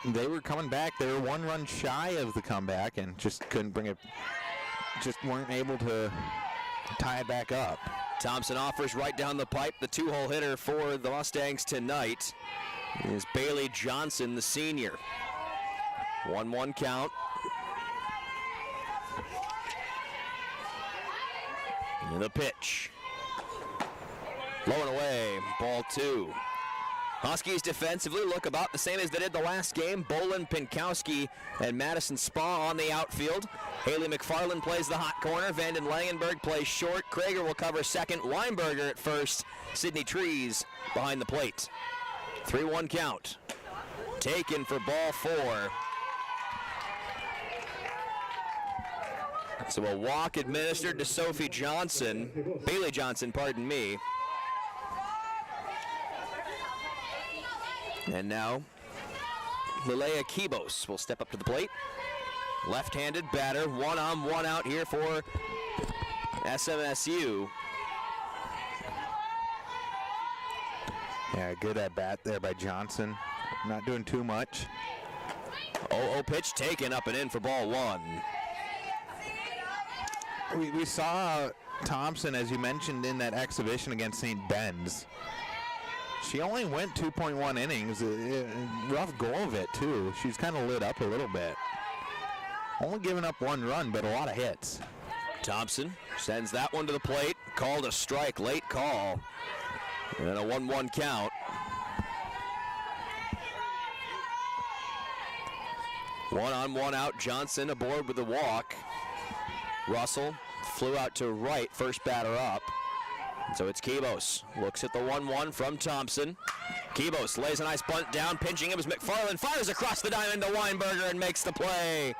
they were coming back. They were one run shy of the comeback and just couldn't bring it, just weren't able to tie it back up. Thompson offers right down the pipe. The two-hole hitter for the Mustangs tonight is Bailey Johnson, the senior. 1-1 count. And the pitch. Low and away, ball 2. Huskies defensively look about the same as they did the last game. Bolin, Pinkowski, and Madison Spa on the outfield. Haley McFarland plays the hot corner. Vanden Langenberg plays short. Krager will cover second. Weinberger at first. Sidney Trees behind the plate. 3-1 count. Taken for ball 4. So a walk administered to Sophie Johnson. Bailey Johnson, pardon me. And now, Lileia Kibos will step up to the plate. Left-handed batter, 1 on 1 out here for SMSU. Yeah, good at bat there by Johnson. Not doing too much. 0-0 pitch taken up and in for ball 1. We saw Thompson, as you mentioned, in that exhibition against St. Ben's. She only went 2.1 innings. Rough go of it, too. She's kind of lit up a little bit. Only giving up 1 run, but a lot of hits. Thompson sends that one to the plate. Called a strike, late call. And a 1-1 count. One on, one out. Johnson aboard with the walk. Russell flew out to right, first batter up. So it's Kibos. Looks at the 1-1 from Thompson. Kibos lays a nice bunt down. Pinching him is McFarland. Fires across the diamond to Weinberger and makes the play.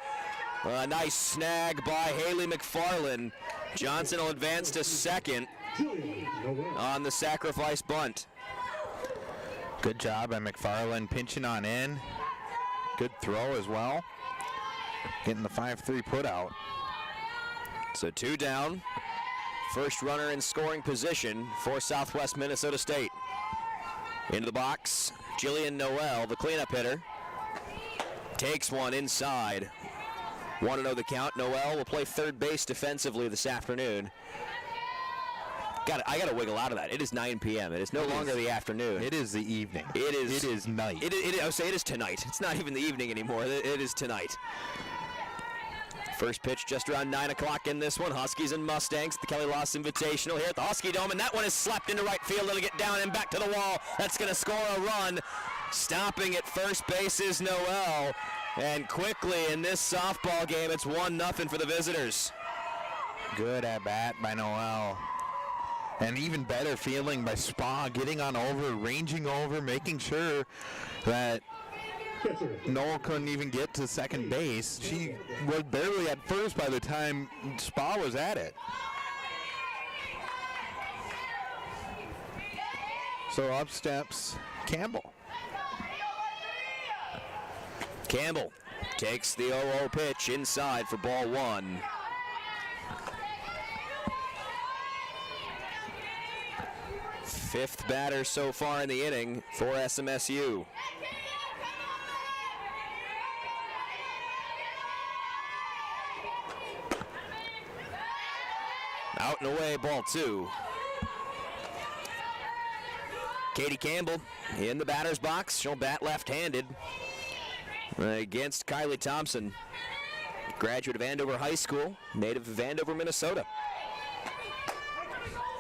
A nice snag by Haley McFarland. Johnson will advance to second on the sacrifice bunt. Good job by McFarland pinching on in. Good throw as well. Getting the 5-3 put out. So 2 down. First runner in scoring position for Southwest Minnesota State. Into the box, Jillian Noel, the cleanup hitter. Takes one inside. 1-0 the count. Noel will play third base defensively this afternoon. I got to wiggle out of that. It is 9 p.m. It is no longer the afternoon. It is the evening. It is night. I would say it is tonight. It's not even the evening anymore. It is tonight. First pitch just around 9 o'clock in this one. Huskies and Mustangs at the Kelly Loss Invitational here at the Husky Dome, and that one is slapped into right field. It'll get down and back to the wall. That's going to score a run. Stopping at first base is Noel, and quickly in this softball game, it's 1-0 for the visitors. Good at bat by Noel. And even better feeling by Spa, getting on over, ranging over, making sure that Noel couldn't even get to second base. She was barely at first by the time Spa was at it. So up steps Campbell. Campbell takes the 0-0 pitch inside for ball 1. Fifth batter so far in the inning for SMSU. Out and away, ball 2. Katie Campbell in the batter's box. She'll bat left-handed against Kylie Thompson, graduate of Andover High School, native of Andover, Minnesota.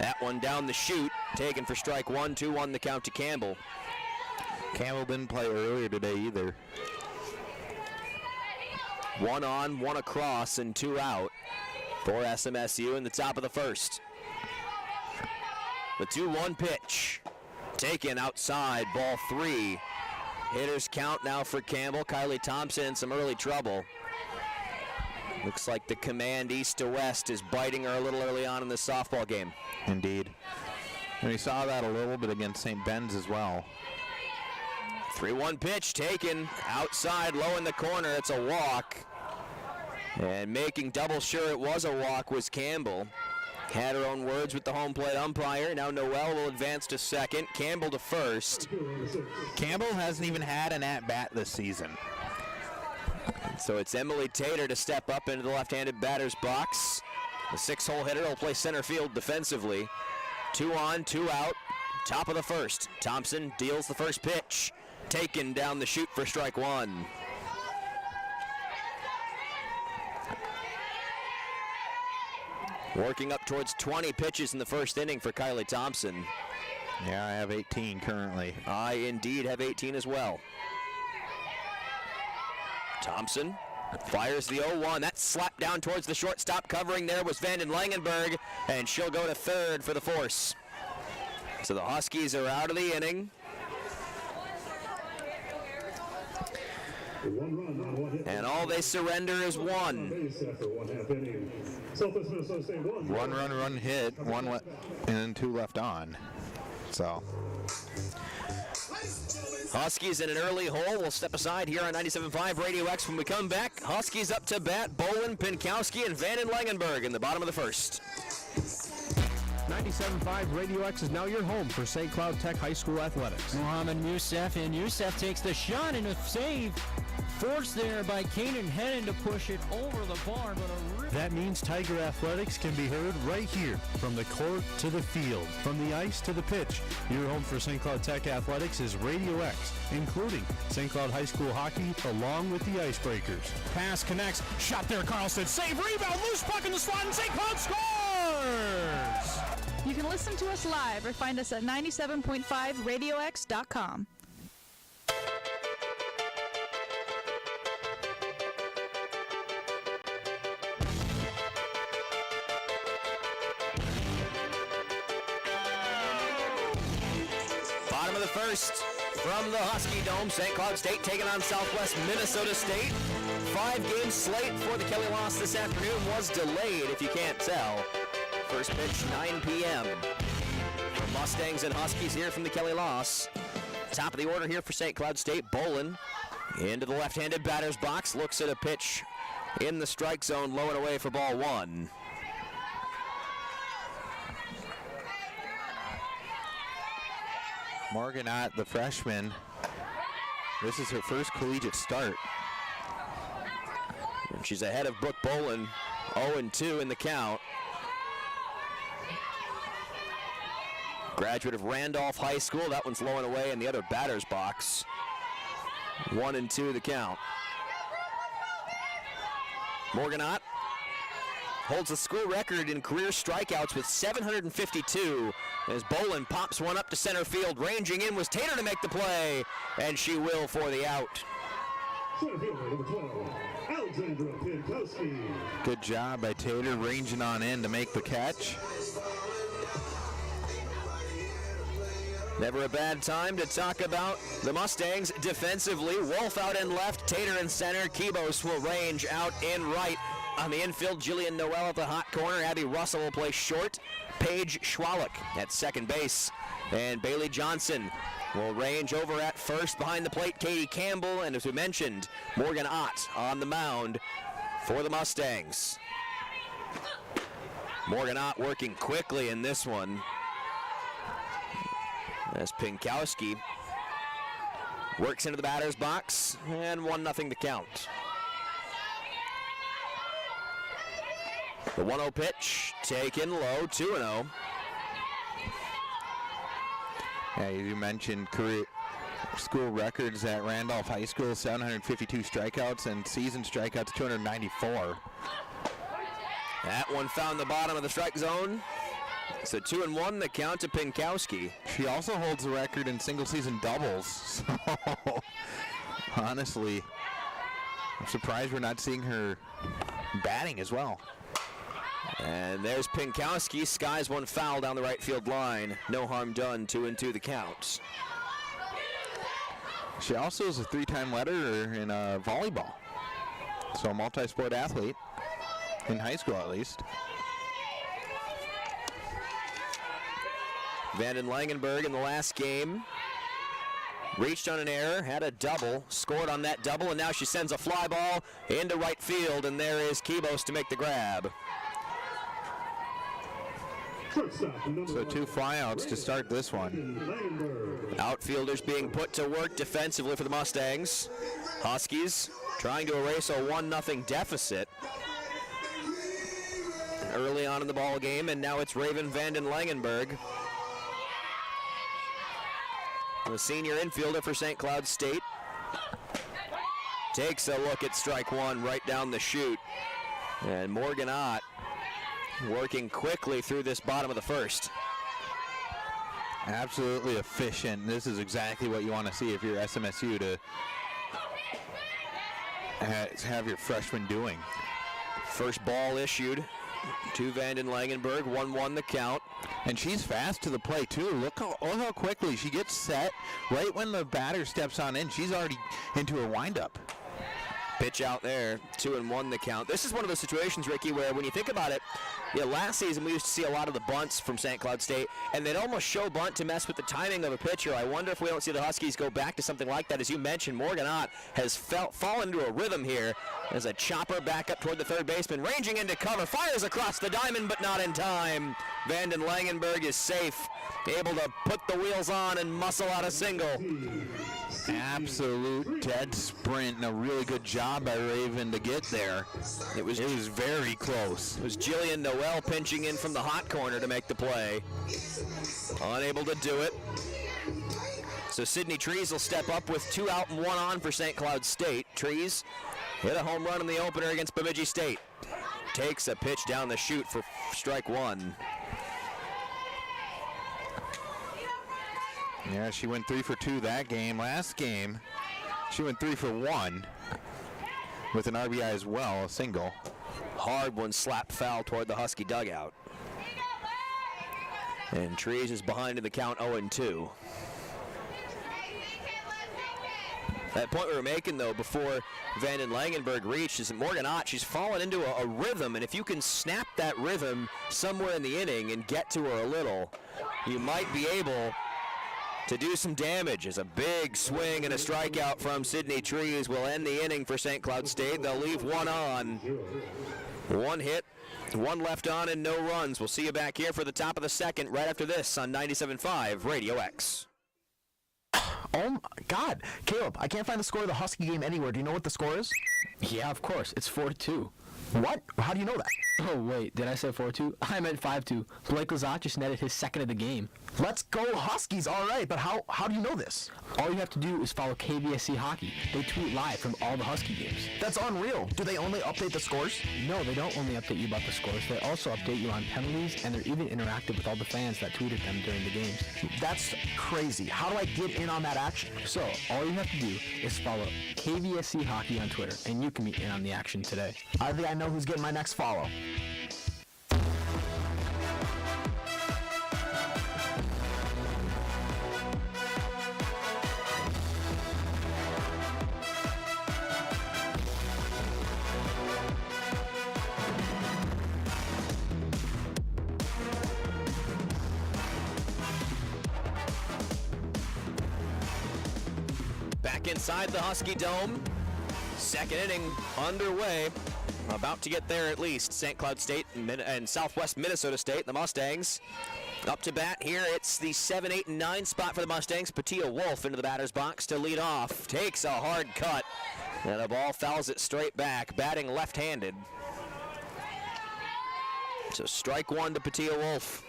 That one down the chute, taken for strike 1, 2-1 the count to Campbell. Campbell didn't play earlier today either. 1 on, 1 across, and 2 out for SMSU in the top of the first. The 2-1 pitch, taken outside, ball 3. Hitters count now for Campbell. Kylie Thompson in some early trouble. Looks like the command east to west is biting her a little early on in the softball game. Indeed. And we saw that a little bit against St. Ben's as well. 3-1 pitch taken outside, low in the corner. It's a walk. And making double sure it was a walk was Campbell. had her own words with the home plate umpire. Now Noel will advance to second. Campbell to first. Campbell hasn't even had an at-bat this season. So it's Emily Tater to step up into the left-handed batter's box. The 6-hole hitter will play center field defensively. 2 on, 2 out. Top of the first. Thompson deals the first pitch. Taken down the chute for strike 1. Working up towards 20 pitches in the first inning for Kylie Thompson. Yeah, I have 18 currently. I indeed have 18 as well. Thompson fires the 0-1. That's slapped down towards the shortstop. Covering there was Vanden Langenberg, and she'll go to third for the force. So the Huskies are out of the inning. And all they surrender is 1. 1 run hit, and then 2 left on. So Huskies in an early hole. We'll step aside here on 97.5 Radio X when we come back. Huskies up to bat. Bolin, Pinkowski, and Vanden Langenberg in the bottom of the first. 97.5 Radio X is now your home for St. Cloud Tech High School athletics. Mohamed Youssef, and Youssef takes the shot, and a save forced there by Kanan Hennon to push it over the bar. But that means Tiger Athletics can be heard right here, from the court to the field, from the ice to the pitch. Your home for St. Cloud Tech Athletics is Radio X, including St. Cloud High School hockey, along with the Icebreakers. Pass connects, shot there, Carlson, save, rebound, loose puck in the slot, and St. Cloud scores! You can listen to us live or find us at 97.5radiox.com. Bottom of the first from the Husky Dome. St. Cloud State taking on Southwest Minnesota State. 5-game slate for the Kelly Loss this afternoon was delayed, if you can't tell. First pitch, 9 p.m. For Mustangs and Huskies here from the Kelly Loss. Top of the order here for St. Cloud State. Bolin into the left-handed batter's box. Looks at a pitch in the strike zone, low and away for ball 1. Morganot, the freshman, this is her first collegiate start. And she's ahead of Brooke Bolin, 0-2 in the count. Graduate of Randolph High School. That one's low and away in the other batter's box. 1-2 the count. Morganot holds the school record in career strikeouts with 752 as Bolin pops one up to center field. Ranging in was Tater to make the play, and she will for the out. Good job by Tater ranging on in to make the catch. Never a bad time to talk about the Mustangs defensively. Wolf out in left, Tater in center. Kibos will range out in right. On the infield, Jillian Noel at the hot corner. Abby Russell will play short. Paige Schwalik at second base. And Bailey Johnson will range over at first. Behind the plate, Katie Campbell. And as we mentioned, Morgan Ott on the mound for the Mustangs. Morgan Ott working quickly in this one, as Pinkowski works into the batter's box, and 1-0 to count. The 1-0 pitch taken low, 2-0. Yeah, you mentioned career school records at Randolph High School, 752 strikeouts, and season strikeouts 294. That one found the bottom of the strike zone. So 2-1 the count to Pinkowski. She also holds the record in single season doubles. So honestly, I'm surprised we're not seeing her batting as well. And there's Pinkowski, skies one foul down the right field line. No harm done, 2-2 the count. She also is a 3-time leader in volleyball. So a multi-sport athlete, in high school at least. Vanden Langenberg in the last game reached on an error, had a double, scored on that double, and now she sends a fly ball into right field, and there is Kibos to make the grab. So 2 flyouts to start this one. Outfielders being put to work defensively for the Mustangs. Huskies trying to erase a 1-0 deficit early on in the ball game, and now it's Raven Vanden Langenberg, the senior infielder for St. Cloud State. Takes a look at strike one right down the chute. And Morgan Ott working quickly through this bottom of the first. Absolutely efficient. This is exactly what you want to see if you're SMSU to have your freshman doing. First ball issued to Vanden Langenberg, 1-1 the count. And she's fast to the plate too. Look how quickly she gets set. Right when the batter steps on in, she's already into her windup. Pitch out there, 2-1 the count. This is one of those situations, Ricky, where when you think about it, last season we used to see a lot of the bunts from St. Cloud State, and they'd almost show bunt to mess with the timing of a pitcher. I wonder if we don't see the Huskies go back to something like that. As you mentioned, Morgan Ott has fallen into a rhythm here as a chopper back up toward the third baseman, ranging into cover, fires across the diamond, but not in time. Vanden Langenberg is safe, able to put the wheels on and muscle out a single. Absolute dead sprint and a really good job by Raven to get there. It was very close. It was Jillian Noel pinching in from the hot corner to make the play. Unable to do it. So Sydney Trees will step up with 2 out and 1 on for St. Cloud State. Trees hit a home run in the opener against Bemidji State. Takes a pitch down the chute for strike one. Yeah, she went 3 for 2 that game. Last game, she went 3 for 1 with an RBI as well, a single. Hard one slapped foul toward the Husky dugout. And Trees is behind in the count 0-2. That point we were making, though, before Vanden Langenberg reached is that Morgan Ott, she's fallen into a rhythm, and if you can snap that rhythm somewhere in the inning and get to her a little, you might be able to do some damage. As a big swing and a strikeout from Sydney Trees will end the inning for St. Cloud State. They'll leave 1 on. 1 hit, 1 left on, and no runs. We'll see you back here for the top of the second right after this on 97.5 Radio X. Oh my God, Caleb, I can't find the score of the Husky game anywhere. Do you know what the score is? Yeah, of course. It's 4-2. What? How do you know that? Oh, wait. Did I say 4-2? I meant 5-2. Blake Lazat just netted his second of the game. Let's go Huskies, all right, but how do you know this? All you have to do is follow KVSC Hockey. They tweet live from all the Husky games. That's unreal. Do they only update the scores? No, they don't only update you about the scores. They also update you on penalties, and they're even interactive with all the fans that tweeted them during the games. That's crazy. How do I get in on that action? So, all you have to do is follow KVSC Hockey on Twitter, and you can be in on the action today. I think I know who's getting my next follow. Back inside the Husky Dome. Second inning underway. About to get there at least. St. Cloud State and Southwest Minnesota State, the Mustangs. Up to bat here, it's the 7, 8, and 9 spot for the Mustangs. Patia Wolf into the batter's box to lead off. Takes a hard cut, and the ball fouls it straight back, batting left-handed. So strike one to Patia Wolf.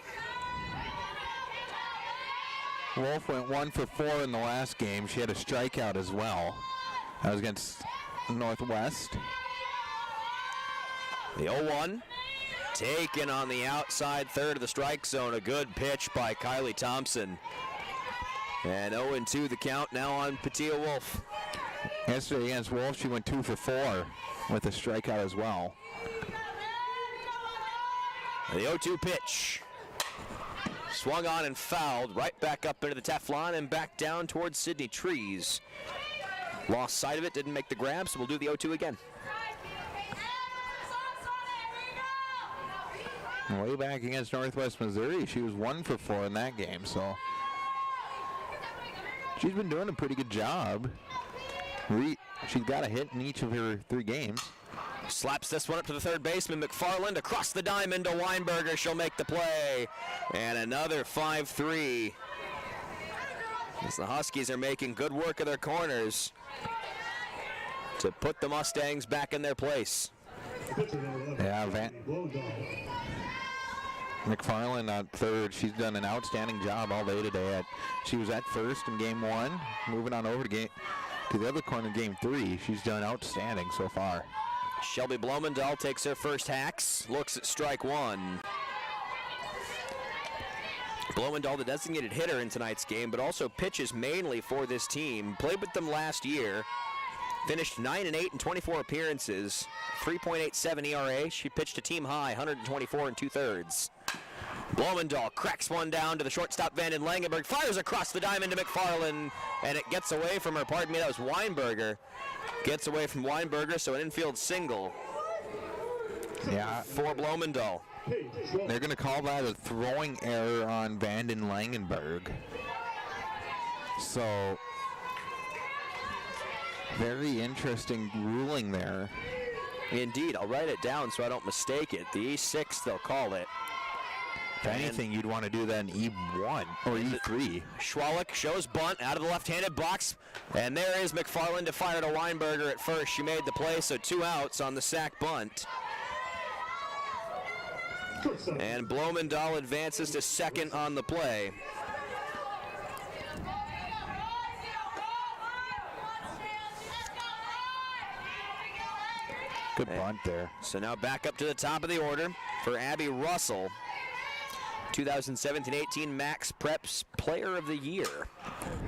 Wolf went 1 for 4 in the last game. She had a strikeout as well. That was against Northwest. The 0-1, taken on the outside third of the strike zone. A good pitch by Kylie Thompson. And 0-2 the count now on Patia Wolf. Yesterday against Wolf, she went 2 for 4 with a strikeout as well. The 0-2 pitch. Swung on and fouled, right back up into the Teflon and back down towards Sydney Trees. Lost sight of it, didn't make the grab, so we'll do the 0-2 again. Way back against Northwest Missouri, she was 1 for 4 in that game, so she's been doing a pretty good job. She's got a hit in each of her 3 games. Slaps this one up to the third baseman, McFarland, across the diamond to Weinberger. She'll make the play. And another 5-3. As the Huskies are making good work of their corners to put the Mustangs back in their place. Yeah, McFarland at third. She's done an outstanding job all day today. She was at first in game 1, moving on over to the other corner in game 3. She's done outstanding so far. Shelby Blomendahl takes her first hacks, looks at strike one. Blomendahl, the designated hitter in tonight's game, but also pitches mainly for this team. Played with them last year. Finished 9-8 in 24 appearances, 3.87 ERA. She pitched a team high, 124 2/3. Blomendahl cracks one down to the shortstop Vanden Langenberg, fires across the diamond to McFarland, and it gets away from her. Pardon me, that was Weinberger. Gets away from Weinberger, so an infield single. Yeah, for Blomendahl. They're going to call that a throwing error on Vanden Langenberg. So, very interesting ruling there. Indeed, I'll write it down so I don't mistake it. The E6, they'll call it. If anything, you'd want to do that in E1 or E3. Schwalik shows bunt out of the left-handed box, and there is McFarland to fire to Weinberger at first. She made the play, so 2 outs on the sack bunt. And Blomendahl advances to second on the play. Good bunt there. So now back up to the top of the order for Abby Russell. 2017-18 Max Preps Player of the Year.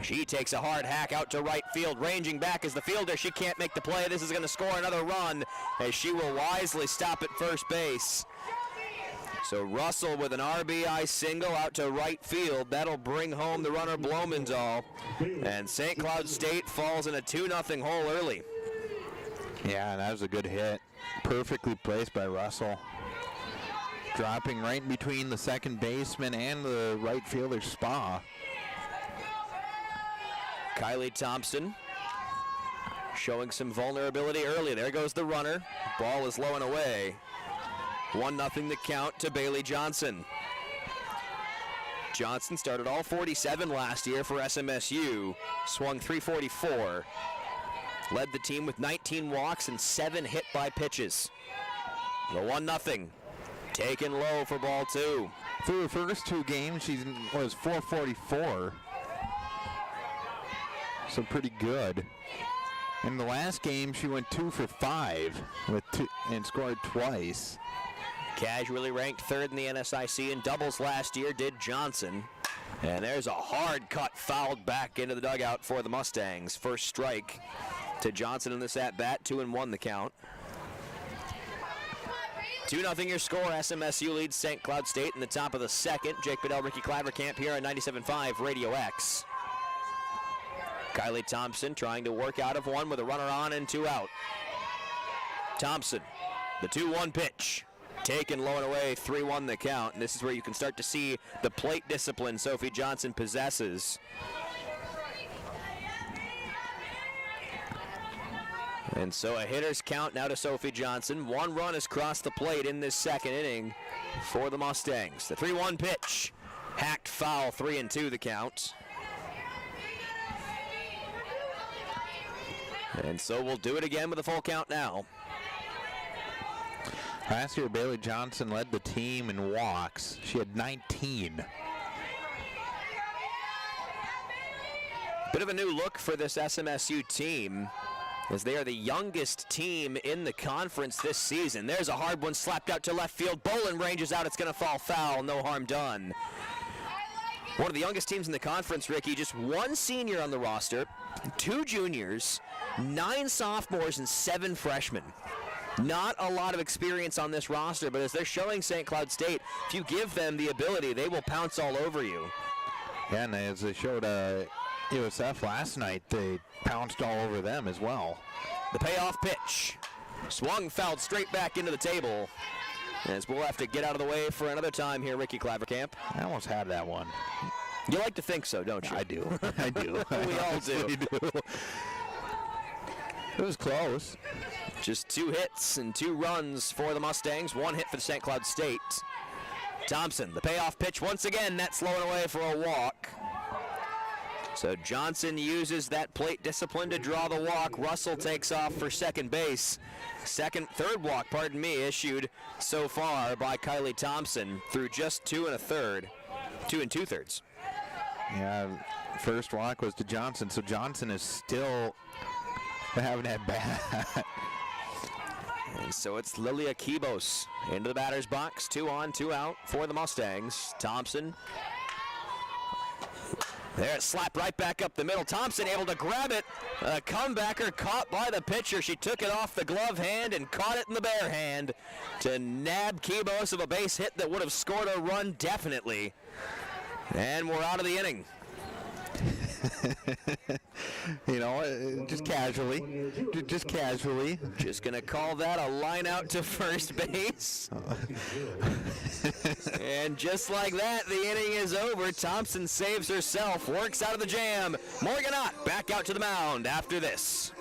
She takes a hard hack out to right field. Ranging back as the fielder. She can't make the play. This is going to score another run as she will wisely stop at first base. So Russell with an RBI single out to right field. That'll bring home the runner Blomendahl. And St. Cloud State falls in a 2-0 hole early. Yeah, that was a good hit. Perfectly placed by Russell. Dropping right between the second baseman and the right fielder Spa. Kylie Thompson showing some vulnerability early. There goes the runner. Ball is low and away. 1-0 the count to Bailey Johnson. Johnson started all 47 last year for SMSU. Swung .344. Led the team with 19 walks and 7 hit by pitches. The 1-0. Taken low for ball 2. Through the first 2 games, she was .444. So pretty good. In the last game, she went 2 for 5 with 2 and scored twice. Casually ranked 3rd in the NSIC in doubles last year did Johnson. And there's a hard cut fouled back into the dugout for the Mustangs. First strike to Johnson in this at-bat, 2-1 the count. 2-0 your score. SMSU leads St. Cloud State in the top of the second. Jake Bedell, Ricky Clavercamp here on 97.5 Radio X. Kylie Thompson trying to work out of one with a runner on and 2 out. Thompson, the 2-1 pitch. Taken low and away, 3-1 the count. And this is where you can start to see the plate discipline Sophie Johnson possesses. And so a hitter's count now to Sophie Johnson. 1 run has crossed the plate in this second inning for the Mustangs. The 3-1 pitch. Hacked foul, 3-2 the count. And so we'll do it again with a full count now. Last year, Bailey Johnson led the team in walks. She had 19. Bit of a new look for this SMSU team, as they are the youngest team in the conference this season. There's a hard one slapped out to left field. Bolin ranges out. It's going to fall foul. No harm done. One of the youngest teams in the conference, Ricky. Just 1 senior on the roster, 2 juniors, 9 sophomores, and 7 freshmen. Not a lot of experience on this roster, but as they're showing St. Cloud State, if you give them the ability, they will pounce all over you. Yeah, and as they showed USF last night, they pounced all over them as well. The payoff pitch. Swung, fouled straight back into the table. As we'll have to get out of the way for another time here, Ricky Clavercamp. I almost had that one. You like to think so, don't you? I do. I do. We all do. It was close. Just 2 hits and 2 runs for the Mustangs. 1 hit for the St. Cloud State. Thompson, the payoff pitch once again. That's slowing away for a walk. So Johnson uses that plate discipline to draw the walk. Russell takes off for second base. Third walk, issued so far by Kylie Thompson through just 2 2/3. Yeah, first walk was to Johnson, so Johnson is still having that bat. And so it's Lilia Kibos into the batter's box. 2 on, 2 out for the Mustangs. Thompson. There, it slapped right back up the middle. Thompson able to grab it. A comebacker caught by the pitcher. She took it off the glove hand and caught it in the bare hand to nab Kibos of a base hit that would have scored a run definitely. And we're out of the inning. Just casually. Just going to call that a line out to first base. And just like that, the inning is over. Thompson saves herself, works out of the jam. Morgan Ott back out to the mound after this.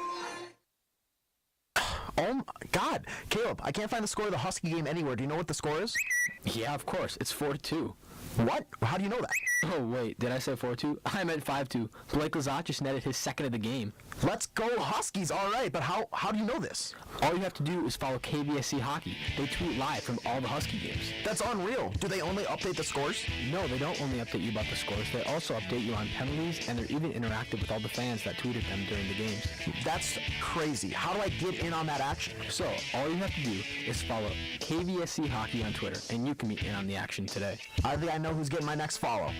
Oh, my God. Caleb, I can't find the score of the Husky game anywhere. Do you know what the score is? Yeah, of course. It's 4-2. What? How do you know that? Oh, wait. Did I say 4-2? I meant 5-2. Blake Lazat just netted his second of the game. Let's go Huskies. All right, but how do you know this? All you have to do is follow KVSC Hockey. They tweet live from all the Husky games. That's unreal. Do they only update the scores? No, they don't only update you about the scores. They also update you on penalties, and they're even interactive with all the fans that tweeted them during the games. That's crazy. How do I get in on that action? So, all you have to do is follow KVSC Hockey on Twitter, and you can be in on the action today. I think I know who's getting my next follow.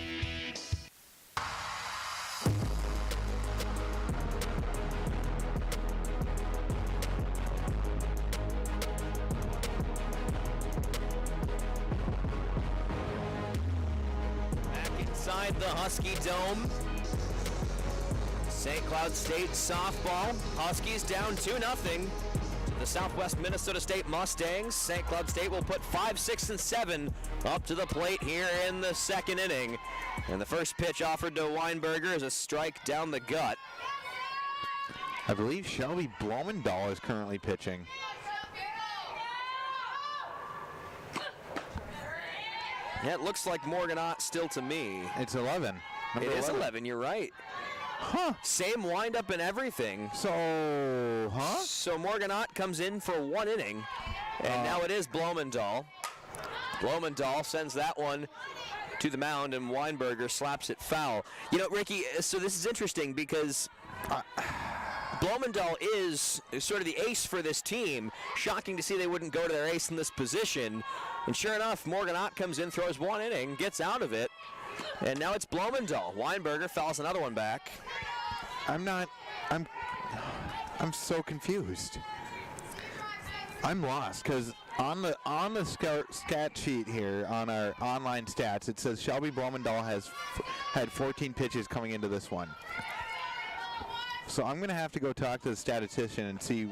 Inside the Husky Dome. St. Cloud State softball. Huskies down 2-0. The Southwest Minnesota State Mustangs. St. Cloud State will put 5, 6, and 7 up to the plate here in the second inning. And the first pitch offered to Weinberger is a strike down the gut. I believe Shelby Blumendahl is currently pitching. Yeah, it looks like Morgan Ott still to me. It's 11. It is 11, you're right. Huh. Same windup and everything. So Morgan Ott comes in for 1 inning, and now it is Blumendahl. Blumendahl sends that one to the mound, and Weinberger slaps it foul. You know, Ricky, so this is interesting because Blumendahl is sort of the ace for this team. Shocking to see they wouldn't go to their ace in this position. And sure enough, Morgan Ott comes in, throws 1 inning, gets out of it, and now it's Blumendahl. Weinberger fouls another one back. I'm so confused. I'm lost because on the stat sheet here on our online stats, it says Shelby Blumendahl has had 14 pitches coming into this one. So I'm going to have to go talk to the statistician and see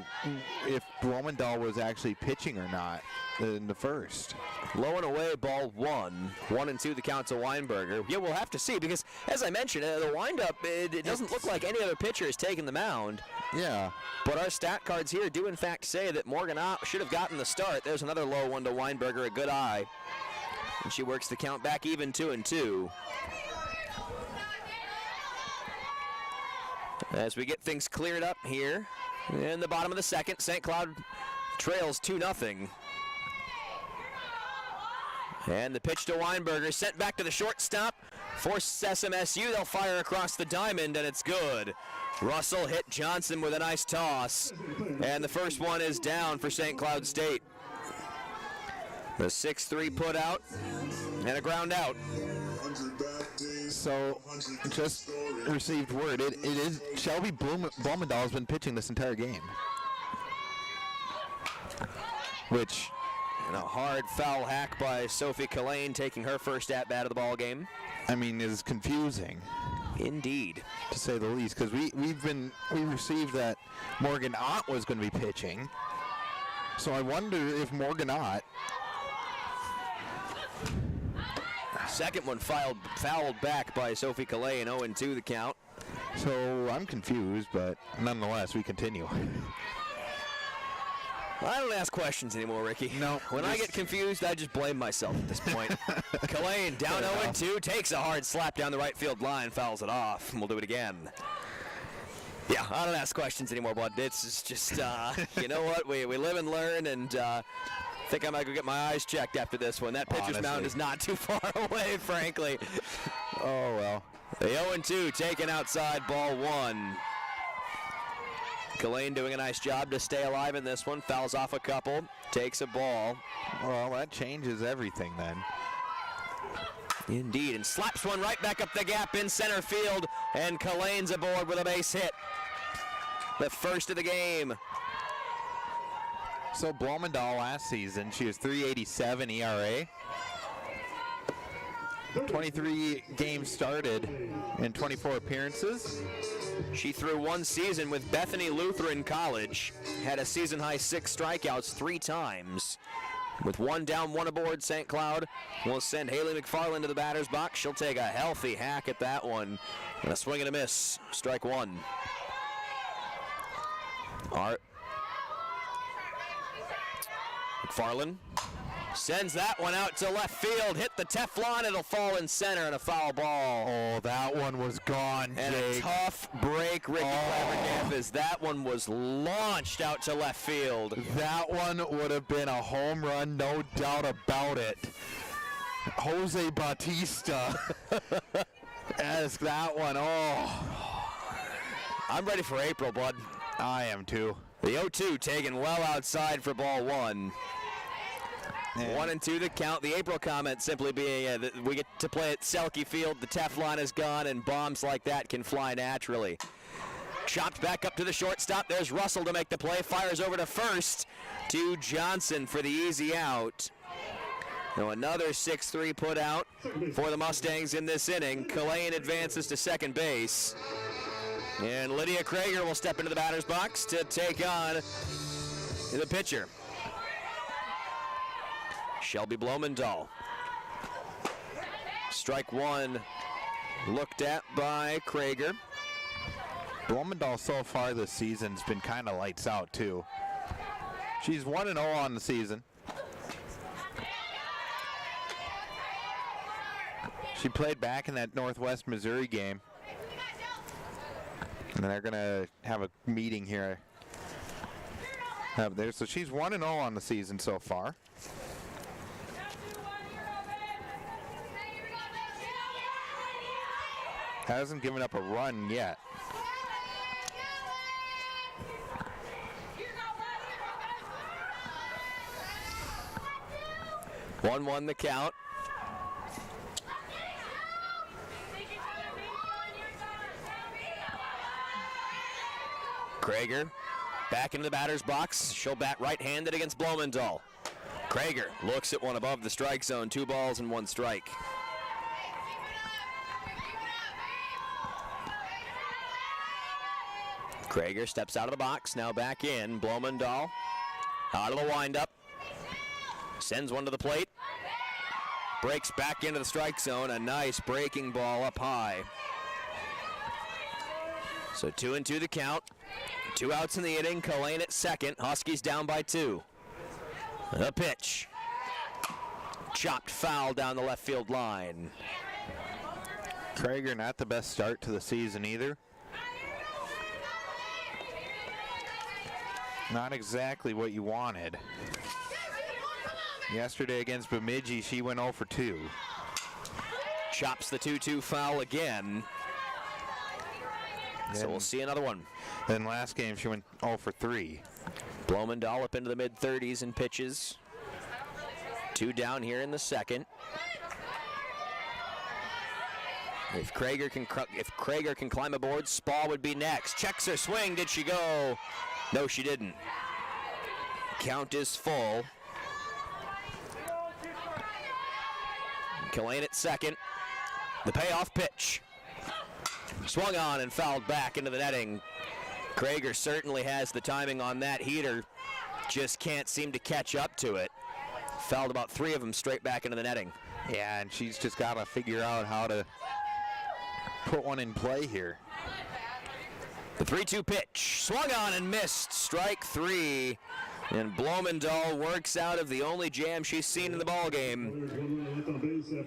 if Blumendahl was actually pitching or not in the first. Low and away, ball 1. 1-2 the count to Weinberger. Yeah, we'll have to see because, as I mentioned, the windup, it doesn't look like any other pitcher has taken the mound. Yeah. But our stat cards here do, in fact, say that Morgan Ott should have gotten the start. There's another low one to Weinberger, a good eye. And she works the count back even 2-2. As we get things cleared up here in the bottom of the second, St. Cloud trails 2-0. And the pitch to Weinberger, sent back to the shortstop. Forced SMSU, they'll fire across the diamond, and it's good. Russell hit Johnson with a nice toss. And the first one is down for St. Cloud State. The 6-3 put out, and a ground out. So, just received word. It is Shelby Blumendahl has been pitching this entire game. Which, and a hard foul hack by Sophie Kalane, taking her first at-bat of the ball game. I mean, is confusing. Indeed. To say the least, because we received that Morgan Ott was going to be pitching. So I wonder if Morgan Ott. Second one fouled back by Sophie Kalane, 0-2 the count. So I'm confused, but nonetheless, we continue. I don't ask questions anymore, Ricky. No. When I get confused, I just blame myself at this point. Kalane down 0-2, takes a hard slap down the right field line, fouls it off, and we'll do it again. Yeah, I don't ask questions anymore, bud. It's just, you know what? We live and learn, and I think I might go get my eyes checked after this one. That pitcher's mound is not too far away, frankly. Oh, well. The 0-2 taken outside, ball one. Kalane doing a nice job to stay alive in this one. Fouls off a couple, takes a ball. Well, that changes everything then. Indeed, and slaps one right back up the gap in center field, and Kalane's aboard with a base hit. The first of the game. So Blumendahl last season, she was 3.87 ERA. 23 games started in 24 appearances. She threw one season with Bethany Lutheran College, had a season-high 6 strikeouts 3 times. With one down, one aboard, St. Cloud will send Haley McFarland to the batter's box. She'll take a healthy hack at that one. And a swing and a miss, strike one. McFarland sends that one out to left field, hit the Teflon, it'll fall in center and a foul ball. Oh, that one was gone, And Jake. a tough break, Ricky Clavercamp, as that one was launched out to left field. That one would have been a home run, no doubt about it. Jose Bautista as that one. Oh, I'm ready for April, bud. I am too. The 0-2 taken well outside for ball one. And 1-2 the count. The April comment simply being that we get to play at Selke Field. The Teflon is gone, and bombs like that can fly naturally. Chopped back up to the shortstop. There's Russell to make the play. Fires over to first to Johnson for the easy out. Now another 6-3 put out for the Mustangs in this inning. Kalane advances to second base. And Lydia Krager will step into the batter's box to take on the pitcher, Shelby Blumendahl. Strike one looked at by Krager. Blumendahl so far this season's been kind of lights out too. She's 1-0 on the season. She played back in that Northwest Missouri game. And they're going to have a meeting here up there. So she's 1-0 on the season so far. Hasn't given up a run yet. One the count. Krager back into the batter's box. She'll bat right-handed against Blumendahl. Krager looks at one above the strike zone. 2 balls and 1 strike. Krager steps out of the box, now back in. Blumendahl out of the windup. Sends one to the plate. Breaks back into the strike zone. A nice breaking ball up high. So 2-2 the count. 2 outs in the inning. Kalane at second. Huskies down by 2. The pitch. Chopped foul down the left field line. Krager not the best start to the season either. Not exactly what you wanted. Yesterday against Bemidji, she went 0 for 2. Chops the 2-2 foul again. So we'll see another one. Then last game, she went 0 for 3. Blumendahl up into the mid-30s in pitches. 2 down here in the second. If Krager can climb aboard, Spall would be next. Checks her swing. Did she go? No, she didn't. Count is full. Kalane at second. The payoff pitch. Swung on and fouled back into the netting. Krager certainly has the timing on that heater. Just can't seem to catch up to it. Fouled about 3 of them straight back into the netting. Yeah, and she's just got to figure out how to put one in play here. The 3-2 pitch. Swung on and missed. Strike 3. And Bloemendahl works out of the only jam she's seen in the ball game.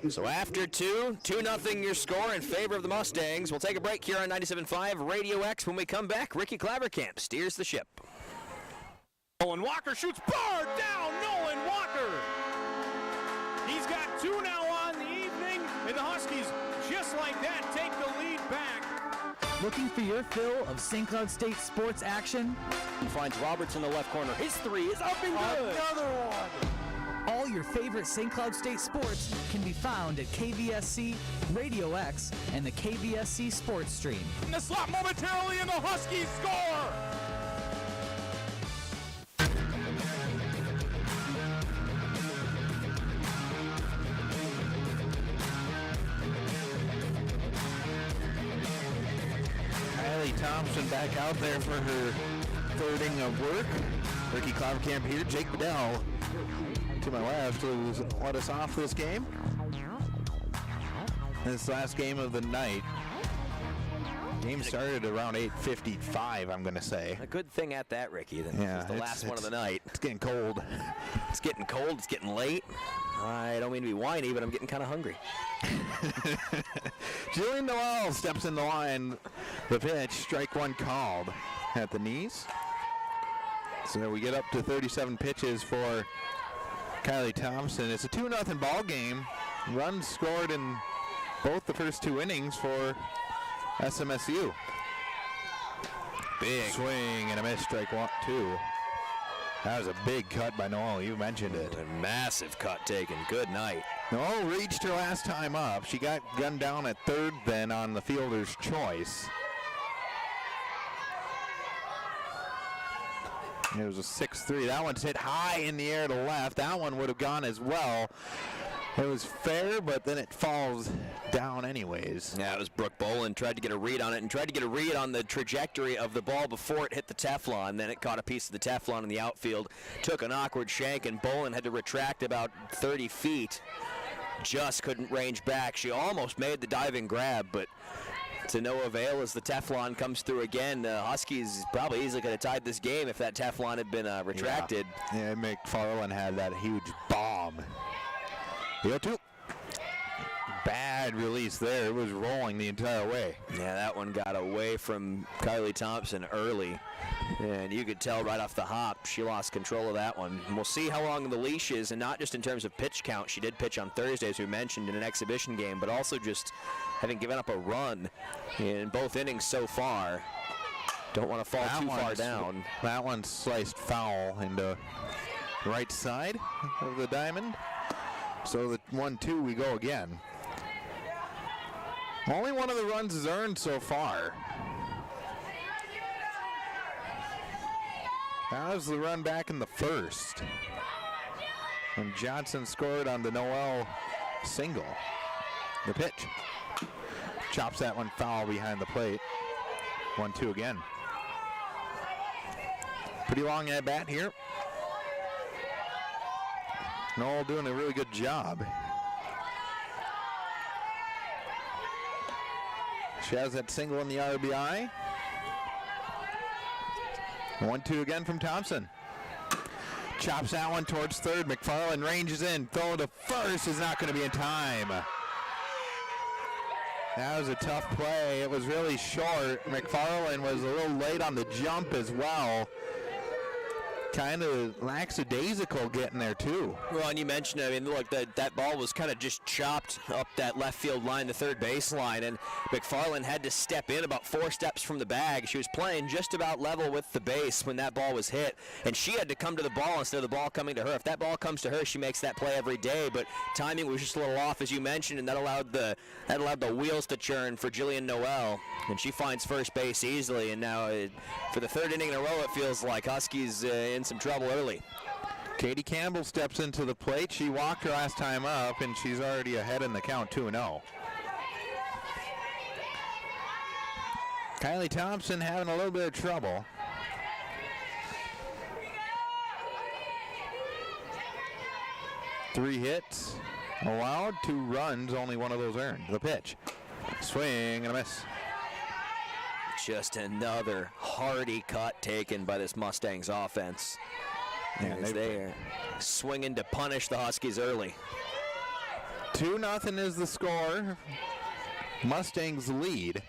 So after 2-0 your score in favor of the Mustangs. We'll take a break here on 97.5 Radio X. When we come back, Ricky Clavercamp steers the ship. Nolan Walker shoots, bar down, Nolan Walker. He's got 2 now on the evening, and the Huskies, just like that, take the lead back. Looking for your fill of St. Cloud State sports action? Finds Roberts in the left corner. His 3 is up and good. Another one! All your favorite St. Cloud State sports can be found at KVSC, Radio X, and the KVSC Sports Stream. In the slot momentarily, and the Huskies score! Kylie Thompson back out there for her third inning of work. Ricky Clavercamp here. Jake Bedell to my left will let us off this game. This last game of the night. Game started around 8:55, I'm going to say. A good thing at that, Ricky. That Yeah, was the last one of the night. It's getting cold. It's getting cold. It's getting late. I don't mean to be whiny, but I'm getting kind of hungry. Jillian Noel steps in the line. The pitch, strike one called at the knees. So we get up to 37 pitches for Kylie Thompson. It's a 2-0 ball game. Runs scored in both the first 2 innings for SMSU. Big swing and a miss, strike 2. That was a big cut by Noel. You mentioned it. A massive cut taken. Good night. Noel reached her last time up. She got gunned down at third then on the fielder's choice. It was a 6-3. That one's hit high in the air to left. That one would have gone as well. It was fair, but then it falls down anyways. Yeah, it was Brooke Boland. Tried to get a read on it and tried to get a read on the trajectory of the ball before it hit the Teflon. Then it caught a piece of the Teflon in the outfield. Took an awkward shank, and Boland had to retract about 30 feet. Just couldn't range back. She almost made the diving grab, but to no avail as the Teflon comes through again. The Huskies probably easily could have tied this game if that Teflon had been retracted. Yeah, McFarland had that huge bomb. 0-2. Bad release there. It was rolling the entire way. Yeah, that one got away from Kylie Thompson early. And you could tell right off the hop she lost control of that one. And we'll see how long the leash is, and not just in terms of pitch count. She did pitch on Thursday, as we mentioned, in an exhibition game, but also just having given up a run in both innings so far. Don't want to fall too far down. That one sliced foul into the right side of the diamond. So the 1-2, we go again. Only one of the runs is earned so far. That was the run back in the first, when Johnson scored on the Noel single. The pitch. Chops that one foul behind the plate. 1-2 again. Pretty long at bat here. Noel doing a really good job. She has that single in the RBI. 1-2 again from Thompson. Chops that one towards third. McFarland ranges in. Throw to first is not going to be in time. That was a tough play. It was really short. McFarland was a little late on the jump as well. Kind of lackadaisical getting there too. Well, and you mentioned, I mean, look, that ball was kind of just chopped up that left field line, the third base line, and McFarland had to step in about 4 steps from the bag. She was playing just about level with the base when that ball was hit, and she had to come to the ball instead of the ball coming to her. If that ball comes to her, she makes that play every day, but timing was just a little off, as you mentioned, and that allowed the wheels to churn for Jillian Noel, and she finds first base easily, and now for the third inning in a row, it feels like Huskies in some trouble early. Katie Campbell steps into the plate. She walked her last time up, and she's already ahead in the count, 2-0. Kylie Thompson having a little bit of trouble. Three hits allowed, 2 runs, only one of those earned. The pitch. Swing and a miss. Just another hardy cut taken by this Mustangs offense. As they are swinging to punish the Huskies early. 2-0 is the score. Mustangs lead.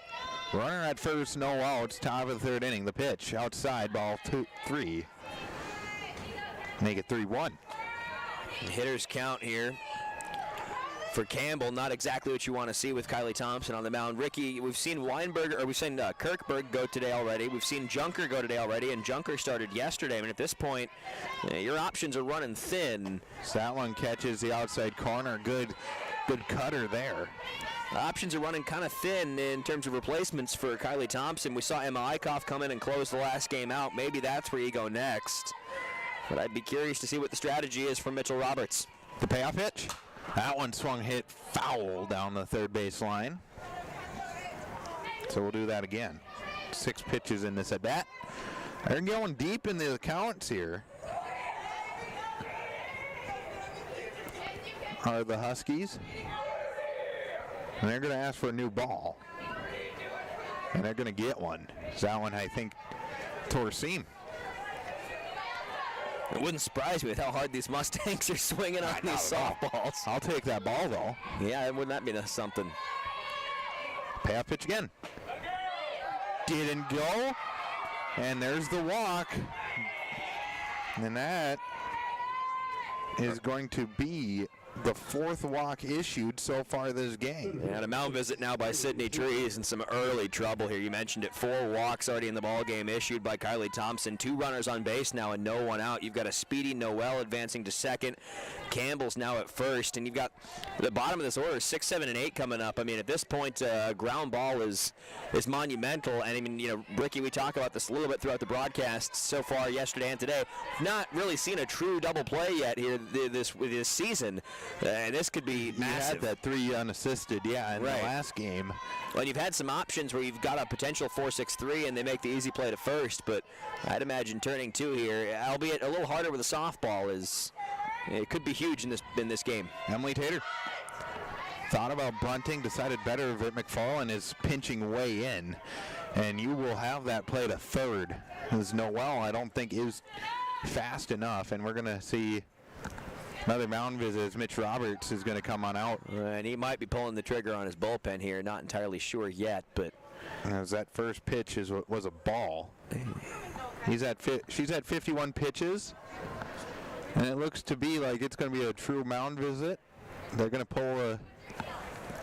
Runner at first, no outs. Top of the third inning. The pitch outside, ball 2-3. Make it 3-1. Hitters count here for Campbell, not exactly what you want to see with Kylie Thompson on the mound. Ricky, we've seen Kirkberg go today already. We've seen Junker go today already, and Junker started yesterday. I mean, at this point, your options are running thin. So that one catches the outside corner. Good cutter there. Options are running kind of thin in terms of replacements for Kylie Thompson. We saw Emma Eichhoff come in and close the last game out. Maybe that's where you go next. But I'd be curious to see what the strategy is for Mitchell Roberts. The payoff pitch. That one swung hit foul down the third base line. So we'll do that again. 6 pitches in this at bat. They're going deep in the counts here. Are the Huskies. And they're going to ask for a new ball. And they're going to get one. So that one, I think, tore seam. It wouldn't surprise me with how hard these Mustangs are swinging on these softballs. I'll take that ball, though. Yeah, wouldn't that be something? Payoff pitch again. Didn't go. And there's the walk. And that is going to be the 4th walk issued so far this game. And a mound visit now by Sydney Trees and some early trouble here. You mentioned it, 4 walks already in the ball game issued by Kylie Thompson. 2 runners on base now and no one out. You've got a speedy Noel advancing to second. Campbell's now at first, and you've got the bottom of this order, 6, 7, and 8 coming up. I mean, at this point, ground ball is monumental. And I mean, Ricky, we talk about this a little bit throughout the broadcast so far yesterday and today. Not really seen a true double play yet here this season. And this could be massive. You had that 3 unassisted, in the last game. Well, you've had some options where you've got a potential 4-6-3, and they make the easy play to first. But I'd imagine turning 2 here, albeit a little harder with a softball, it could be huge in this game. Emily Tater thought about bunting, decided better of it. McFarland is pinching way in, and you will have that play to third. As Noel, I don't think, is fast enough, and we're going to see another mound visit as Mitch Roberts is going to come on out. And he might be pulling the trigger on his bullpen here. Not entirely sure yet, but as that first pitch was a ball. She's had 51 pitches, and it looks to be like it's going to be a true mound visit. They're going to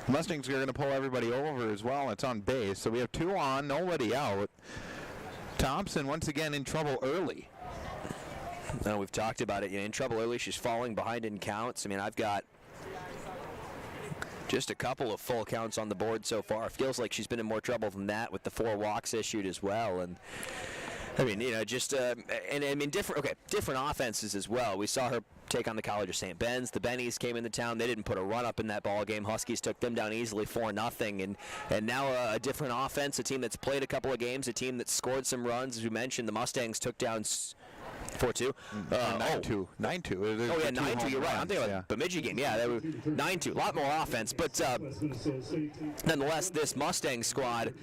Mustangs are going to pull everybody over as well. It's on base, so we have 2 on, nobody out. Thompson once again in trouble early. No, we've talked about it. In trouble early. She's falling behind in counts. I mean, I've got just a couple of full counts on the board so far. It feels like she's been in more trouble than that with the 4 walks issued as well. And I mean, different offenses as well. We saw her take on the College of St. Ben's. The Bennies came into town. They didn't put a run up in that ball game. Huskies took them down easily 4-0. And now a different offense, a team that's played a couple of games, a team that scored some runs. As we mentioned, the Mustangs took down 4-2. 9-2. 9-2. Oh, yeah, 9-2. You're right. I'm thinking about the Bemidji game. Yeah, they were 9-2. A lot more offense. But nonetheless, this Mustang squad,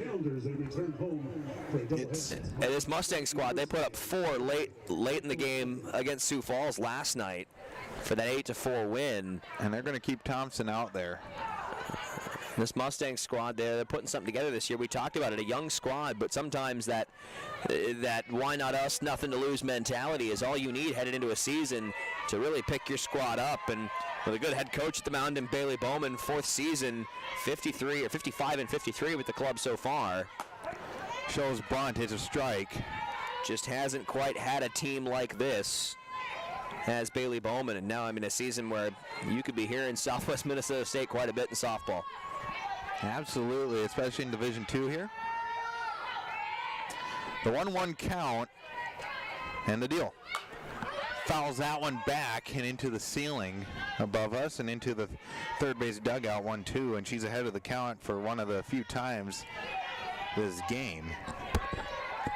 they put up 4 late in the game against Sioux Falls last night for that 8-4 win. And they're going to keep Thompson out there. This Mustang squad, they're putting something together this year. We talked about it, a young squad, but sometimes that why not us, nothing to lose mentality is all you need headed into a season to really pick your squad up. And with a good head coach at the mound in Bailey Bowman, 4th season, 55-53 with the club so far. Shows bunt, it's a strike. Just hasn't quite had a team like this as Bailey Bowman. And now, a season where you could be hearing Southwest Minnesota State quite a bit in softball. Absolutely, especially in Division II here. The 1-1 count, and the deal. Fouls that one back and into the ceiling above us and into the third base dugout, 1-2, and she's ahead of the count for one of the few times this game.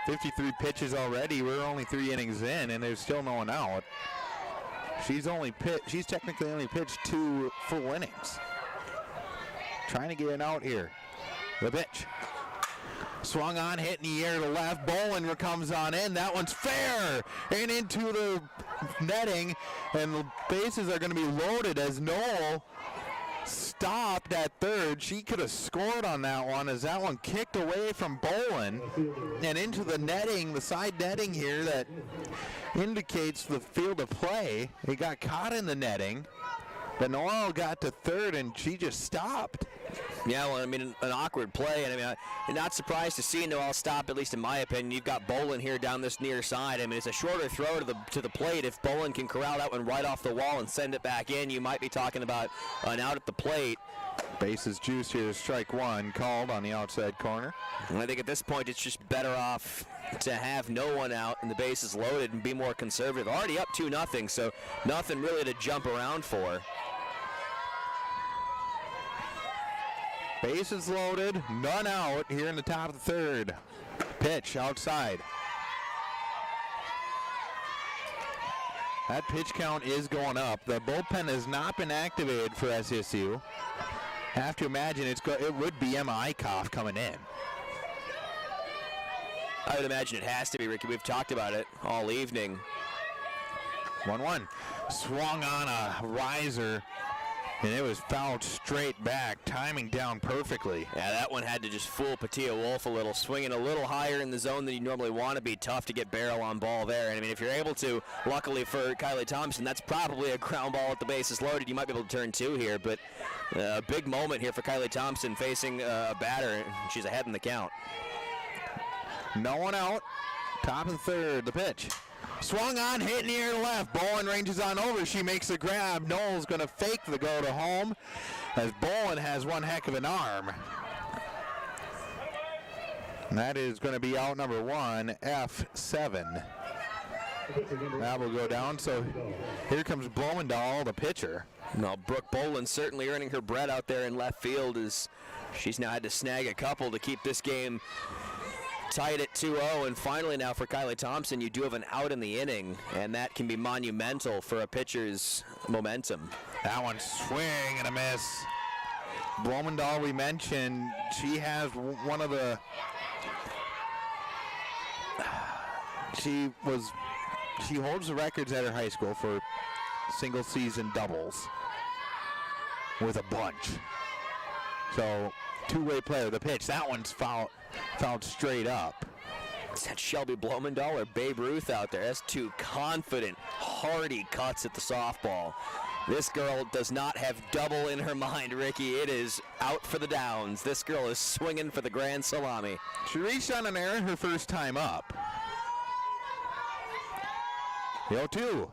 53 pitches already. We're only 3 innings in, and there's still no one out. She's technically only pitched 2 full innings. Trying to get an out here. The pitch. Swung on, hit in the air to left. Bolin comes on in. That one's fair and into the netting, and the bases are going to be loaded as Noel stopped at third. She could have scored on that one as that one kicked away from Bolin and into the netting, the side netting here that indicates the field of play. It got caught in the netting, but Noel got to third and she just stopped. Yeah, well, I mean, an awkward play, and I mean, I'm not surprised to see Noel stop, at least in my opinion. You've got Bolin here down this near side. I mean, it's a shorter throw to the plate. If Bolin can corral that one right off the wall and send it back in, you might be talking about an out at the plate. Bases juice here, strike one called on the outside corner. And I think at this point it's just better off to have no one out and the bases loaded and be more conservative. Already up 2-0, so nothing really to jump around for. Bases loaded, none out here in the top of the third. Pitch outside. That pitch count is going up. The bullpen has not been activated for SCSU. Have to imagine it would be Emma Eichhoff coming in. I would imagine it has to be, Ricky. We've talked about it all evening. 1-1. Swung on a riser, and it was fouled straight back, timing down perfectly. Yeah, that one had to just fool Patia Wolf a little, swinging a little higher in the zone than you normally want to be. Tough to get barrel on ball there. And I mean, if you're able to, luckily for Kylie Thompson, that's probably a ground ball at the bases loaded. You might be able to turn two here, but a big moment here for Kylie Thompson facing a batter. She's ahead in the count. No one out. Top of the third, the pitch. Swung on, hit in the air to left. Bolin ranges on over. She makes the grab. Noel's going to fake the go to home as Bolin has one heck of an arm. And that is going to be out number one, F7. That will go down. So here comes Blumendahl, the pitcher. No, Brooke Bolin certainly earning her bread out there in left field as she's now had to snag a couple to keep this game tied at 2-0, and finally now for Kylie Thompson, you do have an out in the inning, and that can be monumental for a pitcher's momentum. That one swing and a miss. Blumendahl, we mentioned, she has one of the... She holds the records at her high school for single season doubles with a bunch. So, two-way player, the pitch, that one's fouled straight up. Is that Shelby Blumendahl or Babe Ruth out there? That's two confident, hardy cuts at the softball. This girl does not have double in her mind, Ricky. It is out for the downs. This girl is swinging for the grand salami. She reached on an error her first time up. The 0-2.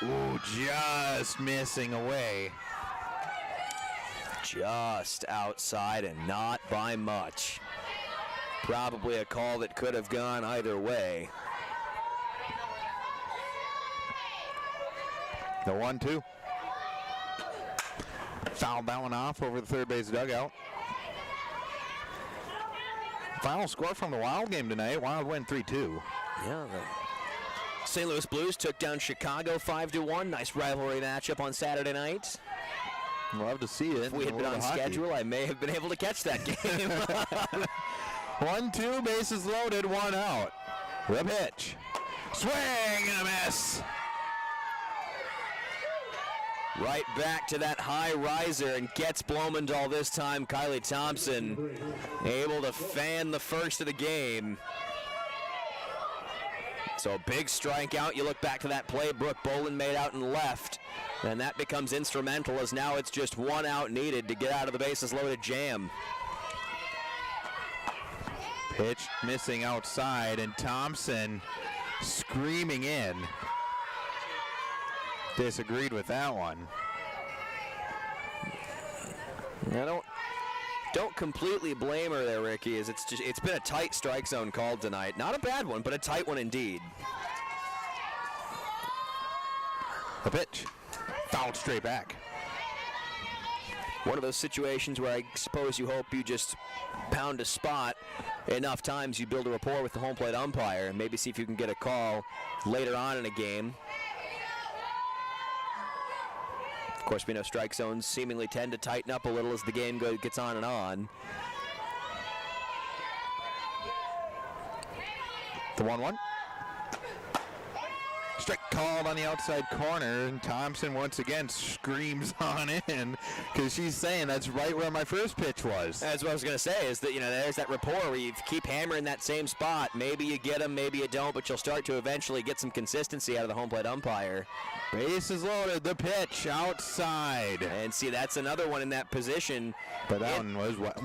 Ooh, just missing away. Just outside and not by much. Probably a call that could have gone either way. The 1-2. Fouled that one off over the third base dugout. Final score from the Wild game tonight. Wild win 3-2. Yeah, the St. Louis Blues took down Chicago 5-1. Nice rivalry matchup on Saturday night. Love to see it. If we had been on schedule, I may have been able to catch that game. 1-2, bases loaded, one out. The pitch. Swing and a miss. Right back to that high riser and gets Blumendahl this time. Kylie Thompson able to fan the first of the game. So a big strikeout. You look back to that play Brooke Bolin made out and left. And that becomes instrumental as now it's just one out needed to get out of the bases loaded jam. Pitch missing outside, and Thompson screaming in. Disagreed with that one. I don't completely blame her there, Ricky, as it's been a tight strike zone called tonight. Not a bad one, but a tight one indeed. The pitch. Fouled straight back. One of those situations where I suppose you hope you just pound a spot enough times, you build a rapport with the home plate umpire and maybe see if you can get a call later on in a game. Of course, we know strike zones seemingly tend to tighten up a little as the game gets on and on. 1-1. Strike called on the outside corner, and Thompson once again screams on in because she's saying that's right where my first pitch was. That's what I was going to say, is that, there's that rapport where you keep hammering that same spot. Maybe you get them, maybe you don't, but you'll start to eventually get some consistency out of the home plate umpire. Base is loaded, the pitch outside. And see, that's another one in that position. But that one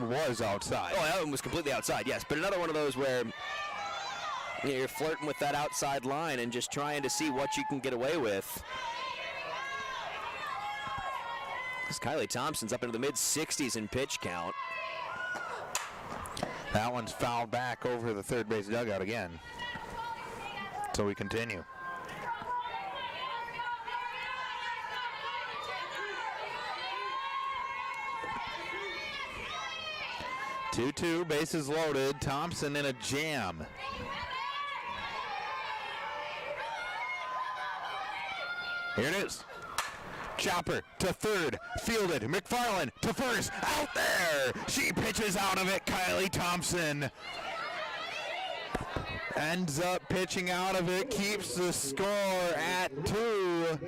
was outside. Oh, that one was completely outside, yes. But another one of those where you're flirting with that outside line and just trying to see what you can get away with. This Kylie Thompson's up into the mid-60s in pitch count. That one's fouled back over the third base dugout again. So we continue. Two, bases loaded. Thompson in a jam. Here it is. Chopper to third, fielded. McFarland to first, out there. She pitches out of it. Kylie Thompson ends up pitching out of it, keeps the score at 2.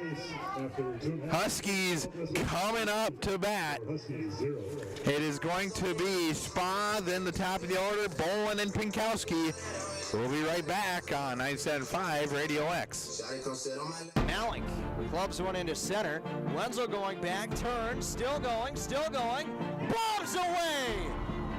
Huskies coming up to bat. It is going to be Spa, then the top of the order, Bolin and Pinkowski. We'll be right back on 97.5 Radio X. Malik clubs one into center. Wenzel going back, turns, still going, bombs away!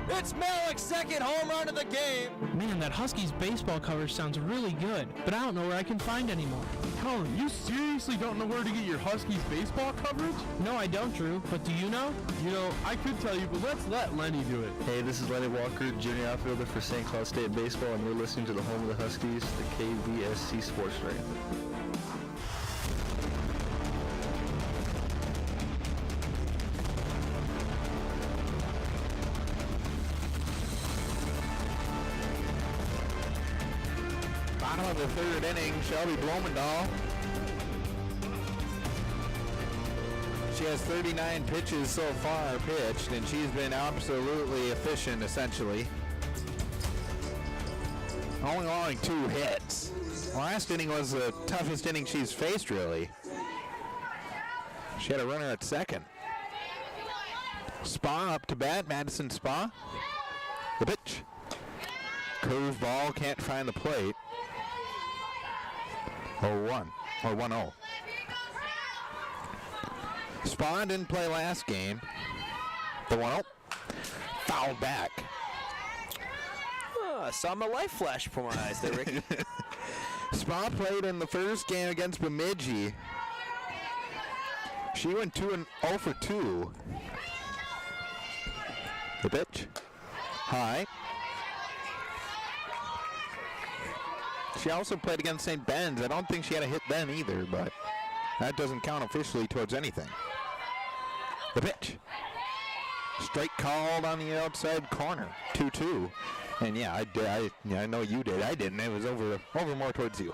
It's Malik's second home run of the game. Man, that Huskies baseball coverage sounds really good, but I don't know where I can find any more. Colin, you seriously don't know where to get your Huskies baseball coverage? No, I don't, Drew, but do you know? I could tell you, but let's let Lenny do it. Hey, this is Lenny Walker, junior outfielder for St. Cloud State Baseball, and we're listening to the home of the Huskies, the KVSC Sports Radio. Bottom of the third inning, Shelby Blumendahl. She has 39 pitches so far pitched, and she's been absolutely efficient, essentially. Only allowing 2 hits. Last inning was the toughest inning she's faced, really. She had a runner at second. Spa up to bat, Madison Spa. The pitch. Curveball, can't find the plate. 0-1, or 1-0. Spa didn't play last game. The 1-0. Fouled back. I saw my life flash before my eyes there, Ricky. Spa played in the first game against Bemidji. She went 0 for 2. The pitch. High. She also played against St. Ben's. I don't think she had a hit then either, but that doesn't count officially towards anything. The pitch. Strike called on the outside corner. 2-2. And yeah, I know you did. I didn't. It was over more towards you.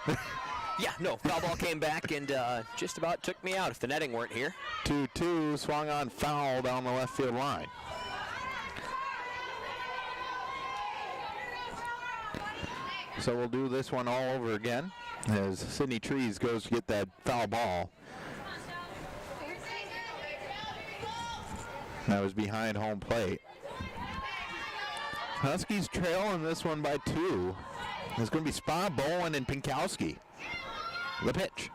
Yeah, no, foul ball came back and just about took me out if the netting weren't here. 2-2, swung on foul down the left field line. So we'll do this one all over again as Sydney Trees goes to get that foul ball. That was behind home plate. Huskies trail in this one by 2. It's going to be Spa, Bowen, and Pinkowski. The pitch.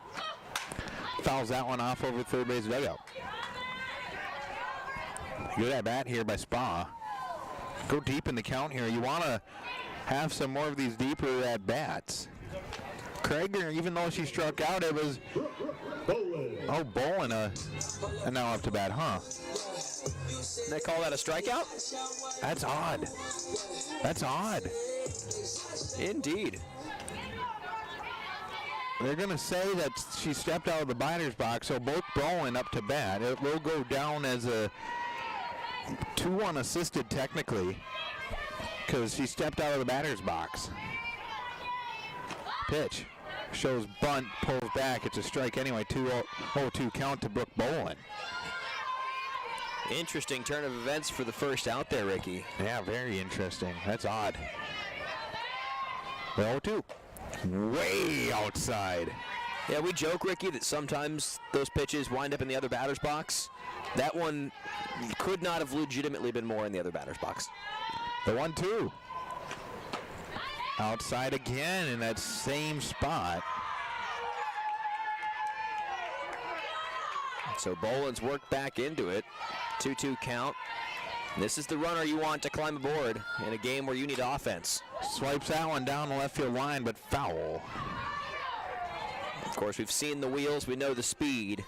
Fouls that one off over third base dugout. Good at bat here by Spa. Go deep in the count here. You want to have some more of these deeper at bats. Krager, even though she struck out, it was Bowen, and now up to bat, huh? They call that a strikeout? That's odd. That's odd. Indeed. They're going to say that she stepped out of the batter's box, so both Bowen up to bat. It will go down as a 2-1 assisted technically, because she stepped out of the batter's box. Pitch. Shows bunt, pulls back. It's a strike anyway. 2-0-2 count to Brooke Bowen. Interesting turn of events for the first out there, Ricky. Yeah, very interesting. That's odd. The 0-2. way outside. Yeah, we joke, Ricky, that sometimes those pitches wind up in the other batter's box. That one could not have legitimately been more in the other batter's box. The 1-2. Outside again in that same spot. So Boland's worked back into it. 2-2 count. This is the runner you want to climb aboard in a game where you need offense. Swipes that one down the left field line, but foul. Of course, we've seen the wheels. We know the speed.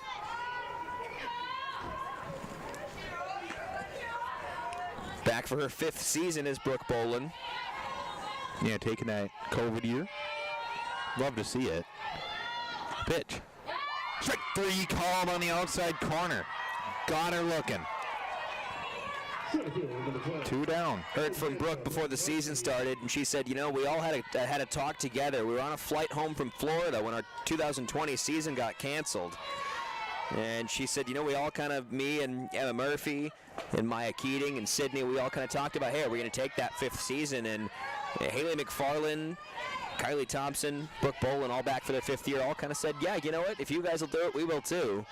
Back for her 5th season is Brooke Boland. Yeah, taking that COVID year. Love to see it. Pitch. Strike 3 called on the outside corner. Got her looking. 2 down. Heard from Brooke before the season started, and she said, you know, we all had a talk together. We were on a flight home from Florida when our 2020 season got canceled. And she said, you know, we all kind of, me and Emma Murphy and Maya Keating and Sydney, we all kind of talked about, hey, are we going to take that 5th season? And Haley McFarland, Kylie Thompson, Brooke Boland, all back for their 5th year, all kind of said, yeah, you know what, if you guys will do it, we will too.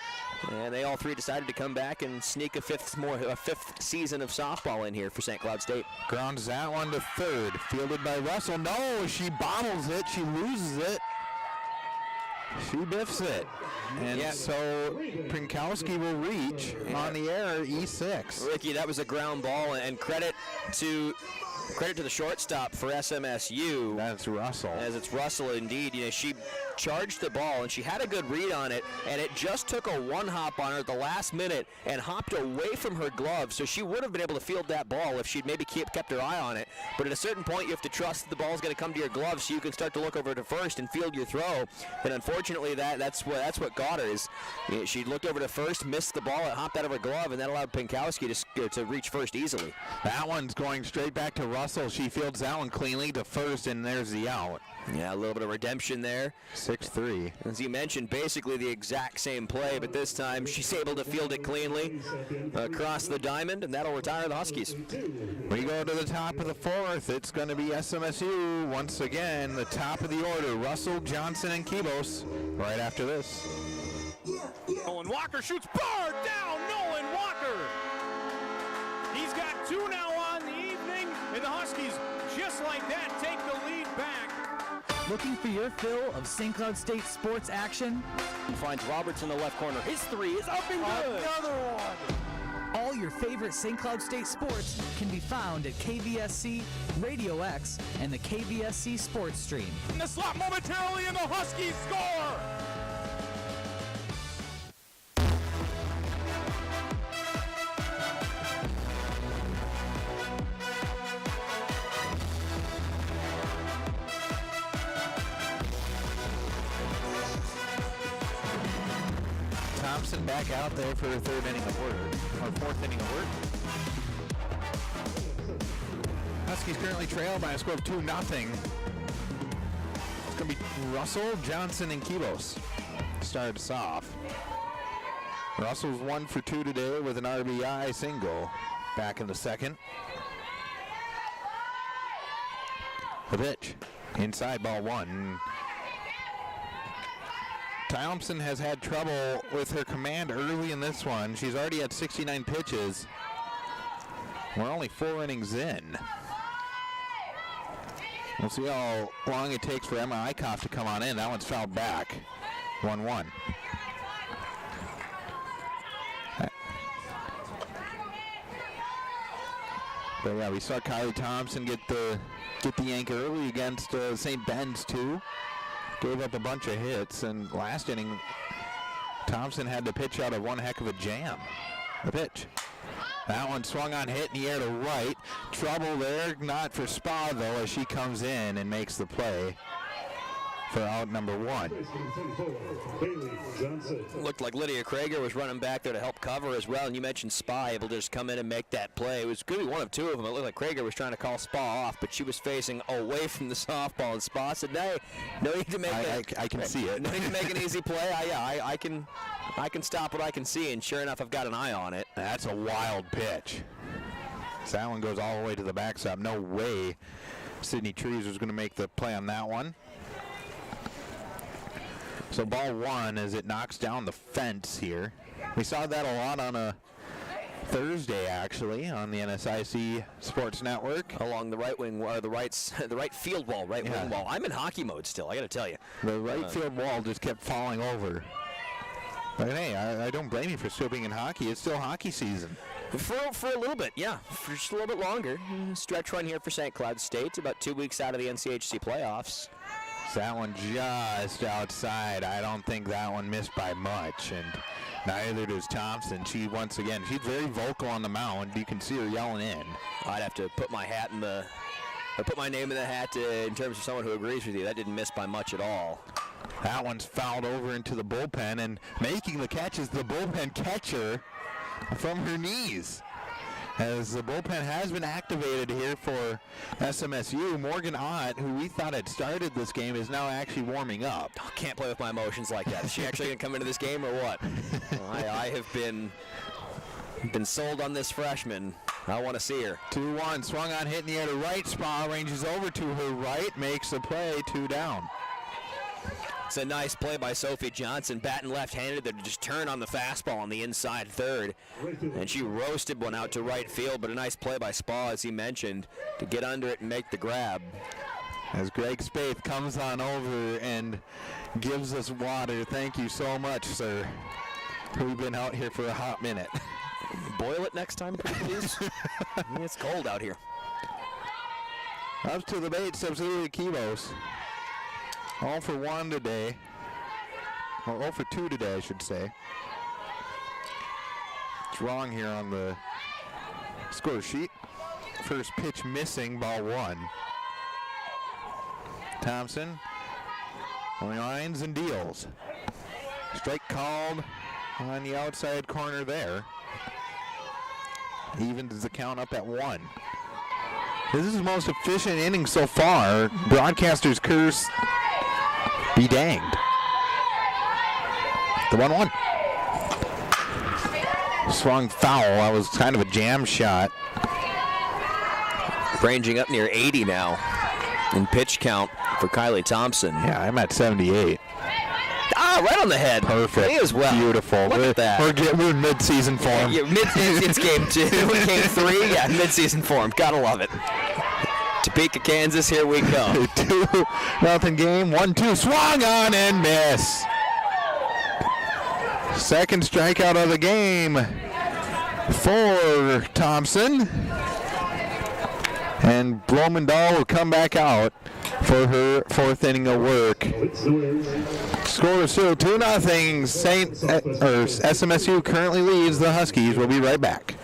And they all 3 decided to come back and sneak a 5th season of softball in here for St. Cloud State. Grounds that one to third. Fielded by Russell. No, she bottles it. She loses it. She biffs it. And so Prinkowski will reach on the air, E6. Ricky, that was a ground ball, and credit to the shortstop for SMSU. That's Russell. As it's Russell indeed. You know, she charged the ball and she had a good read on it, and it just took a one hop on her at the last minute and hopped away from her glove, so she would have been able to field that ball if she'd maybe kept her eye on it. But at a certain point, you have to trust that the ball's going to come to your glove so you can start to look over to first and field your throw. And unfortunately, that's what got her. Is she looked over to first, missed the ball, it hopped out of her glove, and that allowed Pinkowski to reach first easily. That one's going straight back to Russell. She fields that one cleanly to first, and there's the out. Yeah, a little bit of redemption there. 6-3. As you mentioned, basically the exact same play, but this time she's able to field it cleanly across the diamond, and that'll retire the Huskies. We go to the top of the 4th. It's going to be SMSU once again, the top of the order. Russell, Johnson, and Kibos right after this. Nolan Walker shoots barred down. Nolan Walker. He's got 2 now on the evening, and the Huskies, just like that, take the lead back. Looking for your fill of St. Cloud State sports action? Finds Roberts in the left corner. His 3 is up and good. Another one. All your favorite St. Cloud State sports can be found at KVSC, Radio X, and the KVSC Sports Stream. In the slot momentarily, and the Huskies score. Thompson back out there for her 3rd inning of work, or 4th inning of work. Huskies currently trail by a score of 2-0. It's going to be Russell, Johnson, and Kibos. Started us off. Russell's 1 for 2 today with an RBI single. Back in the 2nd. The pitch. Inside, ball 1. Thompson has had trouble with her command early in this one. She's already had 69 pitches. We're only 4 innings in. We'll see how long it takes for Emma Eichhoff to come on in. That one's fouled back. 1-1. But yeah, we saw Kylie Thompson get the yank early against St. Ben's too. Gave up a bunch of hits, and last inning, Thompson had to pitch out of one heck of a jam. The pitch. That one swung on, hit in the air to right. Trouble there, not for Spa though, as she comes in and makes the play for out number 1. Looked like Lydia Krager was running back there to help cover as well, and you mentioned Spa able to just come in and make that play. It was going to be one of 2 of them. It looked like Krager was trying to call Spa off, but she was facing away from the softball, and Spa said, no need to make I can see it. No need to make an easy play. I can stop what I can see, and sure enough, I've got an eye on it. That's a wild pitch. So that one goes all the way to the backstop. No way Sydney Trees was going to make the play on that one. So ball one as it knocks down the fence here. We saw that a lot on a Thursday, actually, on the NSIC Sports Network. Along the right wing, or the right field wall, wing wall. I'm in hockey mode still, I got to tell you. The right field wall just kept falling over. But hey, I don't blame you for still being in hockey. It's still hockey season. For a little bit, yeah. For just a little bit longer. Stretch run here for St. Cloud State. About 2 weeks out of the NCHC playoffs. That one just outside. I don't think that one missed by much, and neither does Thompson. She's very vocal on the mound. You can see her yelling in. I'd have to put my name in the hat in terms of someone who agrees with you. That didn't miss by much at all. That one's fouled over into the bullpen, and making the catch is the bullpen catcher from her knees. As the bullpen has been activated here for SMSU, Morgan Ott, who we thought had started this game, is now actually warming up. Oh, can't play with my emotions like that. Is she actually going to come into this game or what? I have been sold on this freshman. I want to see her. 2-1, swung on, hit in the air to right. Spa ranges over to her right, makes the play, 2 down. It's a nice play by Sophie Johnson, batting left-handed there to just turn on the fastball on the inside third. And she roasted one out to right field, but a nice play by Spa, as he mentioned, to get under it and make the grab. As Greg Spaeth comes on over and gives us water. Thank you so much, sir. We've been out here for a hot minute. Boil it next time, please. It's cold out here. Up to the bait, substitute Kivos. 0 for 1 today. Or 0 for 2 today, I should say. It's wrong here on the score sheet. First pitch missing, ball 1. Thompson lines and deals. Strike called on the outside corner there. Evens the count up at 1. This is the most efficient inning so far. Broadcaster's curse be danged. The 1-1. Swung foul. That was kind of a jam shot. Ranging up near 80 now in pitch count for Kylie Thompson. Yeah, I'm at 78. Right on the head. Perfect. Me as well. Beautiful. Look at that. We're in mid-season form. Yeah, it's game 2. Game 3. Yeah, mid-season form. Gotta love it. Topeka, Kansas, here we go. 2-0 game. 1-2. Swung on and miss. Second strikeout of the game for Thompson. And Blomendahl will come back out for her 4th inning of work. Score is still 2-0. SMSU currently leads the Huskies. We'll be right back.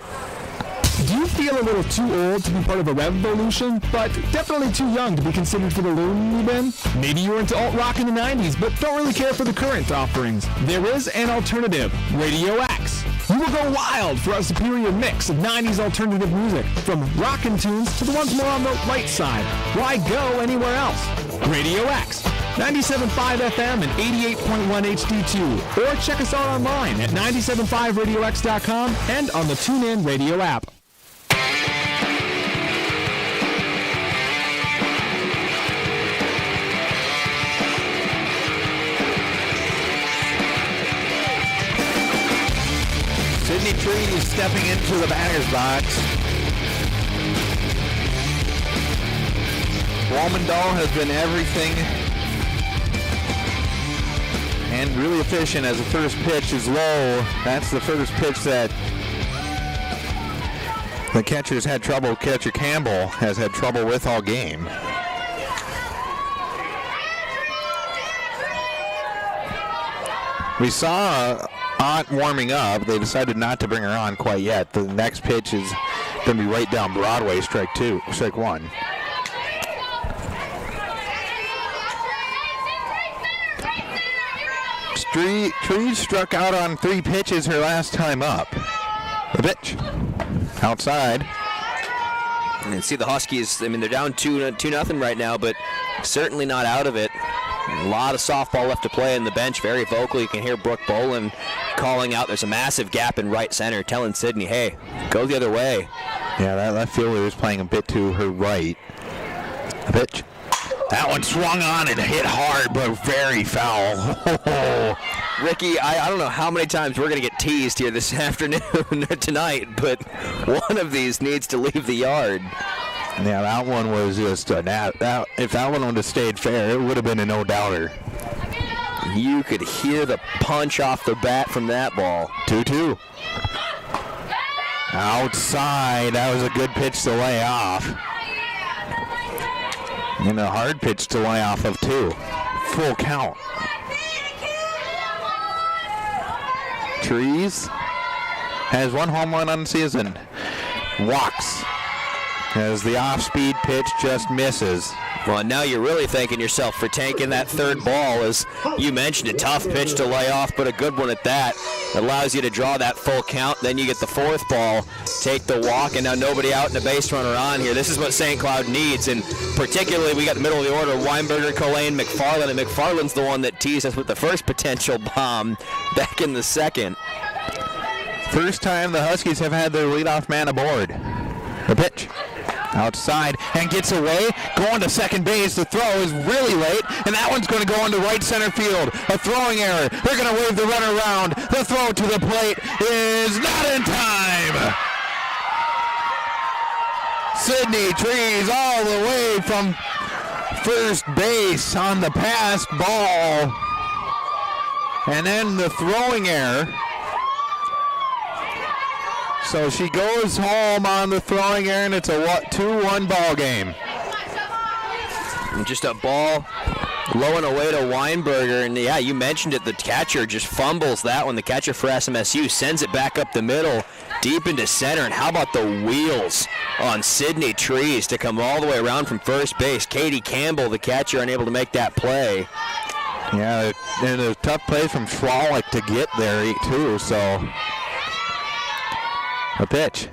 Do you feel a little too old to be part of a revolution, but definitely too young to be considered for the loon you've been? Maybe you were into alt-rock in the 90s, but don't really care for the current offerings. There is an alternative, Radio X. You will go wild for a superior mix of 90s alternative music, from rockin' tunes to the ones more on the right side. Why go anywhere else? Radio X, 97.5 FM and 88.1 HD2. Or check us out online at 975radiox.com and on the TuneIn Radio app. Sydney Tree stepping into the batter's box. Blomendahl has been everything and really efficient as the first pitch is low. That's the first pitch that the catcher's had trouble. Catcher Campbell has had trouble with all game. We saw Ott warming up. They decided not to bring her on quite yet. The next pitch is going to be right down Broadway, strike 1. Tree struck out on 3 pitches her last time up. The pitch outside. And see the Huskies, I mean, they're down 2-0 right now, but certainly not out of it. A lot of softball left to play in the bench, very vocal. You can hear Brooke Boland calling out. There's a massive gap in right center, telling Sydney, hey, go the other way. Yeah, that left fielder is playing a bit to her right. A pitch. That one swung on and hit hard, but very foul. Ricky, I don't know how many times we're going to get teased here this afternoon or tonight, but one of these needs to leave the yard. Yeah, that one was just if that one would have stayed fair, it would have been a no-doubter. You could hear the punch off the bat from that ball. 2-2. Outside, that was a good pitch to lay off. And a hard pitch to lay off of, too. Full count. Trees has one home run on the season. Walks as the off-speed pitch just misses. Well, now you're really thanking yourself for tanking that third ball. As you mentioned, a tough pitch to lay off, but a good one at that. Allows you to draw that full count. Then you get the fourth ball, take the walk, and now nobody out and a base runner on here. This is what St. Cloud needs, and particularly we got the middle of the order, Weinberger, Colleen, McFarland, and McFarland's the one that teased us with the first potential bomb back in the second. First time the Huskies have had their leadoff man aboard. The pitch. Outside and gets away, going to second base. The throw is really late, and that one's going to go into right center field. A throwing error. They're going to wave the runner around. The throw to the plate is not in time. Sydney Trees all the way from first base on the passed ball. And then the throwing error. So she goes home on the throwing error, and it's a 2-1 ball game. And just a ball low and away to Weinberger, and yeah, you mentioned it, the catcher just fumbles that one. The catcher for SMSU sends it back up the middle, deep into center, and how about the wheels on Sydney Trees to come all the way around from first base. Katie Campbell, the catcher, unable to make that play. Yeah, and a tough play from Schwalick to get there, too, so... A pitch.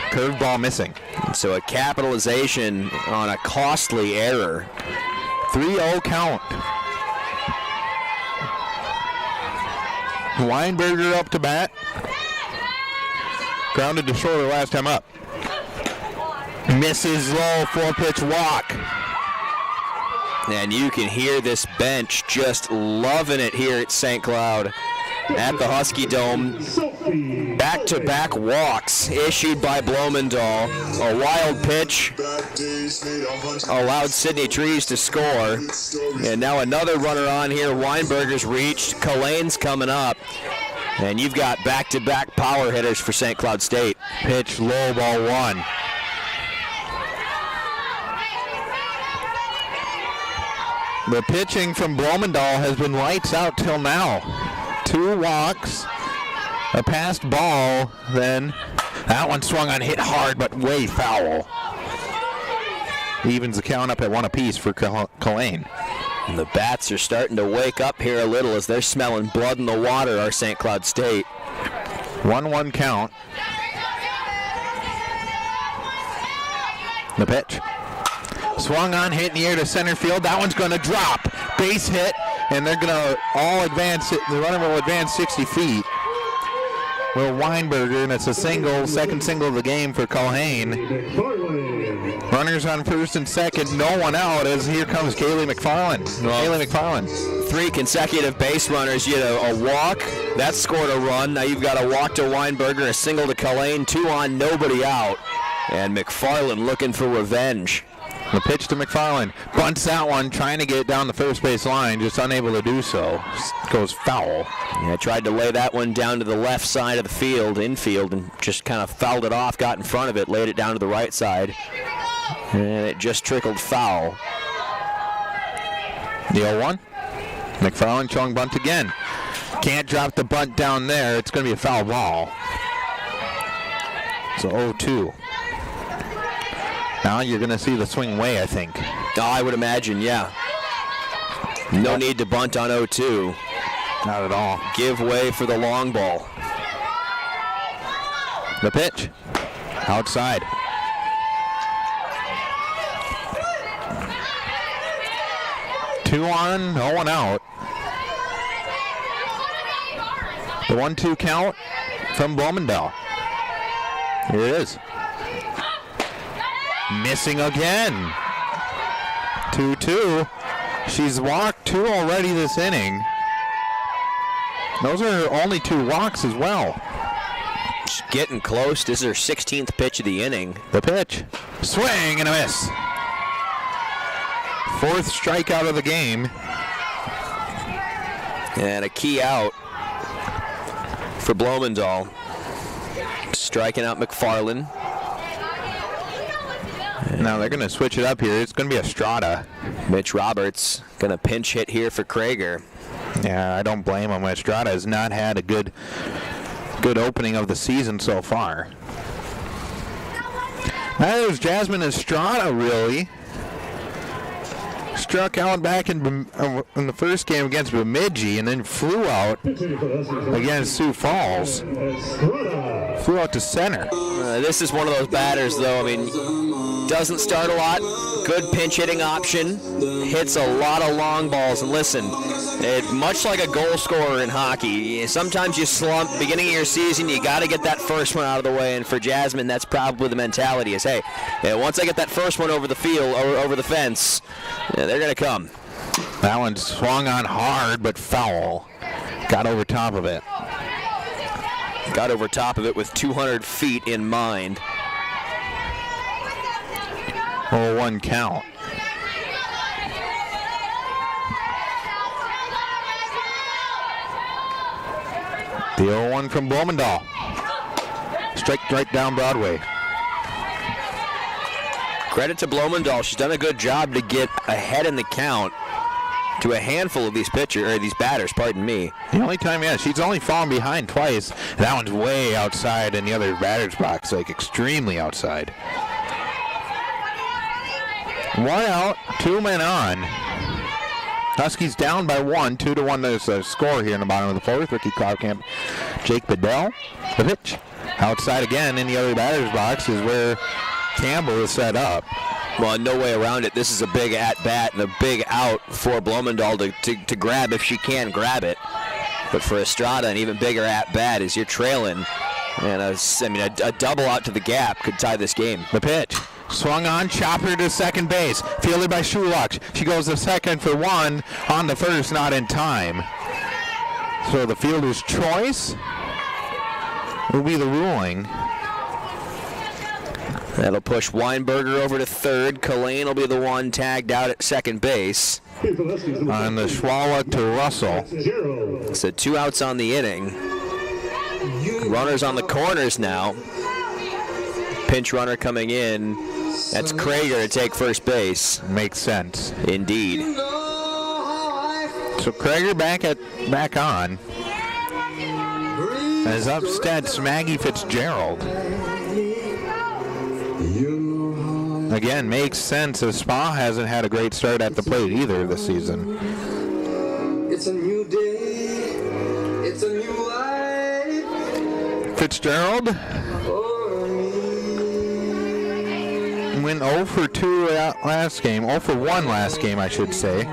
Curveball missing. So a capitalization on a costly error. 3-0 count. Weinberger up to bat. Grounded to short last time up. Misses low, 4-pitch walk. And you can hear this bench just loving it here at St. Cloud. At the Husky Dome, back-to-back walks issued by Bloemendahl. A wild pitch allowed Sydney Trees to score. And now another runner on here. Weinberger's reached. Collane's coming up. And you've got back-to-back power hitters for St. Cloud State. Pitch low, ball one. The pitching from Bloemendahl has been lights out till now. 2 walks, a passed ball, then that one swung on, hit hard, but way foul. Evens the count up at 1 apiece for Colleen. And the bats are starting to wake up here a little as they're smelling blood in the water, our St. Cloud State. 1-1 count. The pitch. Swung on, hit in the air to center field. That one's going to drop. Base hit. And they're going to all advance, the runner will advance 60 feet. Will Weinberger, and it's a single, second single of the game for Culhane. Runners on first and second, no one out as here comes Kaylee McFarland. Kaylee McFarland. 3 consecutive base runners. You had a walk, that scored a run. Now you've got a walk to Weinberger, a single to Culhane, 2 on, nobody out. And McFarland looking for revenge. The pitch to McFarland. Bunts that one, trying to get it down the first base line, just unable to do so. Goes foul. Yeah, tried to lay that one down to the left side of the field, infield, and just kind of fouled it off, got in front of it, laid it down to the right side. And it just trickled foul. The 0-1. McFarland showing bunt again. Can't drop the bunt down there. It's going to be a foul ball. So 0-2. Now you're going to see the swing way, I think. Oh, I would imagine, yeah. No need to bunt on 0-2. Not at all. Give way for the long ball. The pitch. Outside. Two on, 0-1 out. The 1-2 count from Bloemendahl. Here it is. Missing again. 2-2. She's walked 2 already this inning. Those are her only 2 walks as well. She's getting close. This is her 16th pitch of the inning. The pitch. Swing and a miss. 4th strikeout of the game. And a key out for Bloemendahl. Striking out McFarland. Now they're going to switch it up here. It's going to be Estrada. Mitch Roberts going to pinch hit here for Krager. Yeah, I don't blame him. Estrada has not had a good opening of the season so far. That was Jasmine Estrada, really. Struck out back in the first game against Bemidji and then flew out against Sioux Falls. Flew out to center. This is one of those batters, though. I mean, doesn't start a lot. Good pinch hitting option. Hits a lot of long balls. And listen, much like a goal scorer in hockey, sometimes you slump. Beginning of your season, you got to get that first one out of the way. And for Jasmine, that's probably the mentality is, hey, once I get that first one over the field, or over the fence, they're going to come. That one swung on hard, but foul. Got over top of it. Got over top of it with 200 feet in mind. 0-1 count. The 0-1 from Bloemendahl. Strike right down Broadway. Credit to Bloemendahl. She's done a good job to get ahead in the count to a handful of these batters, pardon me. The only time, she's only fallen behind twice. That one's way outside in the other batter's box, like extremely outside. 1 out, 2 men on. Huskies down by 1, 2-1 is the score here in the bottom of the 4th. Ricky Cloudcamp, Jake Bedell. The pitch. Outside again in the other batter's box is where Campbell is set up. Well, no way around it. This is a big at-bat and a big out for Bloemendahl to grab if she can grab it. But for Estrada, an even bigger at-bat as you're trailing. And a double out to the gap could tie this game. The pitch. Swung on, chopper to second base. Fielded by Schulach. She goes to second for 1. On the first, not in time. So the fielder's choice will be the ruling. That'll push Weinberger over to third. Collane will be the one tagged out at second base. On the Schwallock to Russell. So 2 outs on the inning. Runners on the corners now. Pinch runner coming in. That's Krager to take first base. Makes sense. Indeed. So Krager back on. As up steps Maggie Fitzgerald. Again, makes sense as Spa hasn't had a great start at the plate either this season. It's a new day. It's a new life. Fitzgerald went 0 for 2 last game. 0 for 1 last game, I should say.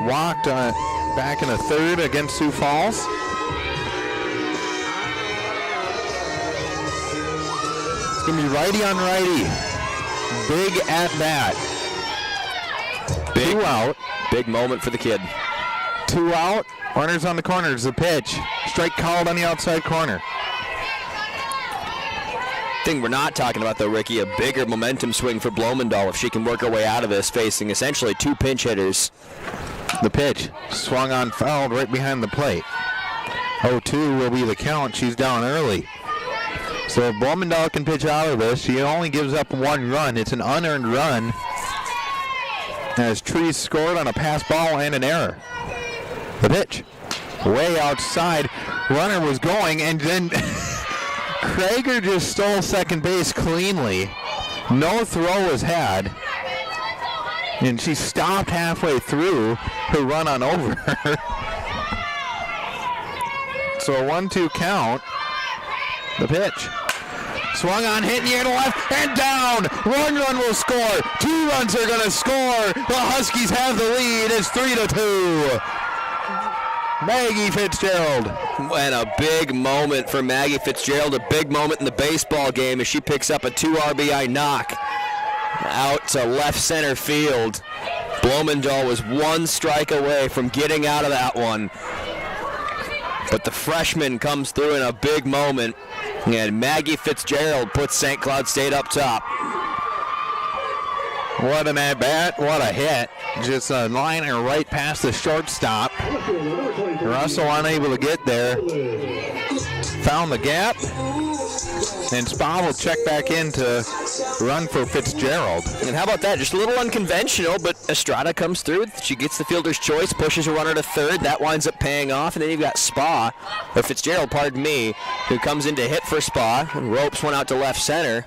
Walked back in the 3rd against Sioux Falls. It's going to be righty on righty. Big at bat. 2 out. Big moment for the kid. 2 out. Runners on the corners. The pitch. Strike called on the outside corner. Thing we're not talking about, though, Ricky, a bigger momentum swing for Bloemendahl if she can work her way out of this, facing essentially 2 pinch hitters. The pitch. Swung on, fouled right behind the plate. 0-2 will be the count. She's down early. So if Bloemendahl can pitch out of this, she only gives up 1 run. It's an unearned run. As Trees scored on a pass ball and an error. The pitch. Way outside. Runner was going, and then Krager just stole second base cleanly. No throw was had. And she stopped halfway through her run on over. So a 1-2 count. The pitch. Swung on, hit in the air to left, and down. 1 run will score. 2 runs are going to score. The Huskies have the lead. It's 3-2. Maggie Fitzgerald. And a big moment for Maggie Fitzgerald. A big moment in the baseball game as she picks up a 2 RBI knock. out to left center field. Bloemendahl was one strike away from getting out of that one. But the freshman comes through in a big moment, and Maggie Fitzgerald puts St. Cloud State up top. What an at-bat, what a hit. Just a liner right past the shortstop. Russell unable to get there. Found the gap. And Spa will check back in to run for Fitzgerald. And how about that? Just a little unconventional, but Estrada comes through. She gets the fielder's choice, pushes a runner to third. That winds up paying off. And then you've got Fitzgerald, pardon me, who comes in to hit for Spa and ropes one out to left center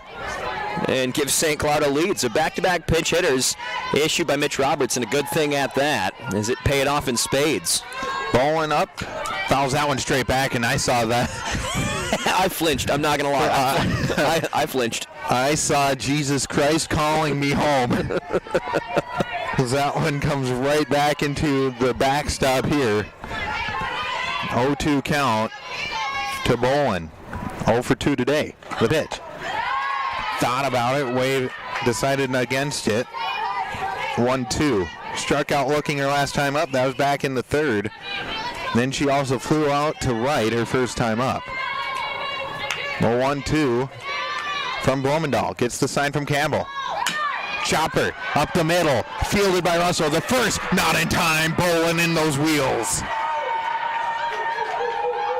and gives St. Cloud a lead. So back-to-back pinch hitters issued by Mitch Roberts, and a good thing at that, as it paid off in spades. Bowling up, fouls that one straight back, and I saw that. I flinched. I'm not going to lie. I flinched. I saw Jesus Christ calling me home. That one comes right back into the backstop here. 0-2 count to Bolin. 0 for 2 today. The pitch. Thought about it. Wade decided against it. 1-2. Struck out looking her last time up. That was back in the third. Then she also flew out to right her first time up. Well, 1-2 from Bloemendahl. Gets the sign from Campbell. Chopper up the middle. Fielded by Russell. The first, not in time. Bolin in those wheels.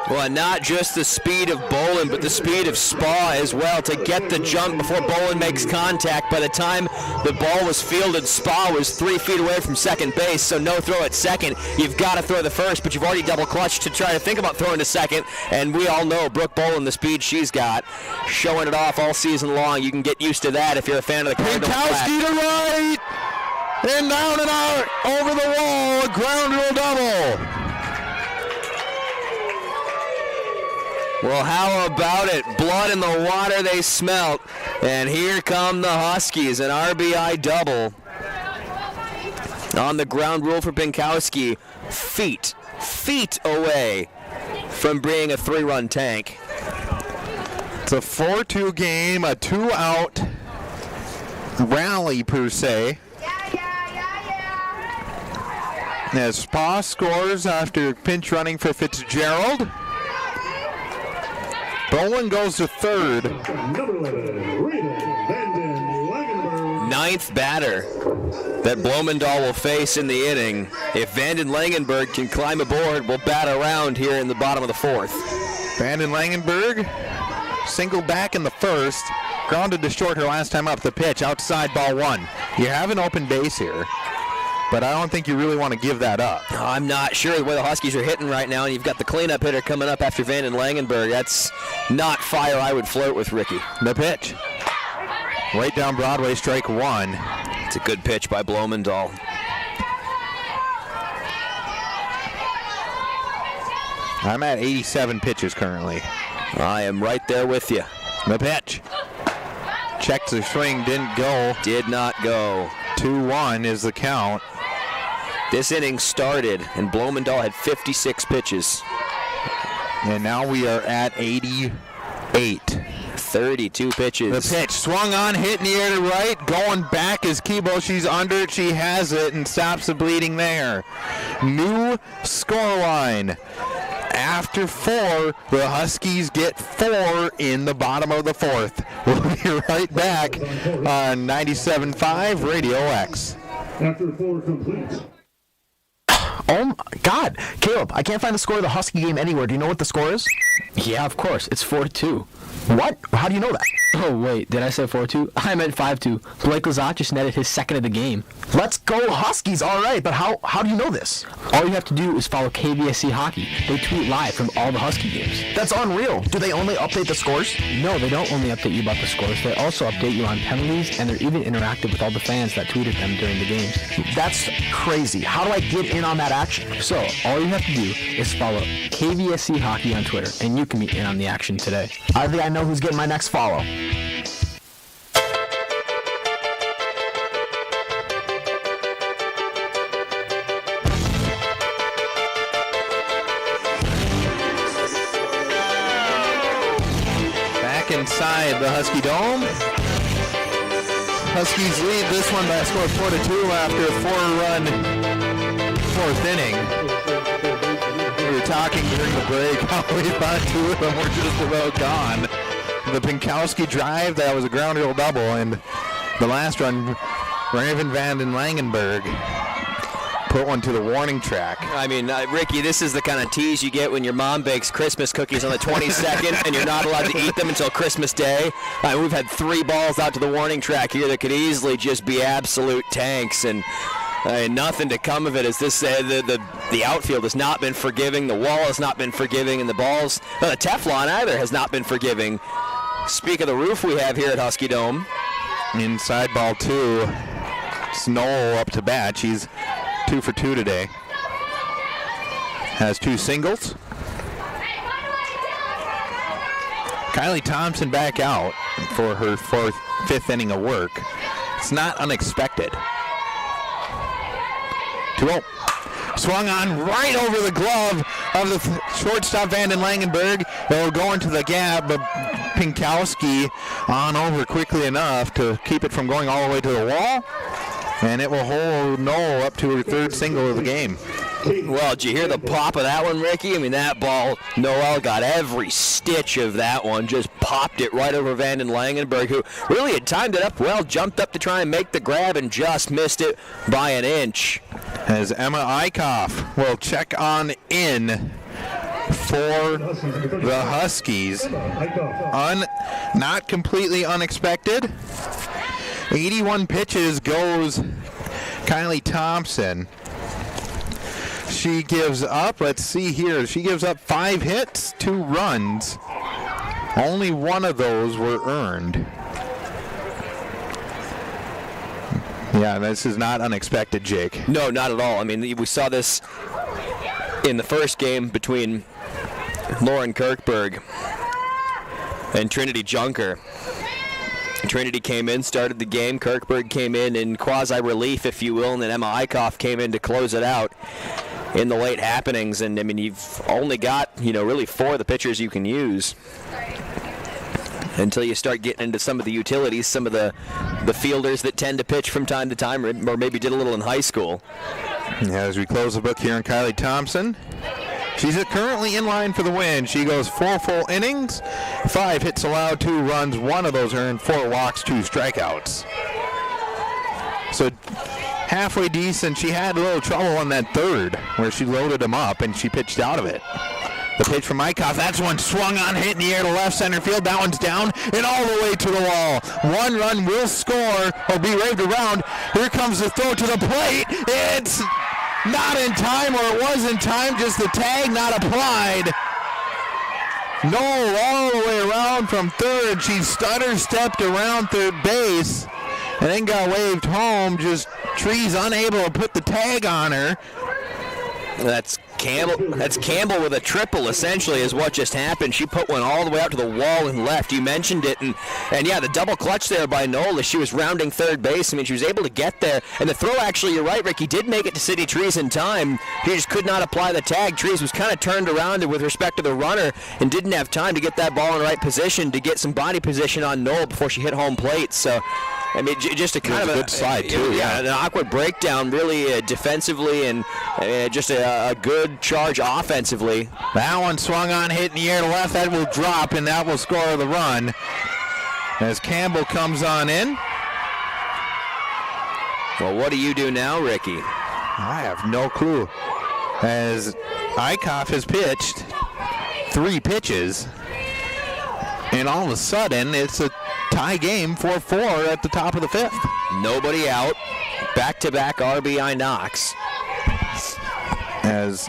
Well, not just the speed of Bolin, but the speed of Spa as well to get the jump before Bolin makes contact. By the time the ball was fielded, Spa was 3 feet away from second base, so no throw at second. You've got to throw the first, but you've already double clutched to try to think about throwing to second, and we all know Brooke Bolin, the speed she's got, showing it off all season long. You can get used to that if you're a fan of the Cardinal Flat. Pinkowski to right, and down and out, over the wall, a ground rule double. Well, how about it? Blood in the water they smelt. And here come the Huskies, an RBI double. On the ground rule for Pinkowski. Feet away from being a 3-run tank. It's a 4-2 game, a 2-out rally per se. As Spa scores after pinch running for Fitzgerald. Bolin goes to third. Ninth batter that Bloemendahl will face in the inning. If Vanden Langenberg can climb aboard, we'll bat around here in the bottom of the fourth. Vanden Langenberg singled back in the first. Grounded to short her last time up. The pitch, outside, ball 1. You have an open base here, but I don't think you really want to give that up. I'm not sure the way the Huskies are hitting right now, and you've got the cleanup hitter coming up after Vanden Langenberg. That's not fire I would flirt with, Ricky. The pitch. Right down Broadway, strike 1. It's a good pitch by Bloemendahl. I'm at 87 pitches currently. I am right there with you. The pitch. Checks the swing, didn't go. Did not go. 2-1 is the count. This inning started, and Bloemendahl had 56 pitches. And now we are at 88. 32 pitches. The pitch swung on, hit in the air to right. Going back is Kibo. She's under it. She has it and stops the bleeding there. New scoreline. After 4, the Huskies get 4 in the bottom of the fourth. We'll be right back on 97.5 Radio X. After 4 complete. Oh, my God. Caleb, I can't find the score of the Husky game anywhere. Do you know what the score is? Yeah, of course. It's 4-2. What? How do you know that? Oh, wait. Did I say 4-2? I meant 5-2. Blake Lazat just netted his second of the game. Let's go Huskies. All right, but how do you know this? All you have to do is follow KVSC Hockey. They tweet live from all the Husky games. That's unreal. Do they only update the scores? No, they don't only update you about the scores. They also update you on penalties, and they're even interactive with all the fans that tweeted them during the games. That's crazy. How do I get in on that action? So, all you have to do is follow KVSC Hockey on Twitter, and you can be in on the action today. I think I know who's getting my next follow. Inside the Husky Dome. Huskies lead this one by a score of 4-2 after a 4-run fourth inning. We were talking during the break how we thought two of them were just about gone. The Pinkowski drive, that was a ground rule double, and the last run, Raven van den Langenberg put one to the warning track. I mean, Ricky, this is the kind of tease you get when your mom bakes Christmas cookies on the 22nd and you're not allowed to eat them until Christmas Day. We've had 3 balls out to the warning track here that could easily just be absolute tanks, and nothing to come of it. As this the outfield has not been forgiving, the wall has not been forgiving, and the Teflon either has not been forgiving. Speak of the roof we have here at Husky Dome. Inside ball 2, Snow up to bat. She's 2 for 2 today. Has 2 singles. Kylie Thompson back out for her 5th inning of work. It's not unexpected. 2-0. Swung on right over the glove of the shortstop van den Langenberg. It will go into the gap, but Pinkowski on over quickly enough to keep it from going all the way to the wall. And it will hold Noel up to her 3rd single of the game. Well, did you hear the pop of that one, Ricky? I mean, that ball, Noel got every stitch of that one, just popped it right over van den Langenberg, who really had timed it up well, jumped up to try and make the grab and just missed it by an inch. As Emma Eichhoff will check on in for the Huskies. Not completely unexpected. 81 pitches goes Kylie Thompson. She gives up, let's see here, she gives up 5 hits, 2 runs. Only one of those were earned. Yeah, this is not unexpected, Jake. No, not at all. I mean, we saw this in the first game between Lauren Kirkberg and Trinity Junker. Trinity came in, started the game. Kirkberg came in quasi-relief, if you will, and then Emma Eichhoff came in to close it out in the late happenings. And, I mean, you've only got, really 4 of the pitchers you can use until you start getting into some of the utilities, some of the fielders that tend to pitch from time to time, or maybe did a little in high school. As we close the book here on Kylie Thompson, she's currently in line for the win. She goes 4 full innings, 5 hits allowed, 2 runs, 1 of those earned, 4 walks, 2 strikeouts. So halfway decent. She had a little trouble on that 3rd where she loaded him up and she pitched out of it. The pitch from Eichhoff, that's one swung on, hit in the air to left center field. That one's down and all the way to the wall. 1 run will score or be waved around. Here comes the throw to the plate. It's not in time, or it was in time, just the tag not applied. Noel all the way around from 3rd. She stutter-stepped around 3rd base and then got waved home. Just Trees unable to put the tag on her. That's Campbell with a triple, essentially, is what just happened. She put one all the way out to the wall and left. You mentioned it, and yeah, the double clutch there by Nola. She was rounding 3rd base. I mean, she was able to get there. And the throw, actually, you're right, Ricky, did make it to City Trees in time. He just could not apply the tag. Trees was kind of turned around with respect to the runner and didn't have time to get that ball in the right position to get some body position on Nola before she hit home plate. So, I mean, just a kind of a good slide, too. Yeah, an awkward breakdown, really defensively, and just a good charge offensively. That one swung on, hit in the air to left. That will drop, and that will score the run as Campbell comes on in. Well, what do you do now, Ricky? I have no clue. As Eichhoff has pitched 3 pitches, and all of a sudden it's a tie game, 4-4 at the top of the 5th. Nobody out. Back-to-back RBI knocks. As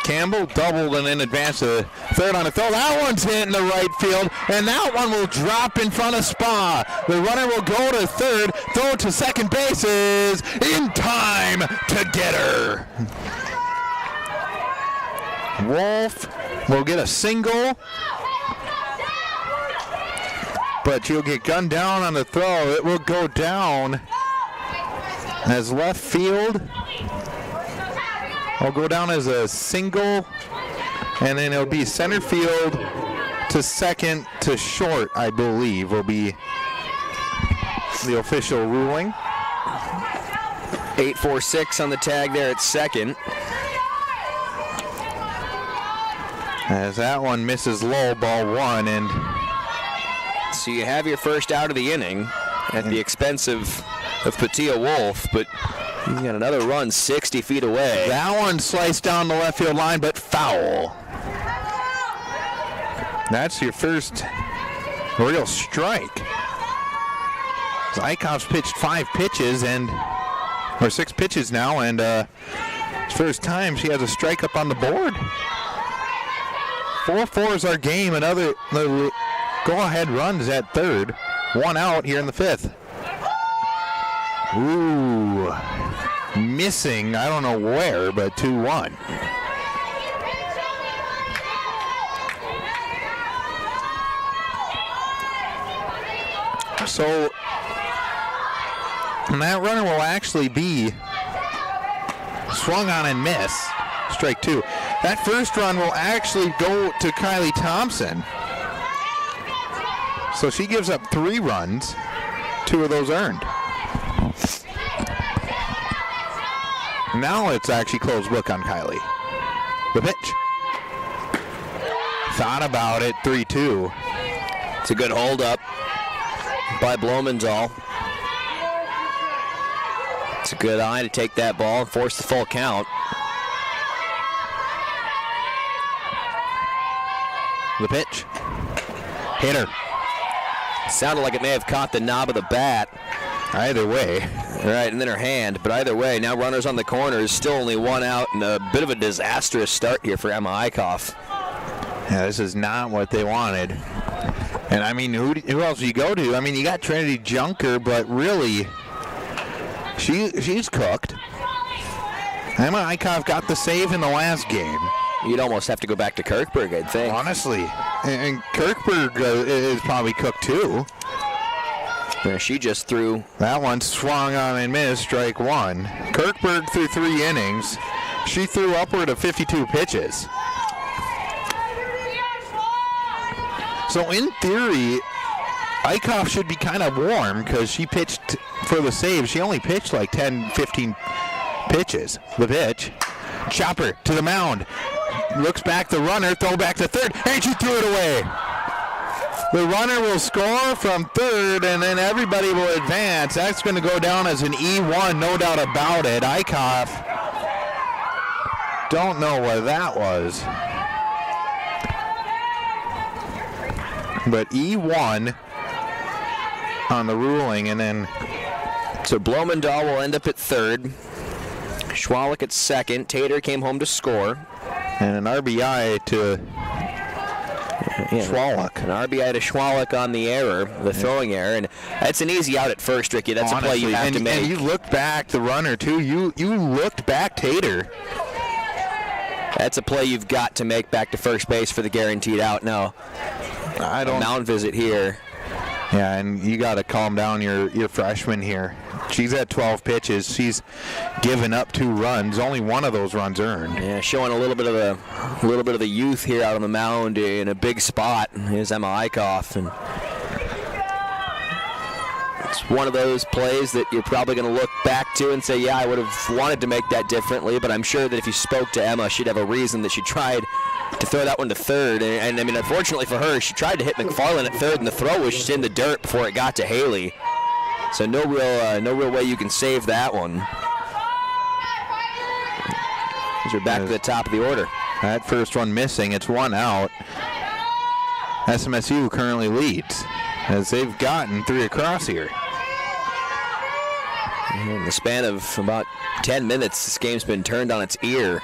Campbell doubled and in advance to 3rd on the throw. That one's hit in the right field, and that one will drop in front of Spa. The runner will go to 3rd, throw to 2nd base is in time to get her. Wolf will get a single, but she'll get gunned down on the throw. It will go down as left field. Will go down as a single, and then it'll be center field to 2nd to short, I believe, will be the official ruling. 8-4-6 on the tag there at second. As that one misses low, ball one, and so you have your first out of the inning at the expense of Patia Wolf, but he's got another run 60 feet away. That one sliced down the left field line, but foul. That's your first real strike. Zaikov's pitched 6 pitches now, and first time she has a strike up on the board. 4-4 is our game. Another go-ahead runs at third. 1 out here in the 5th. Ooh, missing, I don't know where, but 2-1. So that runner will actually be swung on and miss. Strike 2. That first run will actually go to Kylie Thompson. So she gives up 3 runs, 2 of those earned. Now it's actually closed book on Kylie. The pitch. Thought about it, 3-2. It's a good hold up by Blumendahl. It's a good eye to take that ball and force the full count. The pitch. Hitter. Sounded like it may have caught the knob of the bat. Either way. Right, and then her hand. But either way, now runners on the corners, still only 1 out, and a bit of a disastrous start here for Emma Eichhoff. Yeah, this is not what they wanted. And I mean, who else do you go to? I mean, you got Trinity Junker, but really, she's cooked. Emma Eichhoff got the save in the last game. You'd almost have to go back to Kirkberg, I'd think. Honestly. And Kirkberg is probably cooked too. Yeah, she just threw. That one swung on and missed, strike 1. Kirkberg threw 3 innings. She threw upward of 52 pitches. So in theory, Eichhoff should be kind of warm because she pitched for the save. She only pitched like 10, 15 pitches. The pitch. Chopper to the mound. Looks back the runner, throw back to third, and she threw it away. The runner will score from third, and then everybody will advance. That's going to go down as an E1, no doubt about it. Eichhoff, don't know what that was. But E1 on the ruling, and then... So Blumendahl will end up at third. Schwalik at second. Tater came home to score. And an RBI to Schwalik. An RBI to Schwalik on the error, the throwing error. And that's an easy out at first, Ricky. That's honestly a play you have to make. And you looked back, the runner, too. You looked back, Tater. That's a play you've got to make back to first base for the guaranteed out. No. I don't. Mound visit here. Yeah, and you got to calm down your freshman here. She's at 12 pitches. She's given up 2 runs. Only 1 of those runs earned. Yeah, showing a little bit of the youth here out on the mound in a big spot. Here's Emma Eichhoff, and it's one of those plays that you're probably going to look back to and say, yeah, I would have wanted to make that differently, but I'm sure that if you spoke to Emma, she'd have a reason that she tried to throw that one to third. And I mean, unfortunately for her, she tried to hit McFarland at third, and the throw was just in the dirt before it got to Haley. So no real way you can save that one. As we're back to the top of the order. That first one missing. It's 1 out. SMSU currently leads as they've gotten 3 across here. In the span of about 10 minutes, this game's been turned on its ear.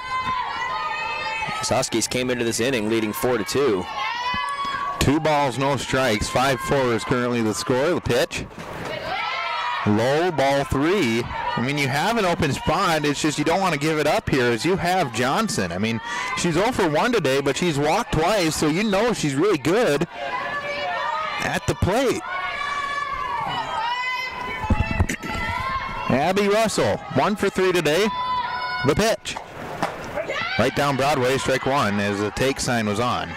The Huskies came into this inning leading 4-2. 2 balls, no strikes. 5-4 is currently the score. The pitch. Low, ball 3. I mean, you have an open spot. It's just you don't want to give it up here as you have Johnson. I mean, she's 0 for 1 today, but she's walked twice, so you know she's really good at the plate. Abby Russell, 1 for 3 today. The pitch. Right down Broadway, strike 1 as the take sign was on.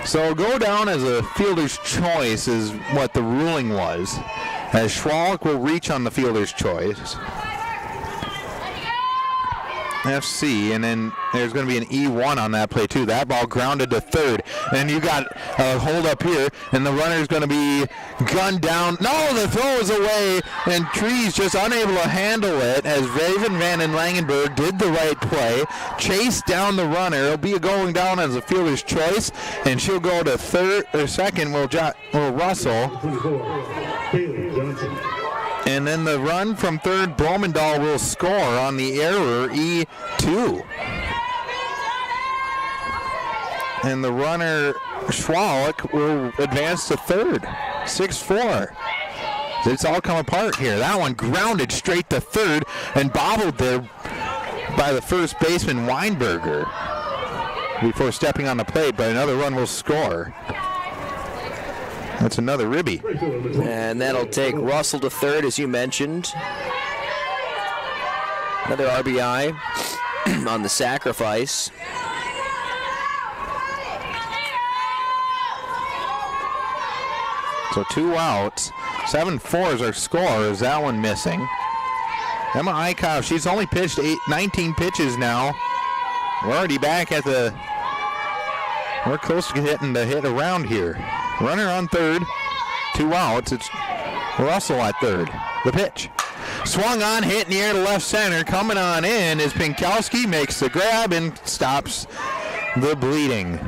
So go down as a fielder's choice is what the ruling was, as Schwalk will reach on the fielder's choice. FC, and then there's going to be an E1 on that play too. That ball grounded to third, and you got a hold up here, and the runner's going to be gunned down. No, the throw is away, and Trees just unable to handle it as Raven Van den Langenberg did the right play, chased down the runner. It'll be going down as a fielder's choice, and she'll go to third or second. Will Russell. And then the run from third, Bloemendahl will score on the error, E2. And the runner, Schwalk, will advance to third, 6-4. It's all come apart here. That one grounded straight to third and bobbled there by the first baseman, Weinberger, before stepping on the plate, but another run will score. That's another ribby. And that'll take Russell to third, as you mentioned. Another RBI on the sacrifice. So 2 outs. 7-4 is our score. Is that one missing? Emma Eichhoff, she's only pitched 19 pitches now. We're already back at the... We're close to hitting the hit around here. Runner on third, 2 outs. It's Russell at third. The pitch. Swung on, hit in the air to left center. Coming on in is Pinkowski, makes the grab and stops the bleeding.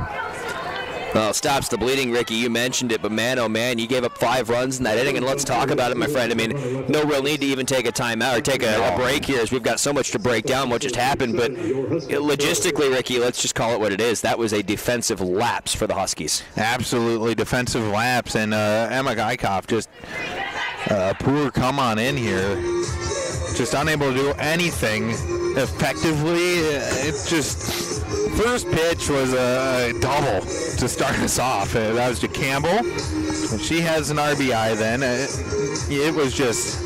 Well, stops the bleeding, Ricky. You mentioned it, but man, oh man, you gave up 5 runs in that inning, and let's talk about it, my friend. I mean, no real need to even take a timeout or take a break here, as we've got so much to break down what just happened. But logistically, Ricky, let's just call it what it is. That was a defensive lapse for the Huskies. Absolutely defensive lapse, and Emma Eichhoff just poor come on in here. Just unable to do anything effectively. It just... First pitch was a double to start us off. That was to Campbell. And she has an RBI then. It was just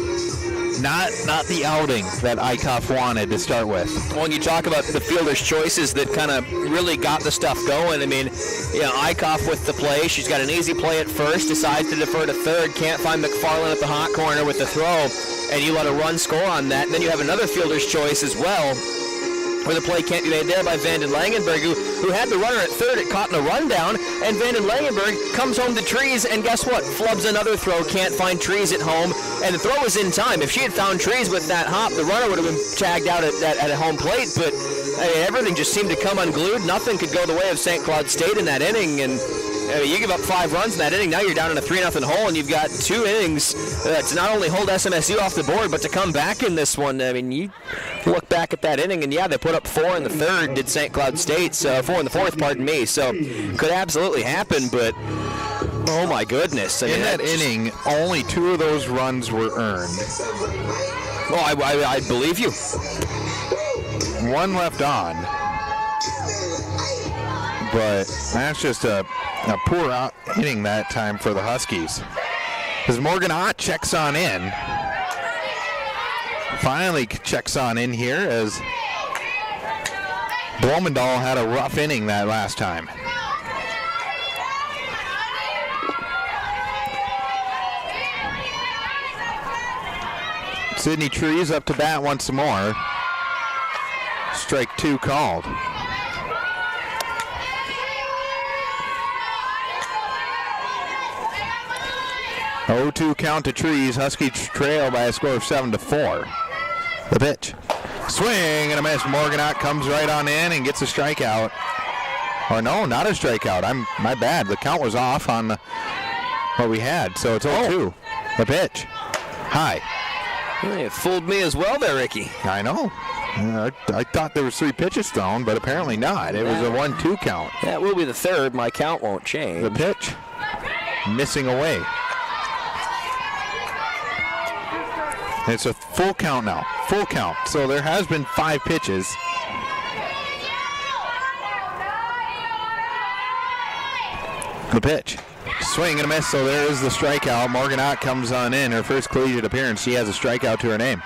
not the outing that Eichhoff wanted to start with. When you talk about the fielder's choices that kind of really got the stuff going, I mean, Eichhoff with the play. She's got an easy play at first, decides to defer to third, can't find McFarland at the hot corner with the throw, and you let a run score on that. Then you have another fielder's choice as well, where the play can't be made there by Van den Langenberg, who had the runner at third. It caught in a rundown, and Van den Langenberg comes home to Trees, and guess what? Flubs another throw, can't find Trees at home, and the throw was in time. If she had found Trees with that hop, the runner would have been tagged out at a home plate, but everything just seemed to come unglued. Nothing could go the way of St. Cloud State in that inning, and you give up 5 runs in that inning. Now you're down in a 3-0 hole, and you've got 2 innings to not only hold SMSU off the board, but to come back in this one. I mean, you look back at that inning, and yeah, they put up 4 in the third, did St. Cloud State, 4 in the fourth, pardon me. So could absolutely happen, but oh my goodness. I mean, in that inning, only 2 of those runs were earned. Well, I believe you. 1 left on. But that's just a poor inning that time for the Huskies. As Morgan Ott checks on in. Finally checks on in here as Bloemendahl had a rough inning that last time. Sydney Trees up to bat once more. Strike 2 called. 0-2 count to Trees. Huskies trail by a score of 7-4. The pitch. Swing and a miss. Morganot comes right on in and gets a strikeout. Or no, not a strikeout. My bad. The count was off on what we had. So it's 0-2. The pitch. High. It fooled me as well there, Ricky. I know. I thought there was 3 pitches thrown, but apparently not. It was a 1-2 count. That will be the third. My count won't change. The pitch. Missing away. It's a full count now. Full count. So there has been 5 pitches. The pitch. Swing and a miss, so there is the strikeout. Morgan Ott comes on in. Her first collegiate appearance. She has a strikeout to her name.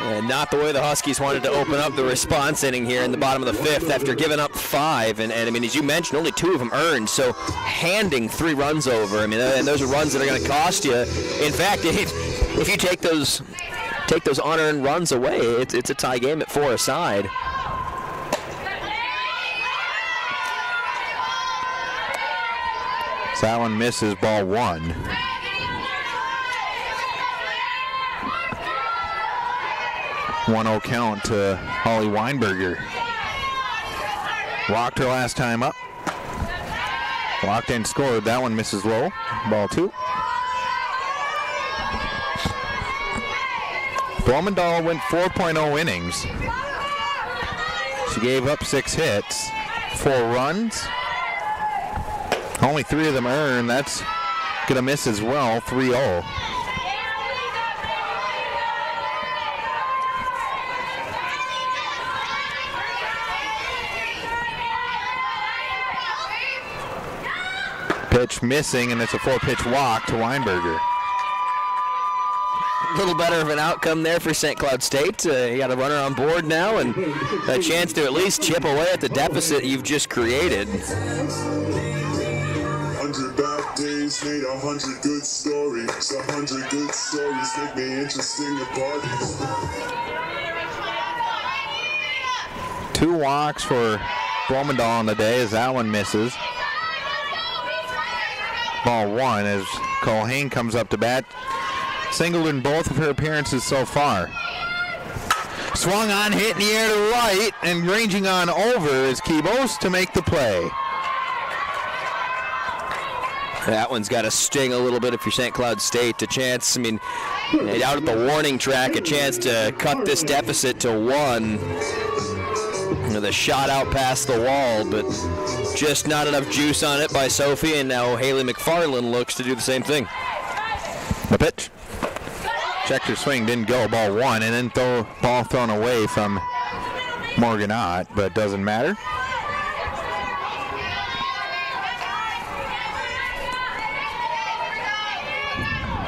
And not the way the Huskies wanted to open up the response inning here in the bottom of the 5th after giving up 5. And I mean, as you mentioned, only 2 of them earned, so handing 3 runs over. I mean, and those are runs that are going to cost you. In fact, if you take those unearned runs away, it's a tie game at 4 aside. So that one misses, ball 1. One-0 count to Holly Weinberger. Walked her last time up. Walked and scored. That one misses low. Ball 2. Blumendahl went 4.0 innings. She gave up 6 hits, 4 runs. Only 3 of them earned. That's going to miss as well, 3-0. Pitch missing, and it's a 4-pitch walk to Weinberger. A little better of an outcome there for St. Cloud State. You got a runner on board now and a chance to at least chip away at the deficit you've just created. 100 bad days made 100 good stories. 100 good stories make me interesting at parties. 2 walks for Blumendahl on the day as that one misses. Ball 1 as Colhane comes up to bat. Singled in both of her appearances so far. Swung on, hit in the air to right, and ranging on over is Kibos to make the play. That one's got to sting a little bit if you're St. Cloud State. A chance, I mean, out at the warning track, a chance to cut this deficit to 1. The shot out past the wall, but just not enough juice on it by Sophie, and now Haley McFarland looks to do the same thing. The pitch. Checked her swing, didn't go, ball 1, and then ball thrown away from Morgan Ott, but doesn't matter.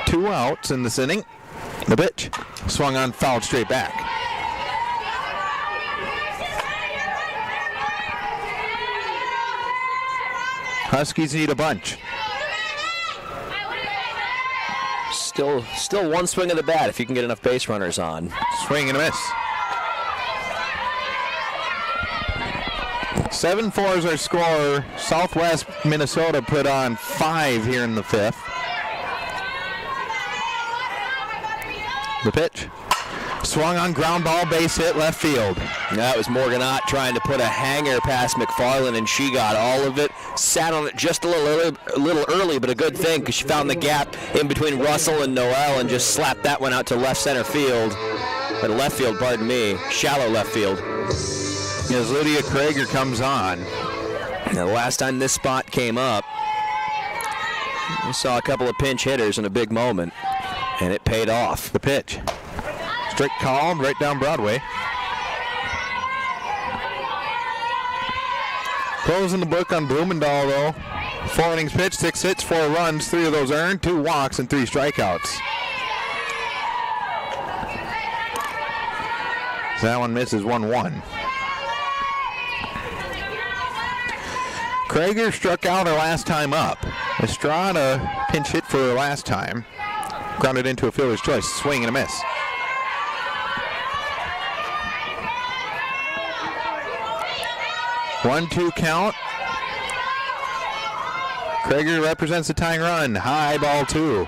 Two outs in this inning. The pitch. Swung on, fouled straight back. Huskies need a bunch. Still one swing of the bat if you can get enough base runners on. Swing and a miss. 7-4 is our score. Southwest Minnesota put on 5 here in the 5th. The pitch. Swung on, ground ball, base hit, left field. That was Morgan Ott trying to put a hanger past McFarland, and she got all of it. Sat on it just a little early, but a good thing because she found the gap in between Russell and Noel and just slapped that one out to left center field. Or left field, pardon me. Shallow left field. As Lydia Krager comes on. Now, the last time this spot came up, we saw a couple of pinch hitters in a big moment, and it paid off. The pitch. Strict called right down Broadway. Closing the book on Blumendahl, though. 4 innings pitched, 6 hits, 4 runs, 3 of those earned, 2 walks, and 3 strikeouts. So that one misses 1-1. Krager struck out her last time up. Estrada pinch hit for her last time. Grounded into a fielder's choice. Swing and a miss. One-two count. Krager represents the tying run. High, ball 2.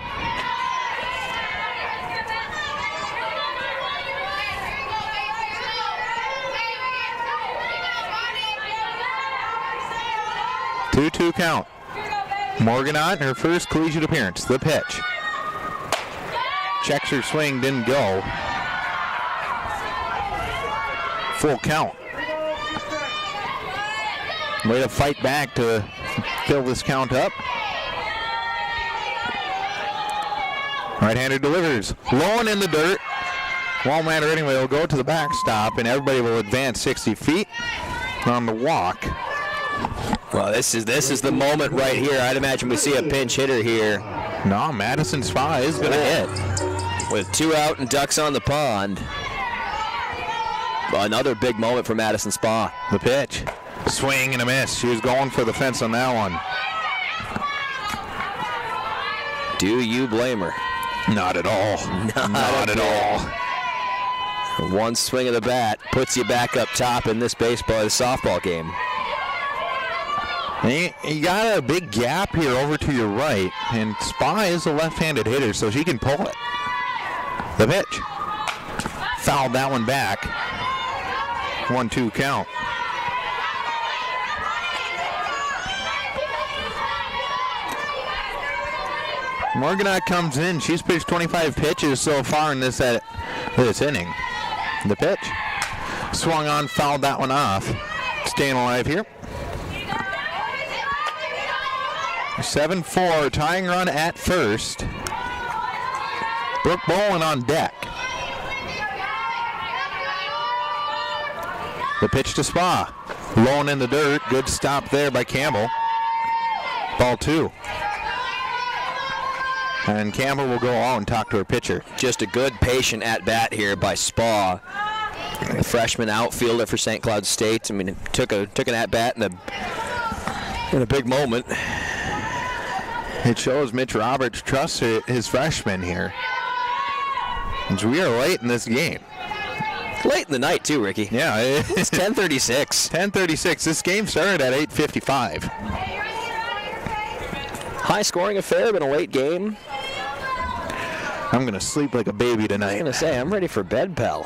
Two count. Morgan Ott, her first collegiate appearance. The pitch. Checks her swing, didn't go. Full count. Way to fight back to fill this count up. Right-hander delivers. Low and in the dirt. Won't matter anyway. It'll go to the backstop, and everybody will advance 60 feet on the walk. Well, this is the moment right here. I'd imagine we see a pinch hitter here. No, Madison Spa is going to hit. With 2 out and ducks on the pond. another big moment for Madison Spa. The pitch. Swing and a miss. She was going for the fence on that one. Do you blame her? Not at all. Not at all. One swing of the bat puts you back up top in this softball game. You got a big gap here over to your right, and Spa is a left-handed hitter, so she can pull it. The pitch. Fouled that one back. 1-2 count. Morganot comes in. She's pitched 25 pitches so far in this inning. The pitch. Swung on, fouled that one off. Staying alive here. 7-4, tying run at first. Brooke Bowen on deck. The pitch to Spa. Low in the dirt. Good stop there by Campbell. Ball 2. And Campbell will go out and talk to her pitcher. Just a good patient at bat here by Spa. The freshman outfielder for St. Cloud State. I mean, took an at bat in a big moment. It shows Mitch Roberts trusts his freshman here. As we are late in this game. Late in the night too, Ricky. Yeah, it's 10:36. 10:36. This game started at 8:55. High scoring affair, but a late game. I'm going to sleep like a baby tonight. I was going to say, I'm ready for bed, pal.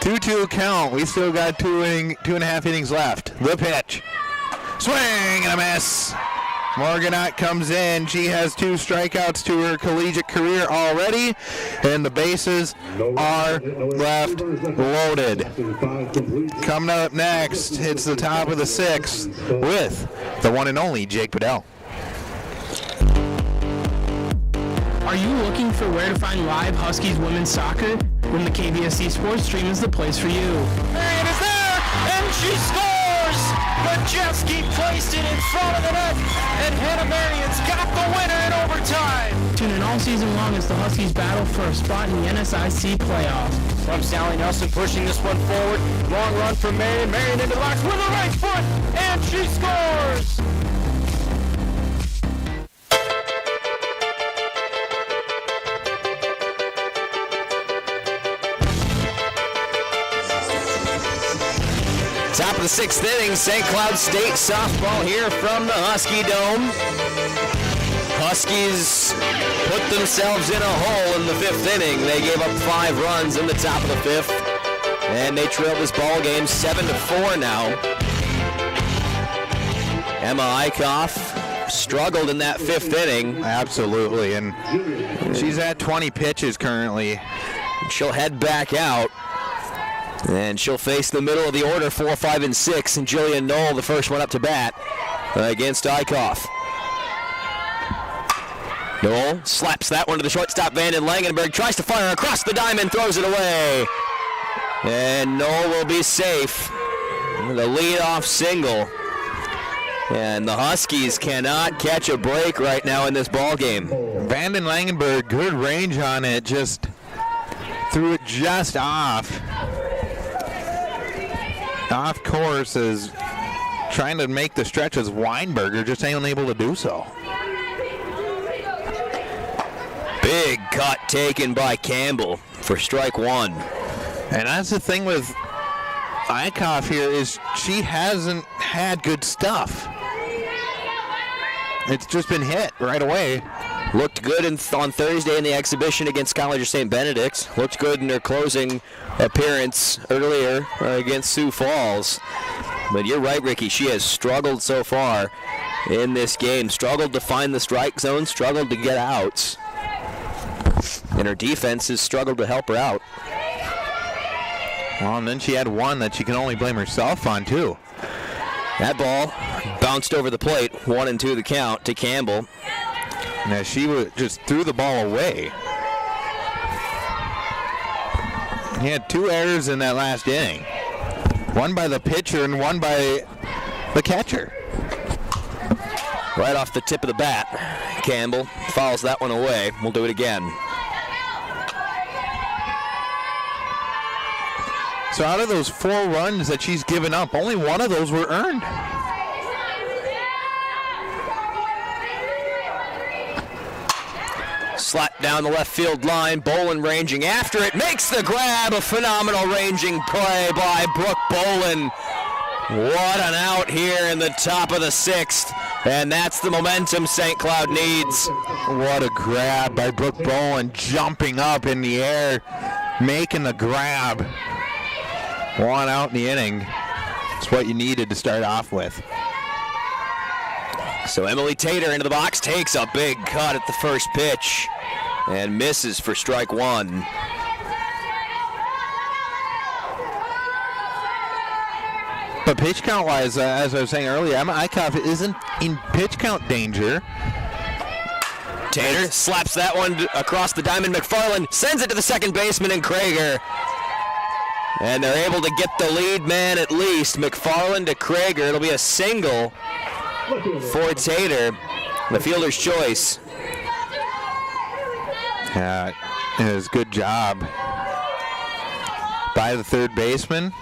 2-2 count. We still got 2.5 innings left. The pitch. Swing and a miss. Morganot comes in. She has 2 strikeouts to her collegiate career already, and the bases are left loaded. Coming up next, it's the top of the 6th with the one and only Jake Bedell. Are you looking for where to find live Huskies women's soccer? Then the KVSC Sports Stream is the place for you. Marion is there, and she scores! Majewski placed it in front of the net, and Hannah Marion's got the winner in overtime. Tune in all season long as the Huskies battle for a spot in the NSIC playoffs. From Sally Nelson pushing this one forward. Long run from Marion. Marion into the box with a right foot, and she scores! Top of the 6th inning, St. Cloud State softball here from the Husky Dome. Huskies put themselves in a hole in the 5th inning. They gave up 5 runs in the top of the 5th, and they trailed this ball game 7-4 now. Emma Eichhoff struggled in that 5th inning. Absolutely, and she's at 20 pitches currently. She'll head back out. And she'll face the middle of the order, 4, 5, and 6, and Jillian Knoll, the first one up to bat, against Eichhoff. Knoll slaps that one to the shortstop, Vanden Langenberg, tries to fire across the diamond, throws it away. And Knoll will be safe. The leadoff single. And the Huskies cannot catch a break right now in this ball game. Vanden Langenberg, good range on it, just threw it just off. Off course is trying to make the stretch as Weinberger, just ain't able to do so. Big cut taken by Campbell for strike 1. And that's the thing with Eichhoff here is she hasn't had good stuff. It's just been hit right away. Looked good on Thursday in the exhibition against College of St. Benedict. Looked good in her closing appearance earlier against Sioux Falls. But you're right, Ricky. She has struggled so far in this game. Struggled to find the strike zone. Struggled to get outs. And her defense has struggled to help her out. Well, and then she had one that she can only blame herself on, too. That ball bounced over the plate. 1-2 the count to Campbell. Now she just threw the ball away. He had 2 errors in that last inning. One by the pitcher and one by the catcher. Right off the tip of the bat, Campbell fouls that one away. We'll do it again. So out of those 4 runs that she's given up, only 1 of those were earned. Slap down the left field line. Bolin ranging after it. Makes the grab. A phenomenal ranging play by Brooke Bolin. What an out here in the top of the 6th. And that's the momentum St. Cloud needs. What a grab by Brooke Bolin, jumping up in the air, making the grab. 1 out in the inning. It's what you needed to start off with. So Emily Tater into the box, takes a big cut at the first pitch and misses for strike 1. But pitch count wise, as I was saying earlier, Emma Eichhoff isn't in pitch count danger. Tater slaps that one across the diamond. McFarland sends it to the second baseman and Krager. And they're able to get the lead man at least. McFarland to Krager. It'll be a single for Tater. The fielder's choice. Yeah, it was a good job by the third baseman.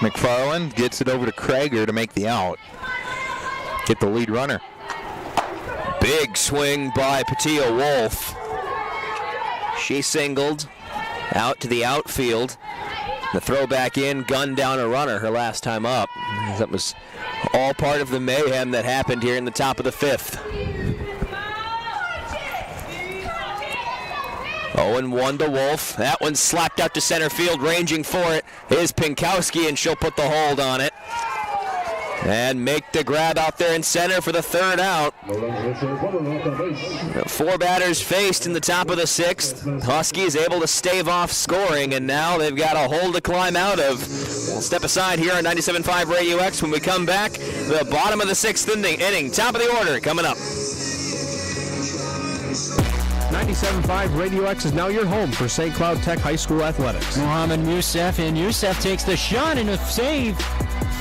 McFarland gets it over to Krager to make the out. Get the lead runner. Big swing by Patia Wolf. She singled out to the outfield. The throw back in, gunned down a runner her last time up. That was all part of the mayhem that happened here in the top of the 5th. 0-1 to Wolf. That one slapped out to center field. Ranging for it is Pinkowski, and she'll put the hold on it. And make the grab out there in center for the 3rd out. 4 batters faced in the top of the 6th. Huskies able to stave off scoring, and now they've got a hole to climb out of. We'll step aside here on 97.5 Radio X. When we come back, the bottom of the 6th inning, top of the order coming up. 97.5 Radio X is now your home for St. Cloud Tech High School athletics. Mohammed Youssef, and Youssef takes the shot and a save.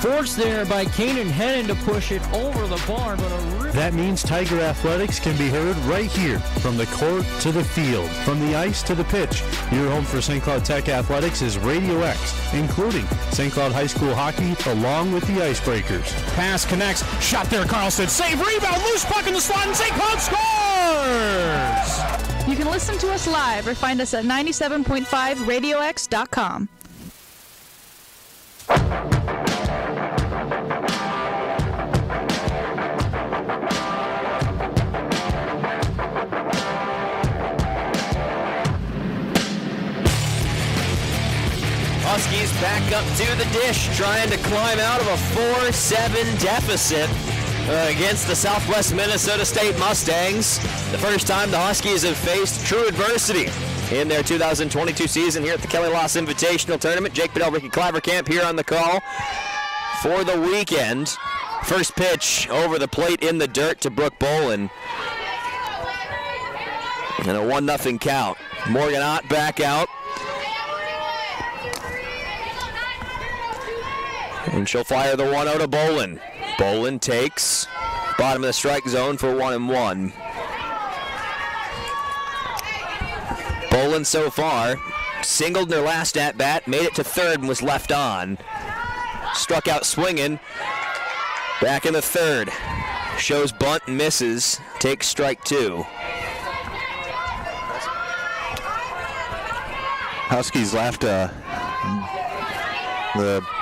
Forced there by Kanan Hennon to push it over the bar, but that means Tiger Athletics can be heard right here, from the court to the field, from the ice to the pitch. Your home for St. Cloud Tech Athletics is Radio X, including St. Cloud High School hockey, along with the Icebreakers. Pass connects, shot there, Carlson, save, rebound, loose puck in the slot, and St. Cloud scores! You can listen to us live or find us at 97.5radiox.com. Huskies back up to the dish, trying to climb out of a 4-7 deficit against the Southwest Minnesota State Mustangs. The first time the Huskies have faced true adversity in their 2022 season here at the Kelly Loss Invitational Tournament. Jake Bedell, Ricky Clavercamp here on the call for the weekend. First pitch over the plate in the dirt to Brooke Bolin. And a 1-0 count. Morgan Ott back out. And she'll fire the 1-0 to Bolin. Bolin takes bottom of the strike zone for 1-1. Bolin so far singled in her last at-bat, made it to third and was left on. Struck out swinging. Back in the third. Shows bunt and misses. Takes strike 2. Huskies left the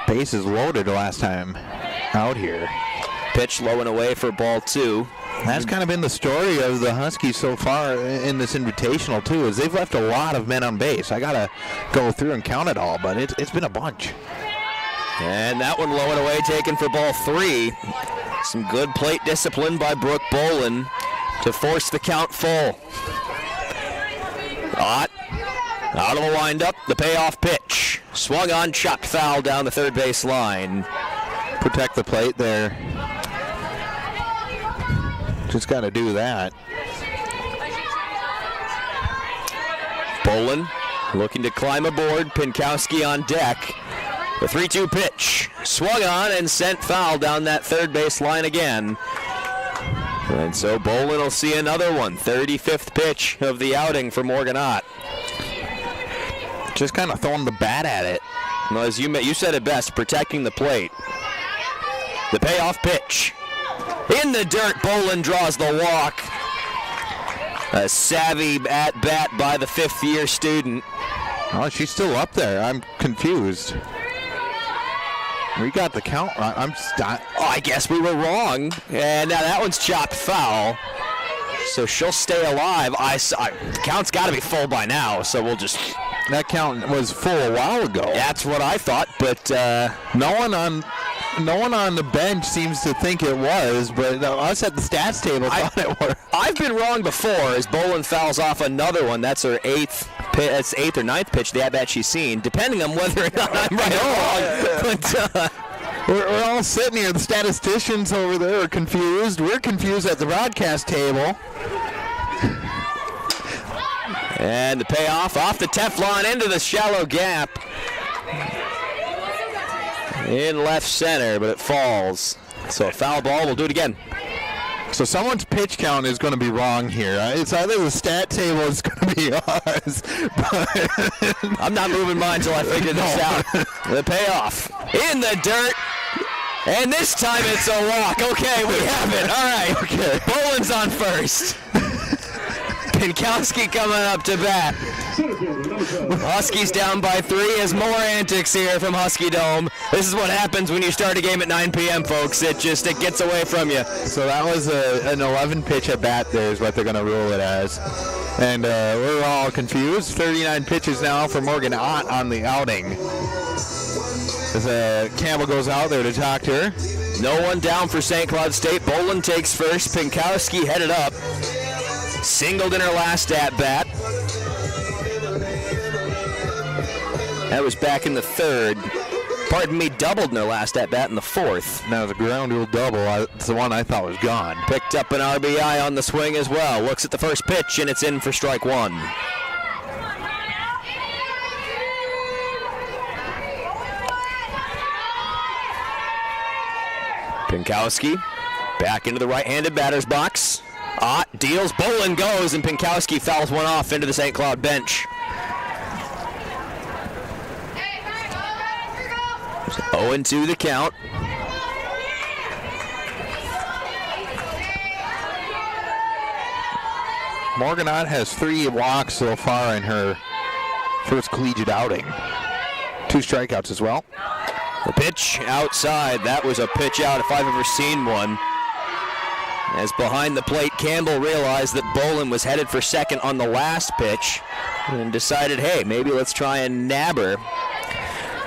bases loaded last time out here. Pitch low and away for ball 2. That's kind of been the story of the Huskies so far in this invitational too, is they've left a lot of men on base. I gotta go through and count it all, but it's been a bunch. And that one low and away, taken for ball 3. Some good plate discipline by Brooke Bolin to force the count full. Out of the windup, the payoff pitch. Swung on, chopped foul down the third base line. Protect the plate there. Just got to do that. Bolin looking to climb aboard. Pinkowski on deck. The 3-2 pitch. Swung on and sent foul down that third base line again. And so Bolin will see another one. 35th pitch of the outing for Morgan Ott. Just kind of throwing the bat at it. Well, as you said it best, protecting the plate. The payoff pitch. In the dirt, Boland draws the walk. A savvy at-bat by the fifth-year student. Oh, she's still up there. I'm confused. We got the count. I guess we were wrong. And now that one's chopped foul. So she'll stay alive. Count's got to be full by now, so we'll just... That count was full a while ago. That's what I thought, but no one on the bench seems to think it was, but us at the stats table thought it was. I've been wrong before as Boland fouls off another one. That's her eighth or ninth pitch, the at-bat she's seen, depending on whether or not I'm right or wrong. But, we're all sitting here. The statisticians over there are confused. We're confused at the broadcast table. And the payoff off the Teflon into the shallow gap. In left center, but it falls. So a foul ball. We'll do it again. So someone's pitch count is going to be wrong here. It's either the stat table or it's going to be ours. I'm not moving mine until I figure this out. The payoff in the dirt. And this time it's a walk. Okay, we have it. All right. Okay. Boland's on first. Pinkowski coming up to bat. Huskies down by 3 as more antics here from Husky Dome. This is what happens when you start a game at 9 p.m., folks. It gets away from you. So that was an 11 pitch at bat there is what they're going to rule it as. And we're all confused. 39 pitches now for Morgan Ott on the outing. As Campbell goes out there to talk to her. No one down for St. Cloud State. Boland takes first. Pinkowski headed up. Singled in her last at-bat. That was back in the third. Pardon me, doubled in her last at-bat in the fourth. That was a ground rule double. It's the one I thought was gone. Picked up an RBI on the swing as well. Looks at the first pitch, and it's in for strike one. Pinkowski back into the right-handed batter's box. Ott deals, Boland goes, and Pinkowski fouls one off into the St. Cloud bench. 0-2 the count. Morgan Ott has 3 walks so far in her first collegiate outing. 2 strikeouts as well. The pitch outside. That was a pitch out if I've ever seen one. As behind the plate, Campbell realized that Boland was headed for second on the last pitch and decided, hey, maybe let's try and nab her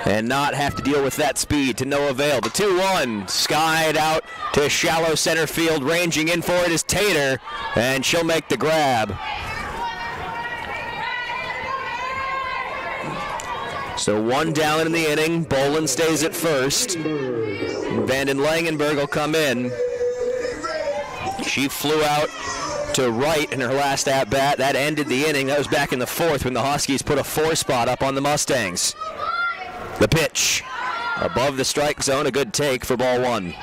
and not have to deal with that speed to no avail. The 2-1 skied out to shallow center field. Ranging in for it is Tater, and she'll make the grab. So 1 down in the inning. Boland stays at first. Vanden Langenberg will come in. She flew out to right in her last at-bat. That ended the inning. That was back in the fourth when the Huskies put a 4 spot up on the Mustangs. The pitch above the strike zone. A good take for ball 1.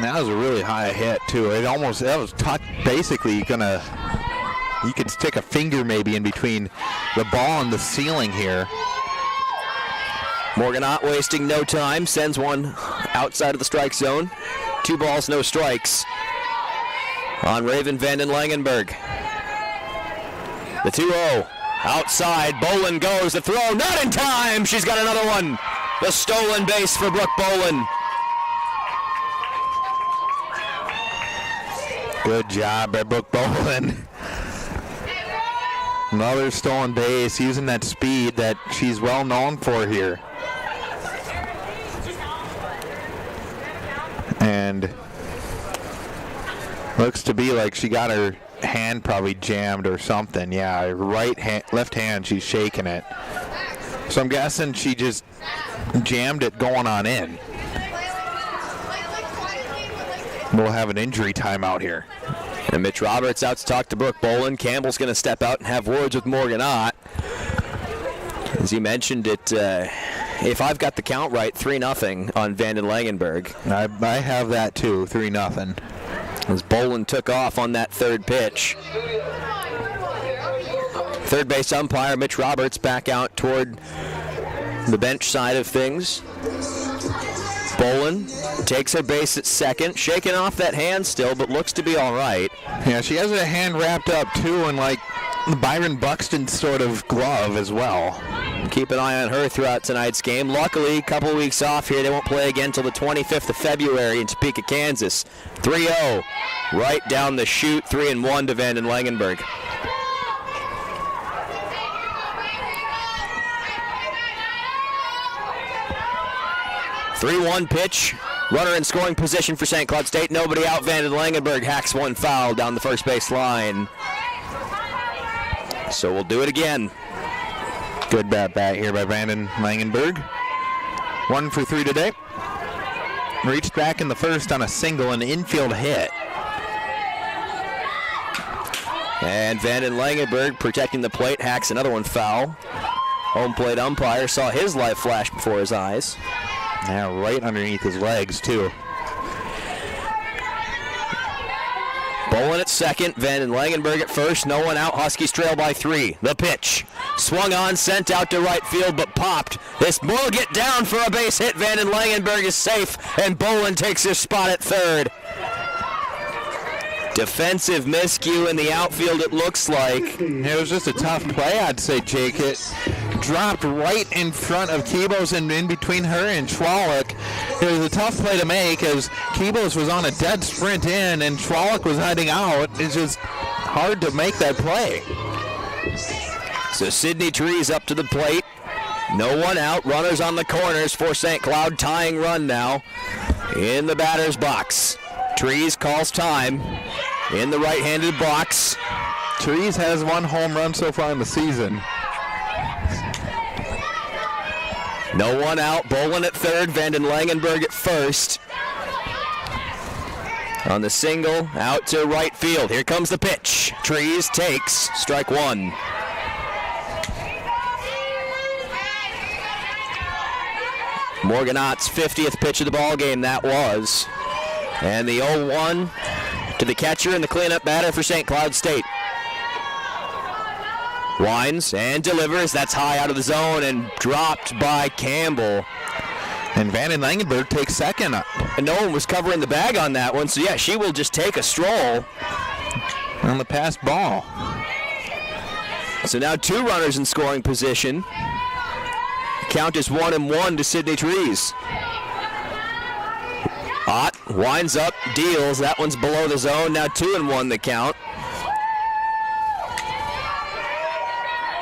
That was a really high hit, too. That was basically you could stick a finger maybe in between the ball and the ceiling here. Morgan Ott wasting no time. Sends one outside of the strike zone. 2 balls, no strikes on Raven Vanden Langenberg. The 2-0 outside. Boland goes. The throw, not in time. She's got another one. The stolen base for Brooke Boland. Good job by Brooke Boland. Another stolen base, using that speed that she's well known for here. And looks to be like she got her hand probably jammed or something. Yeah, left hand, she's shaking it. So I'm guessing she just jammed it going on in. We'll have an injury timeout here. And Mitch Roberts out to talk to Brooke Boland. Campbell's going to step out and have words with Morgan Ott. As he mentioned it, if I've got the count right, 3-0 on Vanden Langenberg. I have that too, 3-0. as Bolin took off on that third pitch. Third base umpire Mitch Roberts back out toward the bench side of things. Bolin takes her base at second, shaking off that hand still, but looks to be all right. Yeah, she has her hand wrapped up too in like the Byron Buxton sort of glove as well. Keep an eye on her throughout tonight's game. Luckily, a couple weeks off here. They won't play again until the 25th of February in Topeka, Kansas. 3-0, right down the chute, 3-1 to Vanden Langenberg. (3-1) pitch. Runner in scoring position for St. Cloud State. Nobody out. Vanden Langenberg hacks one foul down the first base line. So we'll do it again. Good bat here by Vanden Langenberg. 1 for 3 today. Reached back in the first on a single, an infield hit. And Vanden Langenberg protecting the plate, hacks another one foul. Home plate umpire saw his life flash before his eyes. Yeah, right underneath his legs, too. Bolin at second, Vanden Langenberg at first, no one out. Huskies trail by 3. The pitch. Swung on, sent out to right field, but popped. This will get down for a base hit. Vanden Langenberg is safe, and Bolin takes his spot at third. Defensive miscue in the outfield, it looks like. It was just a tough play, I'd say, Jake. It dropped right in front of Kibos and in between her and Schwalik. It was a tough play to make as Kibos was on a dead sprint in and Schwalik was heading out. It's just hard to make that play. So Sydney Trees up to the plate. No one out. Runners on the corners for St. Cloud. Tying run now in the batter's box. Trees calls time in the right-handed box. Trees has 1 home run so far in the season. No one out. Bolin at third. Vanden Langenberg at first. On the single, out to right field. Here comes the pitch. Trees takes strike 1. Morganott's 50th pitch of the ball game that was. And the 0-1 to the catcher and the cleanup batter for St. Cloud State. Winds and delivers. That's high out of the zone and dropped by Campbell. And Vanden Langenberg takes second. And no one was covering the bag on that one, so yeah, she will just take a stroll on the pass ball. So now 2 runners in scoring position. Count is 1-1 to Sydney Trees. Ott winds up, deals. That one's below the zone. Now 2-1 the count.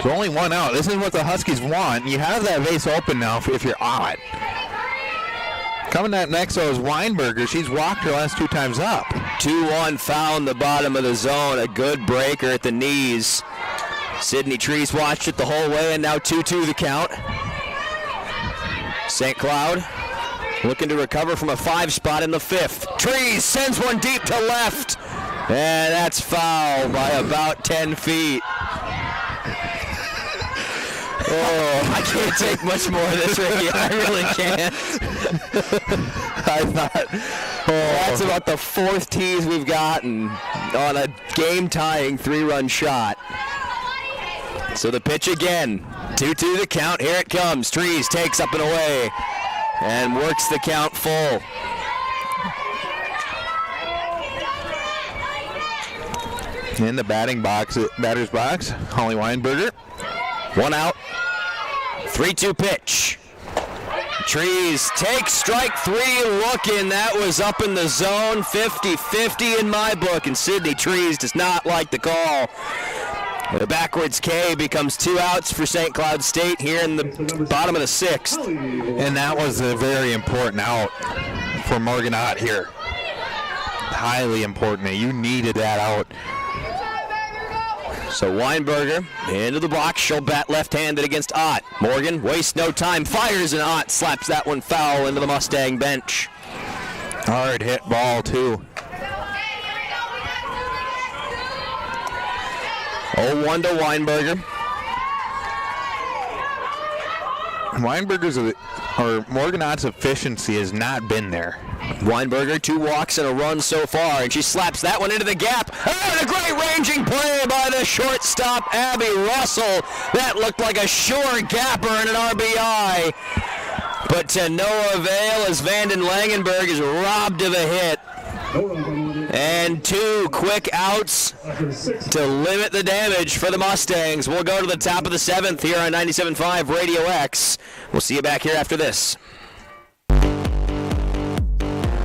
There's only 1 out. This is what the Huskies want. You have that base open now if you're Ott. Coming up next, though, is Weinberger. She's walked her last 2 times up. 2-1 foul in the bottom of the zone. A good breaker at the knees. Sydney Trees watched it the whole way, and now 2-2 the count. St. Cloud looking to recover from a 5 spot in the 5th. Trees sends one deep to left, and that's foul by about 10 feet. Oh, I can't take much more of this, Ricky. I really can't. I thought, that's about the 4th tease we've gotten on a game-tying 3-run shot. So the pitch again. 2-2 the count. Here it comes. Trees takes up and away and works the count full. In the batter's box, Holly Weinberger. 1 out. 3-2 pitch. Trees take strike 3 looking. That was up in the zone. 50-50 in my book, and Sydney Trees does not like the call. The backwards K becomes 2 outs for St. Cloud State here in the bottom of the 6th. And that was a very important out for Morganott here. Highly important. You needed that out. So Weinberger into the box. She'll bat left-handed against Ott. Morgan wastes no time. Fires, and Ott slaps that one foul into the Mustang bench. Hard hit ball, too. 0-1 to Weinberger. Weinberger's or Morganott's efficiency has not been there. Weinberger, 2 walks and a run so far, and she slaps that one into the gap. Oh, and a great ranging play by the shortstop, Abby Russell. That looked like a sure gapper and an RBI. But to no avail as Vanden Langenberg is robbed of a hit. And 2 quick outs to limit the damage for the Mustangs. We'll go to the top of the 7th here on 97.5 Radio X. We'll see you back here after this.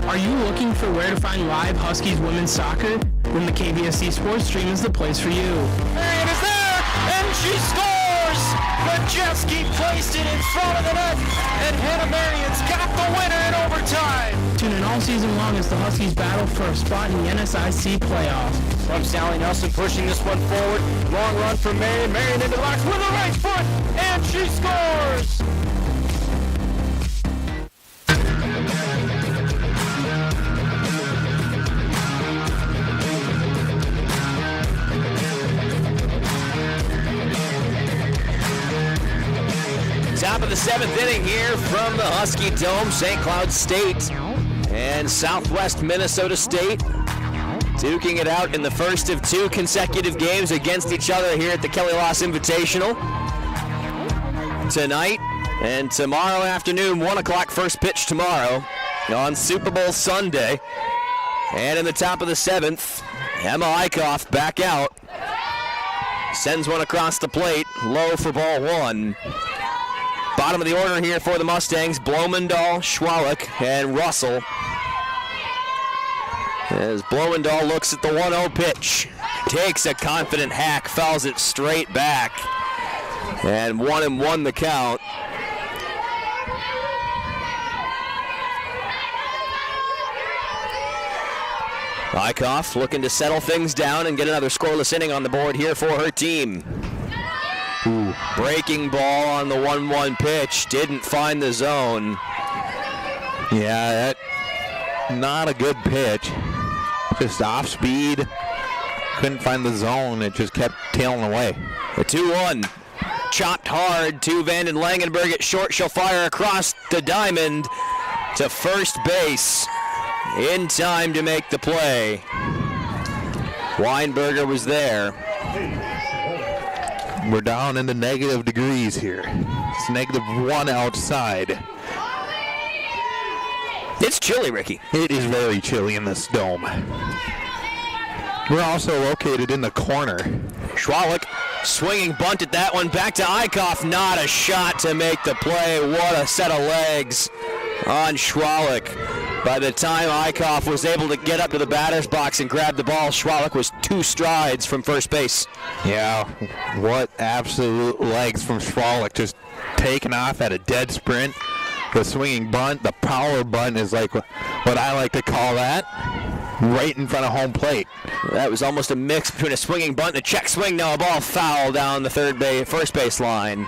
Are you looking for where to find live Huskies women's soccer? Then the KVSC Sports Stream is the place for you. Marion is there, and she scores! Majewski placed it in front of the net, and Hannah Marion's got the winner in overtime. Tune in all season long as the Huskies battle for a spot in the NSIC playoffs. From Sally Nelson pushing this one forward. Long run from Marion. Marion into the box with a right foot, and she scores! Top of the 7th inning here from the Husky Dome, St. Cloud State and Southwest Minnesota State duking it out in the first of 2 consecutive games against each other here at the Kelly Loss Invitational. Tonight and tomorrow afternoon, 1 o'clock first pitch tomorrow on Super Bowl Sunday. And in the top of the 7th, Emma Eichhoff back out. Sends one across the plate, low for ball 1. Bottom of the order here for the Mustangs, Bloemendahl, Schwalik, and Russell. As Bloemendahl looks at the 1-0 pitch, takes a confident hack, fouls it straight back, and 1-1 the count. Eichhoff looking to settle things down and get another scoreless inning on the board here for her team. Ooh, breaking ball on the 1-1 pitch, didn't find the zone. Yeah, that not a good pitch. Just off speed, couldn't find the zone. It just kept tailing away. The 2-1, chopped hard to Vanden Langenberg at short. She'll fire across the diamond to first base in time to make the play. Weinberger was there. We're down into negative degrees here. It's -1 outside. It's chilly, Ricky. It is very chilly in this dome. We're also located in the corner. Schwalik swinging bunt at that one. Back to Eichhoff. Not a shot to make the play. What a set of legs on Schwalik. By the time Eichhoff was able to get up to the batter's box and grab the ball, Schwalik was 2 strides from first base. Yeah, what absolute legs from Schwalik. Just taking off at a dead sprint. The swinging bunt, the power bunt is like what I like to call that, right in front of home plate. That was almost a mix between a swinging bunt and a check swing. Now a ball foul down the first base line.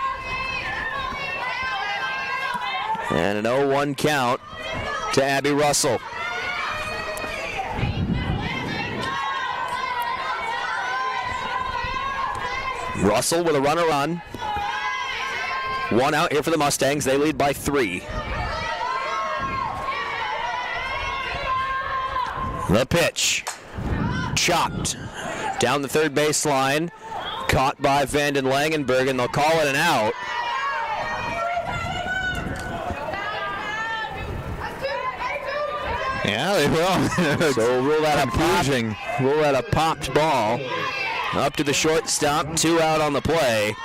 And an 0-1 count to Abby Russell. Russell with a runner on. 1 out here for the Mustangs. They lead by 3. The pitch. Chopped down the third base line. Caught by Vanden Langenberg, and they'll call it an out. Yeah, they will. So rule that a popped ball. Up to the shortstop, 2 out on the play.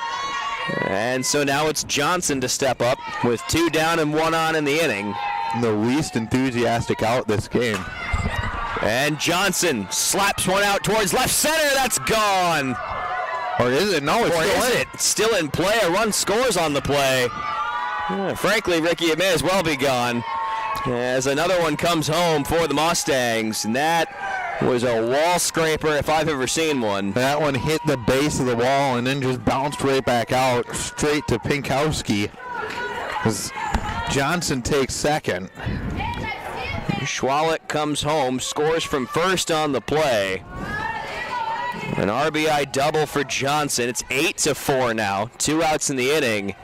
And so now it's Johnson to step up with 2 down and 1 on in the inning. The least enthusiastic out this game. And Johnson slaps one out towards left center. That's gone. Or is it? No, it's still in. It's still in play. A run scores on the play. Yeah, frankly, Ricky, it may as well be gone. As another one comes home for the Mustangs, and that was a wall scraper if I've ever seen one. That one hit the base of the wall and then just bounced right back out, straight to Pinkowski. As Johnson takes second. Schwalik comes home, scores from first on the play. An RBI double for Johnson. It's 8-4 now. 2 outs in the inning.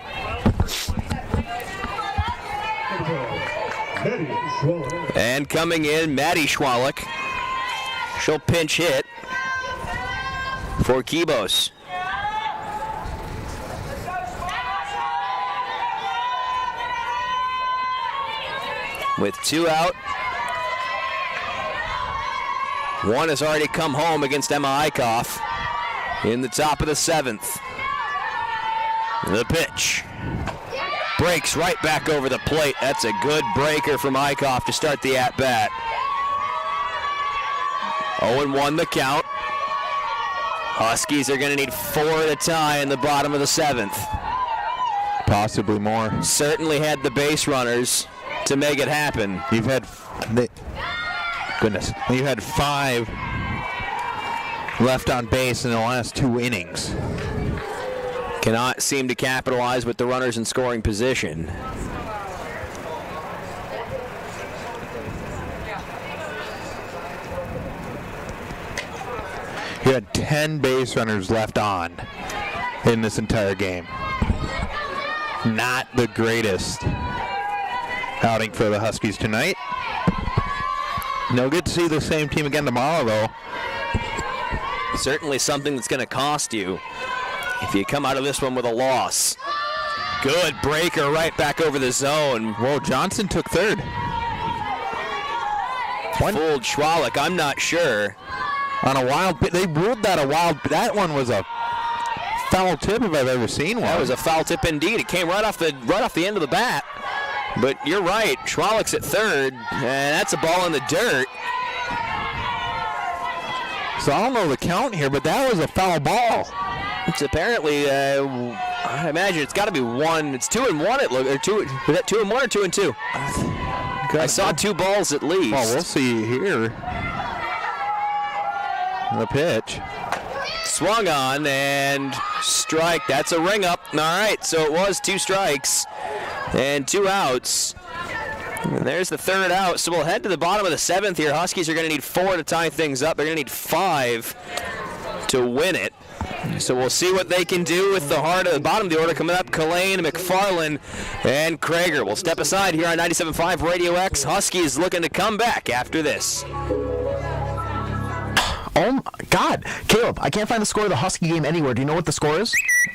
And coming in, Maddie Schwalik. She'll pinch hit for Kibos. With 2 out. One has already come home against Emma Eichhoff in the top of the 7th. The pitch. Breaks right back over the plate. That's a good breaker from Eichhoff to start the at-bat. 0-1 the count. Huskies are going to need 4 to tie in the bottom of the 7th. Possibly more. Certainly had the base runners to make it happen. You've had 5 left on base in the last 2 innings. Cannot seem to capitalize with the runners in scoring position. You had 10 base runners left on in this entire game. Not the greatest outing for the Huskies tonight. No good to see the same team again tomorrow, though. Certainly something that's going to cost you if you come out of this one with a loss. Good breaker right back over the zone. Whoa, Johnson took third. Fooled Schwalik, I'm not sure. On a wild, they ruled that a wild. That one was a foul tip if I've ever seen one. That was a foul tip indeed. It came right off the end of the bat. But you're right, Schwalik's at third, and that's a ball in the dirt. So I don't know the count here, but that was a foul ball. It's apparently, I imagine it's got to be 1. It's 2-1. It looked, or 2. Is that 2-1 or 2-2? I saw 2 balls at least. Well, we'll see here. The pitch. Swung on and strike. That's a ring up. All right, so it was 2 strikes and 2 outs. And there's the 3rd out. So we'll head to the bottom of the 7th here. Huskies are going to need 4 to tie things up. They're going to need 5 to win it. So we'll see what they can do with the bottom of the order coming up. Collane, McFarland, and Krager. We'll step aside here on 97.5 Radio X. Huskies looking to come back after this. Oh my God, Caleb, I can't find the score of the Husky game anywhere. Do you know what the score is?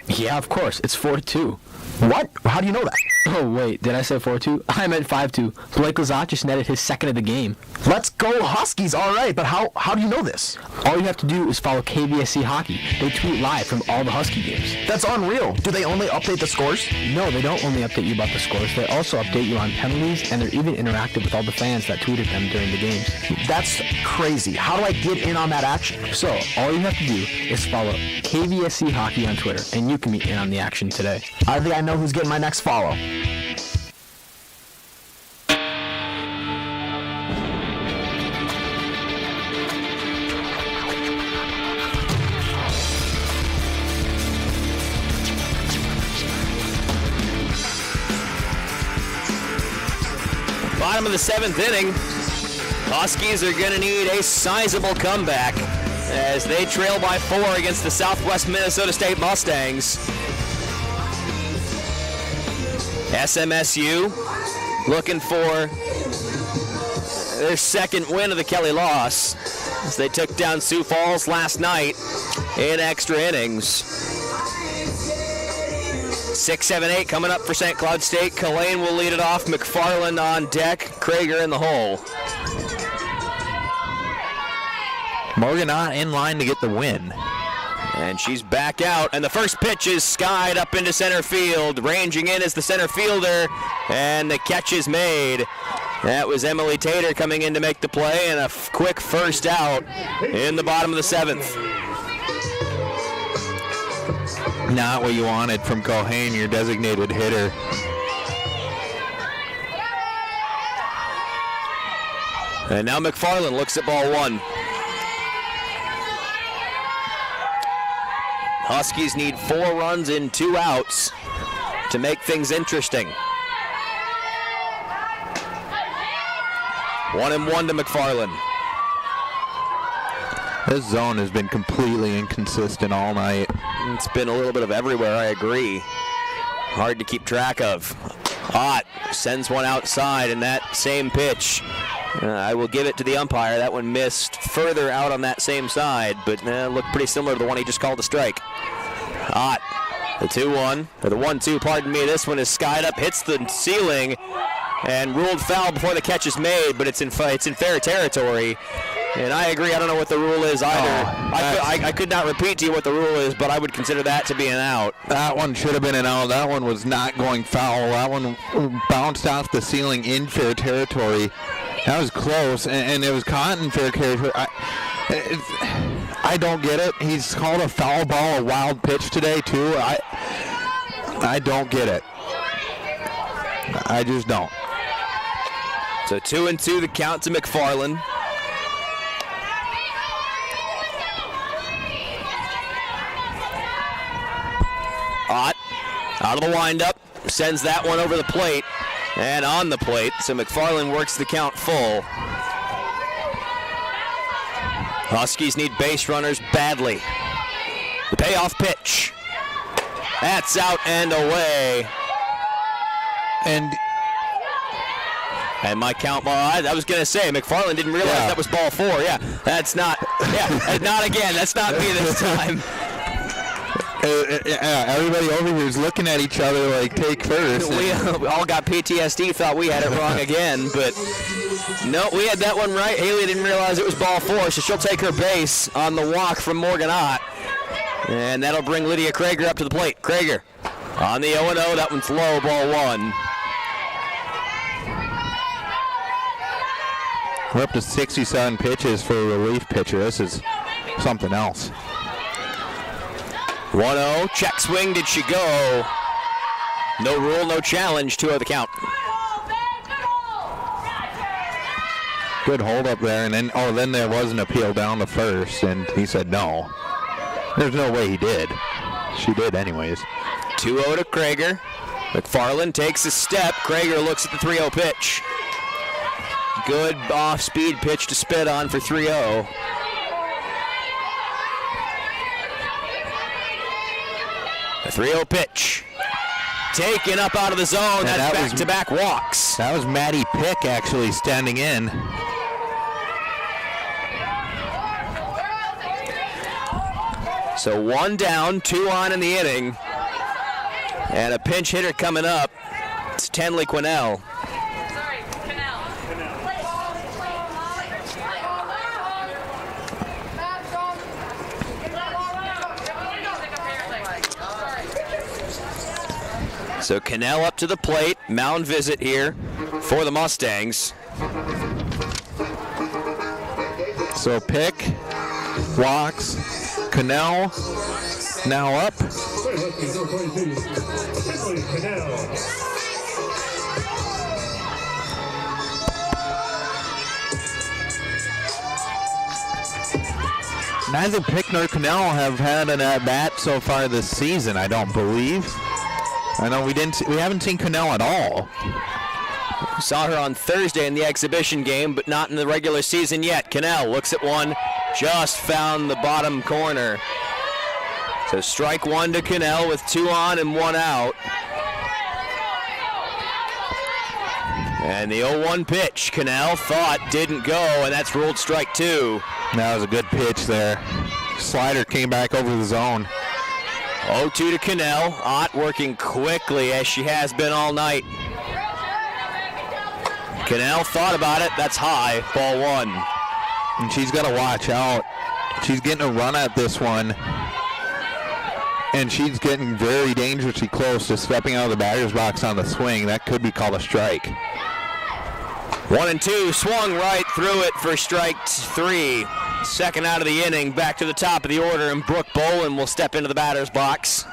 Yeah, of course. It's 4-2. What? How do you know that? Oh, wait. Did I say 4-2? I meant 5-2. Blake Lazat just netted his 2nd of the game. Let's go Huskies. All right, but how do you know this? All you have to do is follow KVSC Hockey. They tweet live from all the Husky games. That's unreal. Do they only update the scores? No, they don't only update you about the scores. They also update you on penalties, and they're even interactive with all the fans that tweeted them during the games. That's crazy. How do I get in on that action? So, all you have to do is follow KVSC Hockey on Twitter, and you can be in on the action today. I think I know who's getting my next follow. Bottom of the 7th inning. Huskies are going to need a sizable comeback as they trail by 4 against the Southwest Minnesota State Mustangs. SMSU looking for their 2nd win of the Kelly loss as they took down Sioux Falls last night in extra innings. 6-7-8 coming up for St. Cloud State. Collane will lead it off. McFarland on deck. Krager in the hole. Morgan in line to get the win. And she's back out, and the first pitch is skied up into center field. Ranging in is the center fielder, and the catch is made. That was Emily Tater coming in to make the play, and a quick first out in the bottom of the 7th. Not what you wanted from Culhane, your designated hitter. And now McFarland looks at ball 1. Huskies need 4 runs in 2 outs to make things interesting. 1-1 to McFarland. This zone has been completely inconsistent all night. It's been a little bit of everywhere, I agree. Hard to keep track of. Ott sends one outside, and that same pitch, I will give it to the umpire. That one missed further out on that same side, but looked pretty similar to the one he just called a strike. Ott, the 2-1, or the 1-2, pardon me. This one is skied up, hits the ceiling, and ruled foul before the catch is made, but it's in fair territory. And I agree, I don't know what the rule is either. I could not repeat to you what the rule is, but I would consider that to be an out. That one should have been an out. That one was not going foul. That one bounced off the ceiling in fair territory. That was close, and it was caught in fair territory. I don't get it. He's called a foul ball a wild pitch today, too. I don't get it. I just don't. So 2-2 the count to McFarland. Ott out of the windup, sends that one over the plate and on the plate, so McFarland works the count full. Huskies need base runners badly. The payoff pitch. That's out and away. And my count, I was going to say, McFarland didn't realize that was ball 4. Yeah, that's not, not again. That's not me this time. Everybody over here is looking at each other like, take first. We all got PTSD, thought we had it wrong again, but no, we had that one right. Haley didn't realize it was ball 4, so she'll take her base on the walk from Morgan Ott. And that'll bring Lydia Krager up to the plate. Krager on the 0-0, that one's low, ball 1. We're up to 67 pitches for a relief pitcher. This is something else. 1-0, check swing, did she go? No rule, no challenge, 2-0 the count. Good hold up there, and then there was an appeal down to first, and he said no. There's no way he did. She did anyways. 2-0 to Krager. McFarland takes a step. Krager looks at the 3-0 pitch. Good off-speed pitch to spit on for 3-0. The 3-0 pitch. Taken up out of the zone. That's back-to-back walks. That was Maddie Pick actually standing in. So 1 down, 2 on in the inning. And a pinch hitter coming up. It's Tenley Quinnell. So Cannell up to the plate, mound visit here for the Mustangs. So Pick, walks, Cannell, now up. Neither Pick nor Cannell have had an at-bat so far this season, I don't believe. I know we haven't seen Cannell at all. Saw her on Thursday in the exhibition game, but not in the regular season yet. Cannell looks at one, just found the bottom corner. So strike 1 to Cannell with 2 on and 1 out. And the 0-1 pitch, Cannell thought didn't go, and that's ruled strike 2. That was a good pitch there. Slider came back over the zone. 0-2 to Cannell. Ott working quickly as she has been all night. Cannell thought about it. That's high. Ball 1. And she's got to watch out. She's getting a run at this one. And she's getting very dangerously close to stepping out of the batter's box on the swing. That could be called a strike. 1-2. Swung right through it for strike 3. Second out of the inning, back to the top of the order, and Brooke Bolin will step into the batter's box.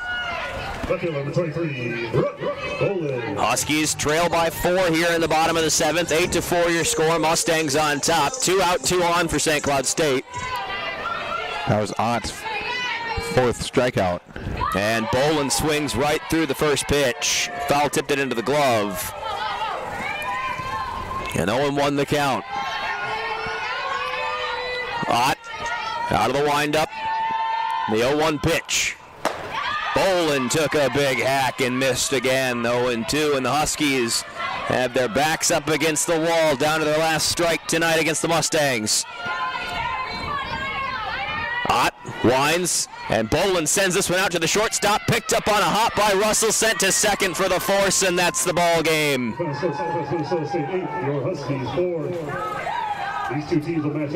Number 23, Brooke Bolin. Huskies trail by 4 here in the bottom of the 7th. 8-4 your score. Mustangs on top. 2 out, 2 on for St. Cloud State. That was Ott's 4th strikeout. And Bolin swings right through the first pitch. Foul tipped it into the glove. And 0-1 the count. Ott out of the windup. The 0-1 pitch. Bolin took a big hack and missed again. 0-2, and the Huskies have their backs up against the wall, down to their last strike tonight against the Mustangs. Ott winds, and Bolin sends this one out to the shortstop, picked up on a hop by Russell, sent to second for the force, and that's the ball game. Your Huskies 4. These two teams will match up.